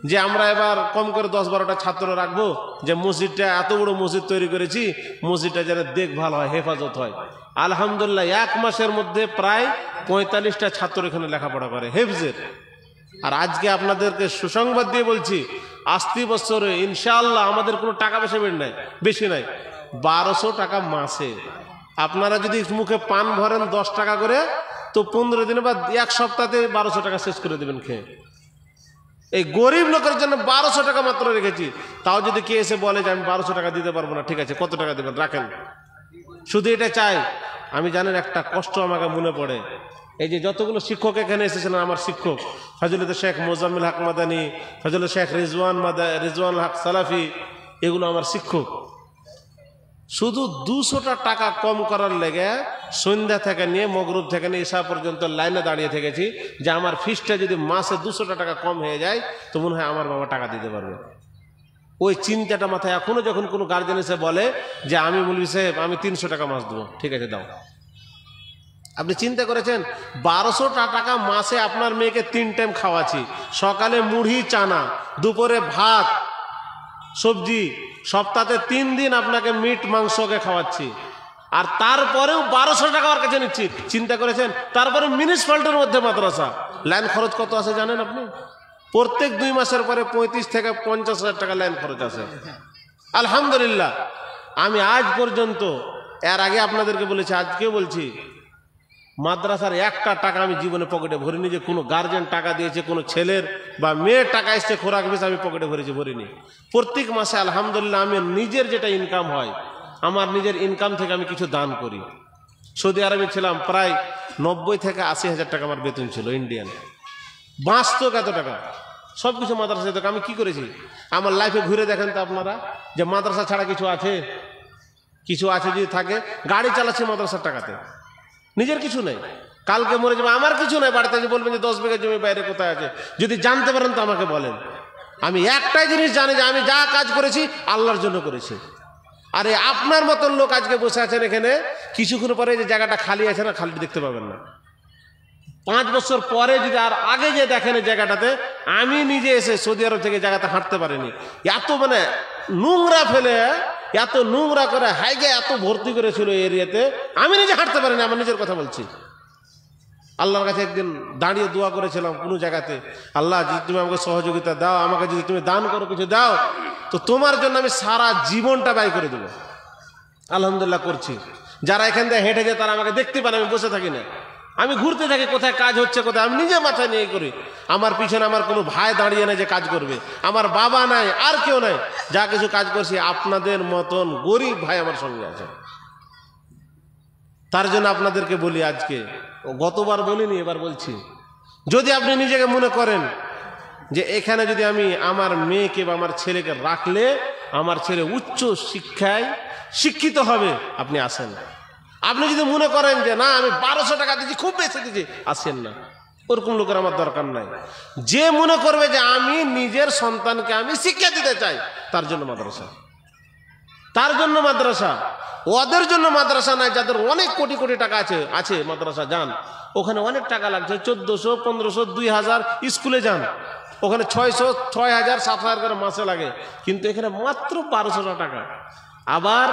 যে আমরা এবার কম করে 10-12টা ছাত্র রাখবো, যে মসজিদটা এত বড় মসজিদ তৈরি করেছি, মসজিদটা যেন দেখভাল হয়, হেফাজত হয়। আলহামদুলিল্লাহ 1 মাসের মধ্যে প্রায় 45টা ছাত্র এখানে লেখাপড়া করে হেফজের। আর আজকে আপনাদেরকে সুসংবাদ দিয়ে বলছি, আসতি বছরে ইনশাআল্লাহ আমাদের কোনো টাকা পয়সা বেশি নাই, 1200 টাকা মাসে। আপনারা যদি মুখে পান ভরেন 10 টাকা করে, তো 15 দিনে বা 1 সপ্তাহে 1200 টাকা শেষ করে দেবেন খেয়ে। এই গরিব লোকের জন্য 1200 টাকা মাত্র রেখেছি। তাও যদি কে এসে বলে যে আমি 1200 টাকা দিতে পারবো না, ঠিক আছে কত টাকা দেবেন রাখেন, শুধু এটা চাই। আমি জানেন একটা কষ্ট আমাকে মনে পড়ে, এই যে যতগুলো শিক্ষক এখানে এসেছিলেন, আমার শিক্ষক ফজলুল শেখ মোজাম্মেল হক মাদানী, ফজলুল শেখ রিজওয়ান হক সালাফি, এগুলো আমার শিক্ষক। শুধু 200টা টাকা কম করার লেগে সন্ধ্যা থেকে নিয়ে মগরুব থেকে নিয়ে ঈশা পর্যন্ত লাইনে দাঁড়িয়ে থেকেছি, যে আমার ফিসটা যদি মাসে 200টা টাকা কম হয়ে যায় তো মনে হয় আমার বাবা টাকা দিতে পারবে। ওই চিন্তাটা মাথায় এখনো যখন কোনো গার্জেন এসে বলে যে আমি মৌলভী সাহেব আমি 300 টাকা মাস দেবো, ঠিক আছে দাও। আপনি চিন্তা করেছেন 1200 টাকা মাসে আপনার মেয়েকে 3 টাইম খাওয়াচ্ছি, সকালে মুড়ি চানা, দুপুরে ভাত সবজি, সপ্তাহে 3 দিন আপনাকে মিট মাংসকে খাওয়াচ্ছি, আর তারপরেও 1200 টাকা আমার কাছে নিচ্ছি। চিন্তা করেছেন? তারপরে মিউনিসিপ্যালিটির মধ্যে মাদ্রাসা, লাইন খরচ কত আছে জানেন আপনি? প্রত্যেক 2 মাসের পরে 35 থেকে 50 হাজার টাকা লাইন খরচ আছে। আলহামদুলিল্লাহ আমি আজ পর্যন্ত, এর আগে আপনাদেরকে বলেছি, আজকেও বলছি, মাদ্রাসার একটা টাকা আমি জীবনে পকেটে ভরিনি। যে কোনো গার্জেন টাকা দিয়েছে, কোনো ছেলের বা মেয়ের টাকা এসছে খোরাক বেশ আমি পকেটে ভরিনি। প্রত্যেক মাসে আলহামদুলিল্লাহ আমি নিজের যেটা ইনকাম হয়, আমার নিজের ইনকাম থেকে আমি কিছু দান করি। সৌদি আরবে ছিলাম, প্রায় 90 থেকে 80 হাজার টাকা আমার বেতন ছিল ইন্ডিয়ান। বাঁচত কত টাকা, সব কিছু মাদ্রাসা থেকে। আমি কি করেছি আমার লাইফে ঘুরে দেখেন তো আপনারা, যে মাদ্রাসা ছাড়া কিছু আছে? কিছু আছে যদি থাকে, গাড়ি চালাচ্ছি মাদ্রাসার টাকাতে, নিজের কিছু নেই। কালকে মরে যাবে, আমার কিছু নেই। বাড়িতে যে বলবেন যে 10 বিঘা জমি বাইরে কোথায় আছে, যদি জানতে পারেন তো আমাকে বলেন। আমি একটাই জিনিস জানি, যে আমি যা কাজ করেছি আল্লাহর জন্য করেছি। আরে আপনার মতন লোক আজকে বসে আছেন এখানে, কিছুক্ষণ পরে যে জায়গাটা খালি আছে না, খালি দেখতে পাবেন না। 5 বছর পরে যদি আর আগে যে দেখেন এই জায়গাটাতে, আমি নিজে এসে সৌদি আরব থেকে জায়গাতে হাঁটতে পারিনি। এত মানে নোংরা ফেলে, এত নোংরা করে হাইগে এত ভর্তি করেছিল এই এরিয়াতে, আমি নিজে হাঁটতে পারিনি। আমার নিজের কথা বলছি। আল্লাহর কাছে একদিন দাঁড়িয়ে দোয়া করেছিলাম কোনো জায়গাতে, আল্লাহ যদি তুমি আমাকে সহযোগিতা দাও, আমাকে যদি তুমি দান করো, কিছু দাও, তো তোমার জন্য আমি সারা জীবনটা ব্যয় করে দেবো। আলহামদুলিল্লাহ করছি। যারা এখান থেকে হেঁটে যায় তারা আমাকে দেখতে পান, আমি বসে থাকি না, আমি ঘুরতে থাকি, কোথায় কাজ হচ্ছে কোথায়, আমি নিজে মাথায় নিয়ে করি। আমার পিছনে আমার কোনো ভাই দাঁড়িয়ে নাই যে কাজ করবে, আমার বাবা নাই, আর কেউ নাই। যা কিছু কাজ করছি আপনাদের মতন গরিব ভাই আমার সঙ্গে আছে। তার জন্য আপনাদেরকে বলি, আজকে গতবার বলিনি, এবার বলছি, যদি আপনি নিজেকে মনে করেন যে এখানে যদি আমি আমার মেয়েকে বা আমার ছেলেকে রাখলে আমার ছেলে উচ্চ শিক্ষায় শিক্ষিত হবে, আপনি আসেন। আপনি যদি মনে করেন যে না আমি 1200 টাকা দিচ্ছি, খুব বেশি দিচ্ছি, আসেন না। ওরকম লোকের আমার দরকার নাই। যে মনে করবে যে আমি নিজের সন্তানকে আমি শিক্ষা দিতে চাই, তার জন্য মাদ্রাসা, তার জন্য মাদ্রাসা। ওদের জন্য মাদ্রাসা নাই যাদের অনেক কোটি কোটি টাকা আছে মাদ্রাসা যান, ওখানে অনেক টাকা লাগছে, 1400, 1500, 2000। স্কুলে যান, ওখানে 600, 6000, 7000 করে মাসে লাগে, কিন্তু এখানে মাত্র 1200 টাকা। আবার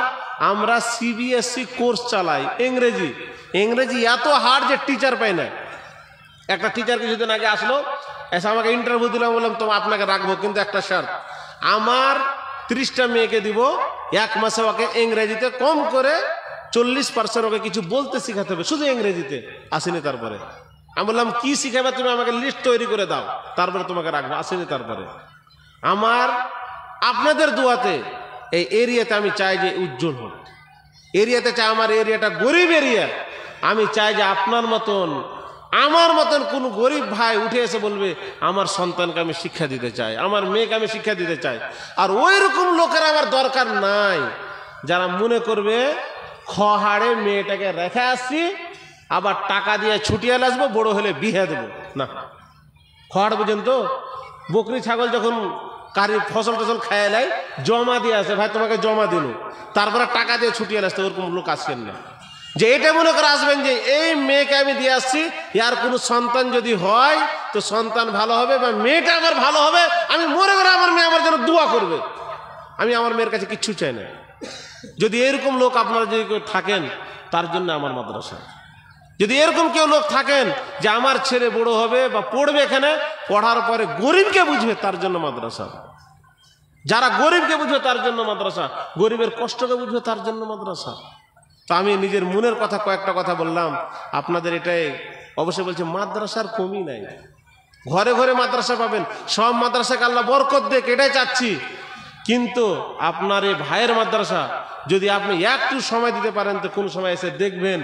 আমরা CBSE কোর্স চালাই, ইংরেজি এত হার্ড যে টিচার পাই না। একটা টিচার কিছুদিন আগে আসলো, এসে আমাকে ইন্টারভিউ দিলাম, বললাম তো আপনাকে রাখবো, কিন্তু একটা শর্ত, আমার 30টা মেয়েকে দিব, 1 মাসে ওকে ইংরেজিতে কম করে 40% ওকে কিছু বলতে শিখাতে হবে, শুধু ইংরেজিতে। আসেনি তারপরে। আমি বললাম কি শিখাবে তুমি, আমাকে লিস্ট তৈরি করে দাও, তারপরে তোমাকে রাখবো। আসেনি তারপরে। আপনাদের দোয়াতে এই এরিয়াতে আমি চাই যে উজ্জ্বল হোক, এরিয়াতে চাই, আমার এরিয়াটা গরিব এরিয়া, আমি চাই যে আপনার মতন আমার মতন কোন গরিব ভাই উঠে এসে বলবে আমার সন্তানকে আমি শিক্ষা দিতে চাই, আমার মেয়েকে আমি শিক্ষা দিতে চাই। আর ওই রকম লোকের আমার দরকার নাই যারা মনে করবে খহাড়ে মেয়েটাকে রেখে আসছি, আবার টাকা দিয়ে ছুটিয়ে আসবো, বড় হলে বিয়ে দেবো না। খহাড় বুঝেন তো, বকরি ছাগল যখন কারি ফসল টসল খায় নেয়, জমা দিয়ে আসে, ভাই তোমাকে জমা দিল, তারপরে টাকা দিয়ে ছুটিয়ে আসতে। ওরকম লোক আসছেন না, যে এটা মনে করে আসবেন যে এই মেয়েকে আমি দিয়ে আসছি, ইয়ার কোনো সন্তান যদি হয় তো সন্তান ভালো হবে বা মেয়েটা আমার ভালো হবে, আমি মনে করে আমার মেয়ে আমার জন্য দোয়া করবে, আমি আমার মেয়ের কাছে কিচ্ছু চাই না। যদি এরকম লোক আপনারা যদি কেউ থাকেন, তার জন্য আমার মাদ্রাসা। যদি এরকম কেউ লোক থাকেন যে আমার ছেলে বড় হবে বা পড়বে এখানে, পড়ার পরে গরিবকে বুঝবে, তার জন্য মাদ্রাসা। যারা গরিবকে বুঝবে তার জন্য মাদ্রাসা, গরিবের কষ্টকে বুঝবে তার জন্য মাদ্রাসা। তো আমি নিজের মনের কথা কয়েকটা কথা বললাম আপনাদের। এটাই অবশ্যই বলছে, মাদ্রাসার কমই নাই, ঘরে ঘরে মাদ্রাসা পাবেন, সব মাদ্রাসাকে আল্লাহ বরকত দেখ, এটাই চাচ্ছি। কিন্তু আপনার এই ভাইয়ের মাদ্রাসা যদি আপনি একটু সময় দিতে পারেন, তো কোন সময় এসে দেখবেন,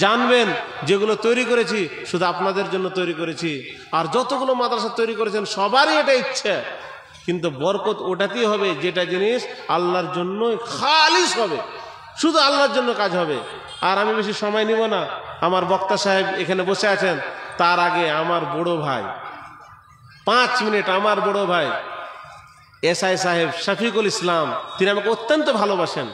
জানবেন যেগুলো তৈরি করেছি শুধু আপনাদের জন্য তৈরি করেছি। আর যতগুলো মাদ্রাসা তৈরি করেছেন সবারই এটা ইচ্ছে, কিন্তু বরকত ওটাতেই হবে যেটা জিনিস আল্লাহর জন্য খালিস হবে, শুধু আল্লাহর জন্য কাজ হবে। আর আমি বেশি সময় নিব না, আমার বক্তা সাহেব এখানে বসে আছেন, তার আগে আমার বড় ভাই 5 মিনিট, আমার বড় ভাই SI সাহেব শফিকুল ইসলাম, তিনি আমাকে অত্যন্ত ভালোবাসেন।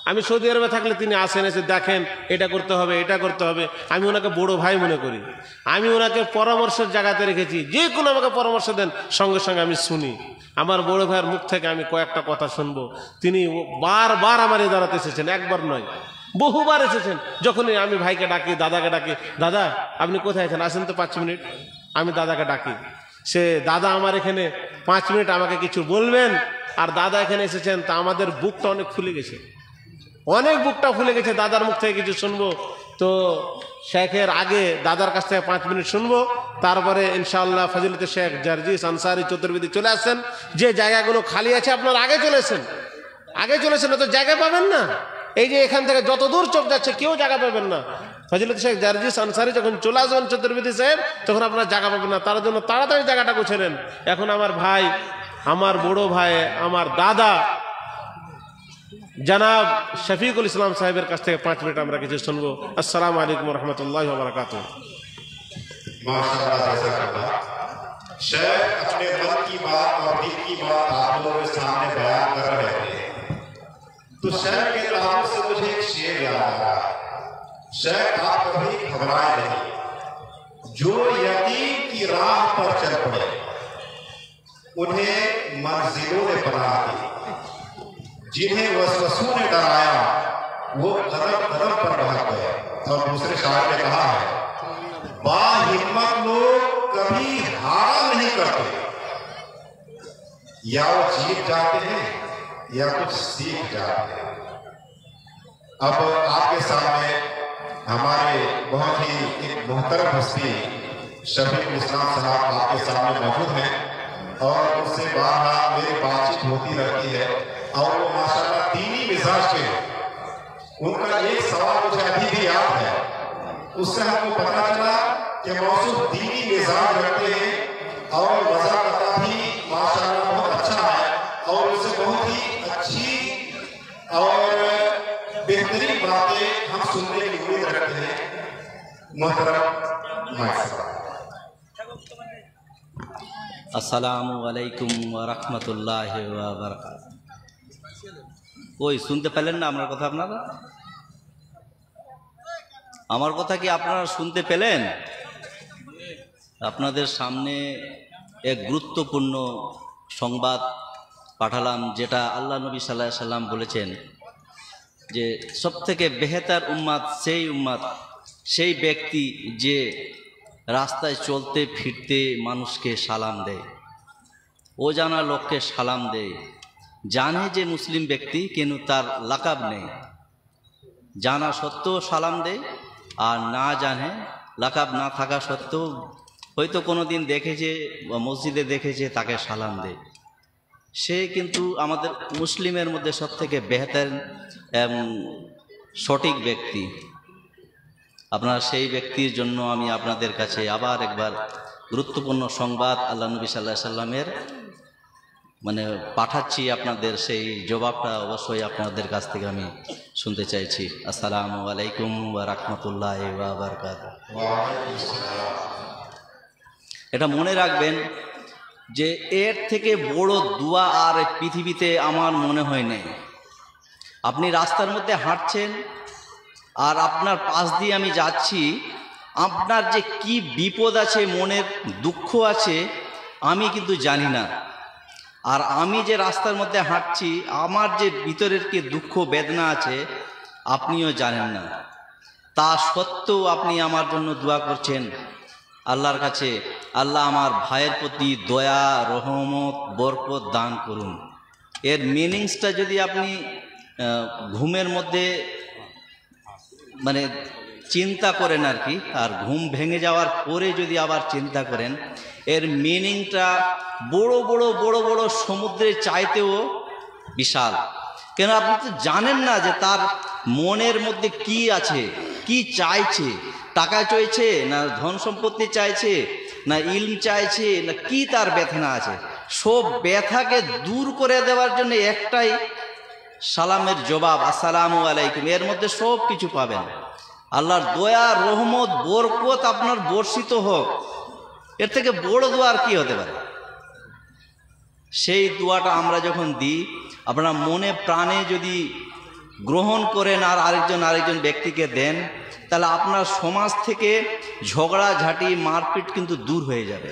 আমি সৌদি আরবে থাকলে তিনি আসেন, এসে দেখেন এটা করতে হবে, এটা করতে হবে, আমি ওনাকে বড় ভাই মনে করি। আমি ওনাকে পরামর্শের জায়গাতে রেখেছি, যে কোনো আমাকে পরামর্শ দেন সঙ্গে সঙ্গে আমি শুনি। আমার বড় ভাইয়ের মুখ থেকে আমি কয়েকটা কথা শুনবো। তিনি বারবার আমার ইদারাতে এসেছেন, একবার নয় বহুবার এসেছেন। যখনই আমি ভাইকে ডাকি, দাদাকে ডাকি, দাদা আপনি কোথায় আছেন, আসেন তো 5 মিনিট, আমি দাদাকে ডাকি। সে দাদা আমার এখানে 5 মিনিট আমাকে কিছু বলবেন, আর দাদা এখানে এসেছেন, তা আমাদের বুকটা অনেক ফুলে গেছে, অনেক বুকটা ফুলে গেছে দাদার মুখ থেকে কিছু শুনবো। তো শেখের আগে দাদার কাছ থেকে 5 মিনিট শুনবো, তারপরে ইনশাআল্লাহ ফজিলতে শেখ জার্জিস আনসারী চতুর্বেদী চলে আসছেন। যে জায়গাগুলো খালি আছে আপনারা আগে চলেছেন, তো জায়গা পাবেন না। এই যে এখান থেকে যত দূর চোখ যাচ্ছে কেউ জায়গা পাবেন না। ফজিলতে শেখ জার্জিস আনসারী যখন চলে আসবেন চতুর্বেদী সাহেব, তখন আপনারা জায়গা পাবেন না। তার জন্য তাড়াতাড়ি জায়গাটা গুছেলেন। এখন আমার ভাই, আমার বড় ভাই, আমার দাদা জনাব শফিকুল ইসলাম সাহেবের কাছ থেকে 5 মিনিট আমরা কিছু শুনবো। আসসালামু আলাইকুম রহমতুল্লাহ বারাকাতুহু। शेख अपने मन की बात और दिल की बात आप लोगों के सामने बयान कर रहे थे, तो शेख के ताल्लुक से मुझे एक शेर याद आ रहा है। शेख आप कभी घबराए नहीं, जो यकीन की राह पर चल पड़े उन्हें मंजिलों ने बना दी, जिन्हें वसवसों ने डराया वो कदम कदम पर बढ़ गए। और दूसरे शायर ने कहा है, बाहिम्मत लोग कभी हार नहीं करते, या वो जीत जाते हैं या कुछ सीख जाते हैं। अब आपके सामने हमारे बहुत ही एक मोहतरम हस्ती शफीकुल इस्लाम साहब आपके सामने मौजूद हैं, और उससे बार मेरी बातचीत होती रहती है, और वो माशाल्लाह दीनी मिजाज के। उनका एक सवाल मुझे अभी भी याद है, उससे हमको पता चला कि मौसूफ दीनी मिजाज रखते हैं, और वज़ाकता भी माशाल्लाह बहुत अच्छा है, और उससे बहुत ही अच्छी और बेहतरीन बातें हम सुनने की उम्मीद रखते हैं। मोहतरम আসসালামু আলাইকুম ওয়া রাহমাতুল্লাহি ওয়া বারাকাতুহু। ওই শুনতে পেলেন না আমার কথা? আপনারা আমার কথা কি আপনারা শুনতে পেলেন? আপনাদের সামনে এক গুরুত্বপূর্ণ সংবাদ পাঠালাম, যেটা আল্লাহ নবী সাল্লাল্লাহু আলাইহি সাল্লাম বলেছেন যে সবথেকে বেহতর উম্মত সেই ব্যক্তি যে রাস্তায় চলতে ফিরতে মানুষকে সালাম দেয়, ও জানা লোককে সালাম দেয়, জানে যে মুসলিম ব্যক্তি কিন্তু তার লাকাব নেই, জানা সত্ত্বেও সালাম দেয়, আর না জানে লাকাব না থাকা সত্ত্বেও হয়তো কোনো দিন দেখেছে বা মসজিদে দেখেছে, তাকে সালাম দেয়। সে কিন্তু আমাদের মুসলিমের মধ্যে সবথেকে বেহতর সঠিক ব্যক্তি। আপনার সেই ব্যক্তির জন্য আমি আপনাদের কাছে আবার একবার গুরুত্বপূর্ণ সংবাদ আল্লাহ নবী সাল্লাল্লাহু আলাইহি সাল্লামের পাঠাচ্ছি। আপনাদের সেই জবাবটা অবশ্যই আপনাদের কাছ থেকে আমি শুনতে চাইছি। আসসালামু আলাইকুম ওয়া রাহমাতুল্লাহি ওয়া বারাকাতুহু। এটা মনে রাখবেন যে এর থেকে বড় দোয়া আর পৃথিবীতে আমার মনে হয় না। আপনি রাস্তার মধ্যে হাঁটছেন আর আপনার পাশ দিয়ে আমি যাচ্ছি, আপনার যে কি বিপদ আছে, মনের দুঃখ আছে, আমি কিন্তু জানি না। আর আমি যে রাস্তার মধ্যে হাঁটছি, আমার যে ভিতরের কি দুঃখ বেদনা আছে, আপনিও জানেন না। তা সত্ত্বেও আপনি আমার জন্য দোয়া করছেন আল্লাহর কাছে, আল্লাহ আমার ভাইয়ের প্রতি দয়া, রহমত, বরকত দান করুন। এর মিনিংসটা যদি আপনি ঘুমের মধ্যে চিন্তা করেন আর কি, আর ঘুম ভেঙে যাওয়ার পরে যদি আবার চিন্তা করেন, এর মিনিংটা বড় বড় বড় বড় সমুদ্রের চাইতেও বিশাল। কেন আপনি তো জানেন না যে তার মনের মধ্যে কি আছে, কি চাইছে, টাকা চাইছে না ধন সম্পত্তি চাইছে না ইলম চাইছে না কি তার ব্যথা আছে। সব ব্যথাকে দূর করে দেওয়ার জন্য একটাই সালামের জবাব, আসসালামু আলাইকুম। এর মধ্যে সব কিছু পাবেন। আল্লাহর দয়া, রহমত, বরকত আপনার বর্ষিত হোক। এর থেকে বড় দোয়া আর কি হতে পারে? সেই দোয়াটা আমরা যখন দিই, আপনারা মনে প্রাণে যদি গ্রহণ করেন আর আরেকজন ব্যক্তিকে দেন, তাহলে আপনার সমাজ থেকে ঝগড়াঝাঁটি, মারপিট কিন্তু দূর হয়ে যাবে।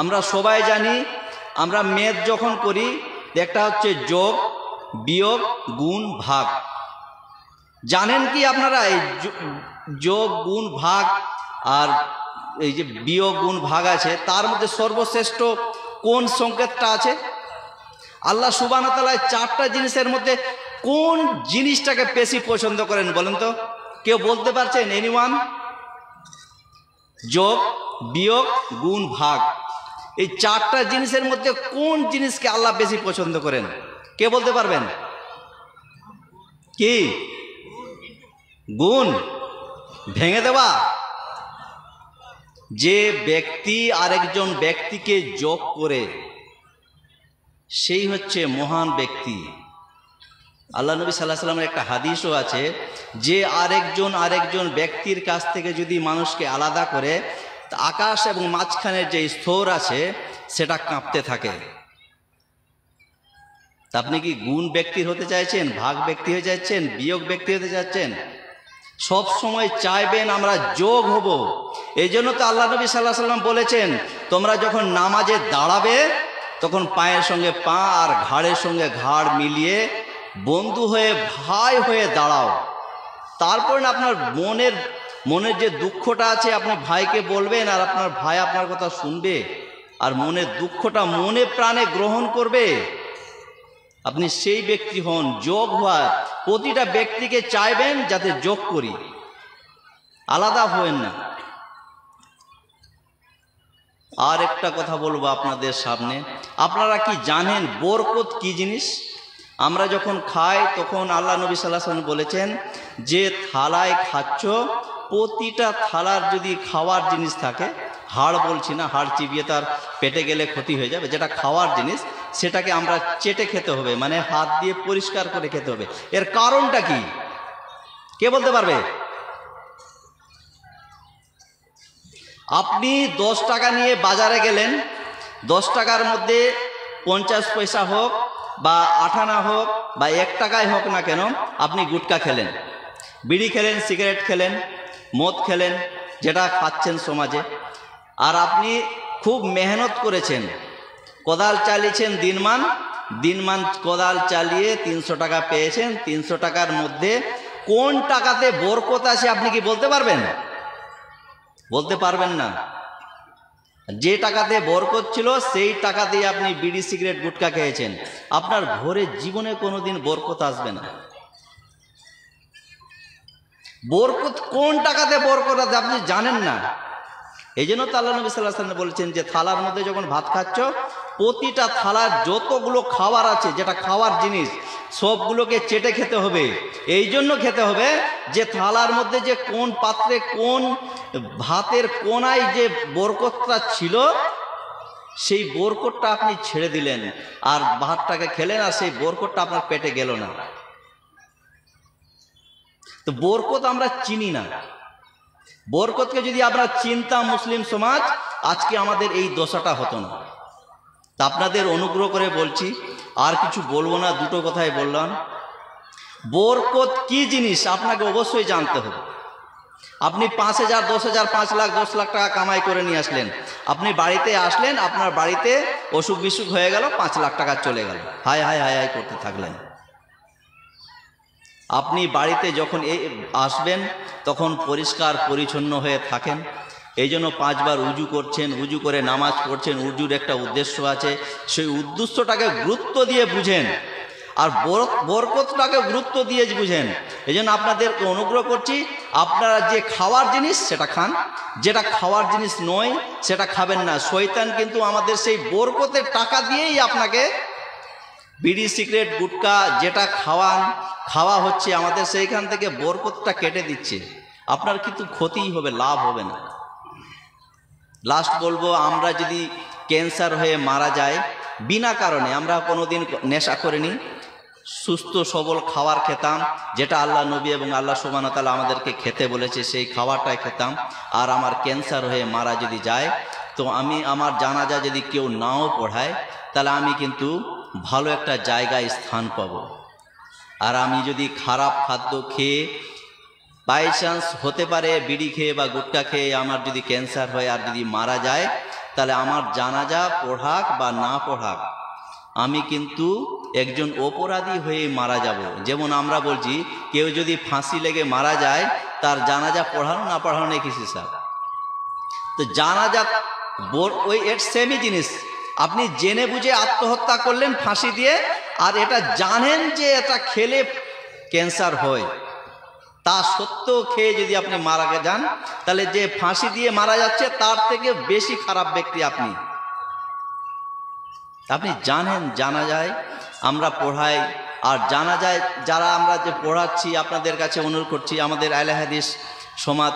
আমরা সবাই জানি, আমরা ম্যাথ যখন করি, একটা হচ্ছে যোগ, বিয়োগ, গুণ, ভাগ। জানেন কি আপনারা এই যোগ, গুণ, ভাগ আর এই যে বিয়োগ, গুণ, ভাগ আছে, তার মধ্যে সর্বশ্রেষ্ঠ কোন সংকেতটা আছে? আল্লাহ সুবহানাহু ওয়া তাআলা চারটা জিনিসের মধ্যে কোন জিনিসটাকে বেশি পছন্দ করেন বলেন তো? কেউ বলতে পারছেন? এনিওয়ান? যোগ, বিয়োগ, গুণ, ভাগ, এই চারটা জিনিসের মধ্যে কোন জিনিসকে আল্লাহ বেশি পছন্দ করেন? কে বলতে পারবেন? কি? গুণ? ভেঙে দেওয়া? যে ব্যক্তি আরেকজন ব্যক্তিকে যোগ করে সেই হচ্ছে মহান ব্যক্তি। আল্লাহ নবী সাল্লাল্লাহু আলাইহি ওয়াসাল্লামের একটা হাদিসও আছে যে আরেকজন ব্যক্তির কাছ থেকে যদি মানুষকে আলাদা করে, আকাশ এবং মাঝখানের যে স্তর আছে সেটা কাঁপতে থাকে। তা আপনি কি গুণ ব্যক্তির হতে চাইছেন, ভাগ ব্যক্তি হতে চাইছেন, বিয়োগ ব্যক্তি হতে চাইছেন? সব সময় চাইবেন আমরা যোগ হব। এই জন্য তো আল্লাহ নবী সাল্লাল্লাহু আলাইহি ওয়াসাল্লাম বলেছেন, তোমরা যখন নামাজে দাঁড়াবে তখন পায়ের সঙ্গে পা আর ঘাড়ের সঙ্গে ঘাড় মিলিয়ে বন্ধু হয়ে, ভাই হয়ে দাঁড়াও। তারপর আপনার মনের যে দুঃখটা আছে আপনি ভাইকে বলবেন, আর আপনার ভাই আপনার কথা শুনবে, আর মনের দুঃখটা মনে প্রাণে গ্রহণ করবে। আপনি সেই ব্যক্তি হন। যোগ হওয়ার প্রতিটা ব্যক্তিকে চাইবেন যাতে যোগ করি, আলাদা হবেন না। আর একটা কথা বলবো আপনাদের সামনে, আপনারা কি জানেন বরকত কি জিনিস? আমরা যখন খাই তখন আল্লাহ নবী সাল্লাল্লাহু আলাইহি ওয়াসাল্লাম বলেছেন যে থালায় খাচ্ছ, প্রতিটা থালার যদি খাওয়ার জিনিস থাকে, হাড় বলছি না, হাড় চিবিয়ে তার পেটে গেলে ক্ষতি হয়ে যাবে, যেটা খাওয়ার জিনিস সেটাকে আমরা চেটে খেতে হবে, মানে হাত দিয়ে পরিষ্কার করে খেতে হবে। এর কারণটা কি কে বলতে পারবে? আপনি 10 টাকা নিয়ে বাজারে গেলেন, 10 টাকার মধ্যে 50 পয়সা হোক বা 8 আনা হোক বা 1 টাকায় হোক না কেন, আপনি গুটকা খেলেন, বিড়ি খেলেন, সিগারেট খেলেন, মদ খেলেন, যেটা খাচ্ছেন সমাজে। আর আপনি খুব মেহনত করেছেন, কোদাল চালিয়েছেন দিনমান কোদাল চালিয়ে 300 টাকা পেয়েছেন। 300 টাকার মধ্যে কোন টাকাতে বরকত আছে আপনি কি বলতে পারবেন? বলতে পারবেন না। যে টাকাতে বরকত ছিল সেই টাকা দিয়ে আপনি বিড়ি, সিগারেট, গুটকা খেয়েছেন, আপনার ঘরে জীবনে কোনোদিন বরকত আসবে না। বরকত কোন টাকাতে বরকত আছে আপনি জানেন না। এই জন্য তো আল্লাহ নবী সাল্লাল্লাহু আলাইহি ওয়াসাল্লাম বলেছেন যে থালার মধ্যে যখন ভাত খাচ্ছ, প্রতিটা থালার যতগুলো খাবার আছে, যেটা খাওয়ার জিনিস, সবগুলোকে চেটে খেতে হবে। এই জন্য খেতে হবে যে থালার মধ্যে যে কোন পাত্রে কোন ভাতের কোনায় যে বরকতটা ছিল, সেই বরকতটা আপনি ছেড়ে দিলেন আর ভাতটাকে খেলেন, আর সেই বরকতটা আপনার পেটে গেল না। তো বরকত আমরা চিনি না। বরকতকে যদি আমরা চিনতাম মুসলিম সমাজ, আজকে আমাদের এই দশাটা হতো না। তা আপনাদের অনুগ্রহ করে বলছি, আর কিছু বলবো না, দুটো কথাই বললাম। বরকত কি জিনিস আপনাকে অবশ্যই জানতে হবে। আপনি 5,000, 10,000, 5 লাখ, 10 লাখ টাকা কামাই করে নিয়ে আসলেন, আপনি বাড়িতে আসলেন, আপনার বাড়িতে অসুখ বিসুখ হয়ে গেল, 5 লাখ টাকা চলে গেল, হায় হায় হায় হায় করতে থাকলেন। আপনি বাড়িতে যখন আসবেন তখন পরিষ্কার পরিচ্ছন্ন হয়ে থাকেন। এই জন্য 5 বার উজু করছেন, উজু করে নামাজ পড়ছেন। উজুর একটা উদ্দেশ্য আছে, সেই উদ্দেশ্যটাকে গুরুত্ব দিয়ে বুঝেন, আর বরকতটাকে গুরুত্ব দিয়ে বুঝেন। এই জন্য আপনাদেরকে অনুগ্রহ করছি, আপনারা যে খাওয়ার জিনিস সেটা খান, যেটা খাওয়ার জিনিস নয় সেটা খাবেন না। শয়তান কিন্তু আমাদের সেই বরকতের টাকা দিয়েই আপনাকে বিড়ি, সিগারেট, গুটকা যেটা খাওয়া হচ্ছে, আমাদের সেইখান থেকে বরকতটা কেটে দিচ্ছে। আপনার কিন্তু ক্ষতিই হবে, লাভ হবে না। লাস্ট বলবো, আমরা যদি ক্যান্সার হয়ে মারা যাই বিনা কারণে, আমরা কোনোদিন নেশা করিনি, সুস্থ সবল খাবার খেতাম, যেটা আল্লাহ নবী এবং আল্লাহ সুবহানাহু ওয়া তাআলা আমাদেরকে খেতে বলেছে, সেই খাবারটাই খেতাম, আর আমার ক্যান্সার হয়ে মারা যদি যায়, তো আমার জানাজা যদি কেউ নাও পড়ায়, তাহলে আমি কিন্তু ভালো একটা জায়গায় স্থান পাবো। আর আমি যদি খারাপ খাদ্য খেয়ে, বাই চান্স হতে পারে বিড়ি খেয়ে বা গুটকা খেয়ে আমার যদি ক্যান্সার হয় আর যদি মারা যায়, তাহলে আমার জানাজা পড়াক বা না পড়াক, আমি কিন্তু একজন অপরাধী হয়ে মারা যাব। যেমন আমরা বলছি, কেউ যদি ফাঁসি লেগে মারা যায়, তার জানাজা পড়ানো না পড়ানো কি হিসাব? তো জানাজা ওই এর সেমই জিনিস, আপনি জেনে বুঝে আত্মহত্যা করলেন ফাঁসি দিয়ে, আর এটা জানেন যে এটা খেলে ক্যান্সার হয়, তা সত্ত্বেও খেয়ে যদি আপনি মারা যান, তাহলে যে ফাঁসি দিয়ে মারা যাচ্ছে তার থেকে বেশি খারাপ ব্যক্তি আপনি। আপনি জানেন, জানা যায় আমরা পড়াই, আর জানা যায় যারা আমরা যে পড়াচ্ছি আপনাদের কাছে অনুরোধ করছি, আমাদের আহলে হাদিস সমাজ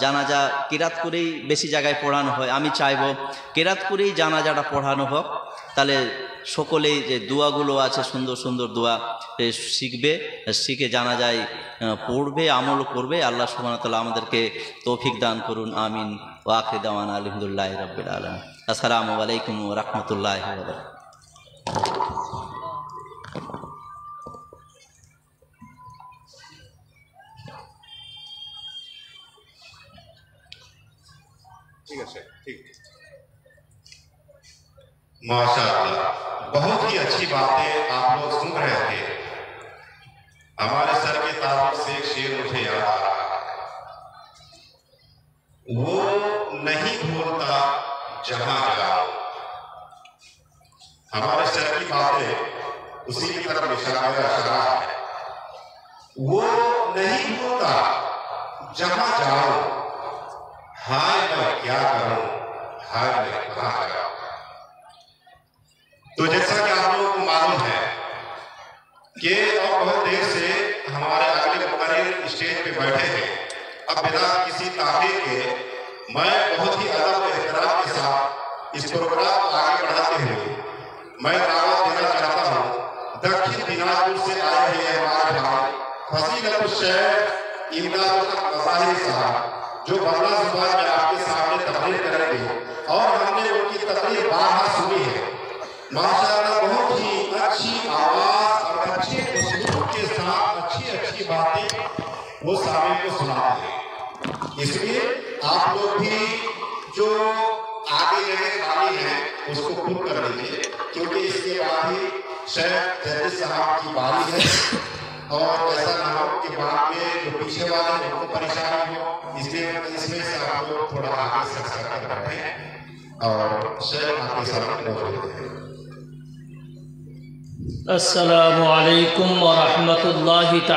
জানাজা কিরাত করেই বেশি জায়গায় পড়ানো হয়। আমি চাইব কিরাত করেই জানাজাটা পড়ানো হোক, তাহলে সকলেই যে দোয়াগুলো আছে সুন্দর সুন্দর দোয়া শিখবে, শিখে জানাজায় পড়বে, আমল করবে। আল্লাহ সুবহানাহু ওয়া তাআলা আমাদেরকে তৌফিক দান করুন, আমিন। ওয়া আখিরু দাওয়ানা আলহামদুলিল্লাহি রাব্বিল আলামিন। আসসালামু আলাইকুম ওয়া রাহমাতুল্লাহি ওয়া বারাকাতুহু। ठीक है सर, ठीक। माशाअल्लाह, बहुत ही अच्छी बातें आप लोग सुन रहे थे। हमारे सर के तारुफ से एक शेर मुझे याद आ रहा है, वो नहीं भूलता जहां जाओ। हमारे सर की बातें उसी की तरफ इशारा है। वो नहीं भूलता जहां जाओ, हाय मैं क्या करूं, हाय मैं कहां जाऊं। तो जैसा कि आप लोगों को मालूम है कि अब बहुत देर से हमारे अगले मुकर्रिर स्टेज पे बैठे हैं। अब बिना किसी ताख़ीर के मैं बहुत ही अदब और एहतराम के साथ इस प्रोग्राम को आगे बढ़ाते हुए मैं दावत देना चाहता हूं दक्षिण दिनाजपुर से आए हैं हमारे भाई फजीलतुल शेख इमदादुल हक मज़ाहिरी साहब, जो बांग्ला ज़ुबान में आपके सामने तकरीर करेंगे, और हमने उनकी तकरीर बारहा सुनी है। माशाअल्लाह, बहुत ही अच्छी आवाज और अच्छे उस्लूब के साथ अच्छी अच्छी बातें वो सामने को सुनाते हैं। इसलिए आप लोग भी जो आगे जगह खाली है उसको पूर्ण कर लीजिए, क्योंकि इसके बाद ही शेख जैदी साहब की बारी है, और ऐसा ना हो कि बाद में जो पीछे वाले उनको परेशानी हो, इसलिए इसमें से आप लोग थोड़ा आगे से कर बैठे और शेख आपके सामने मौजूद है। अस्सलामु अलैकुम व रहमतुल्लाहि तआला।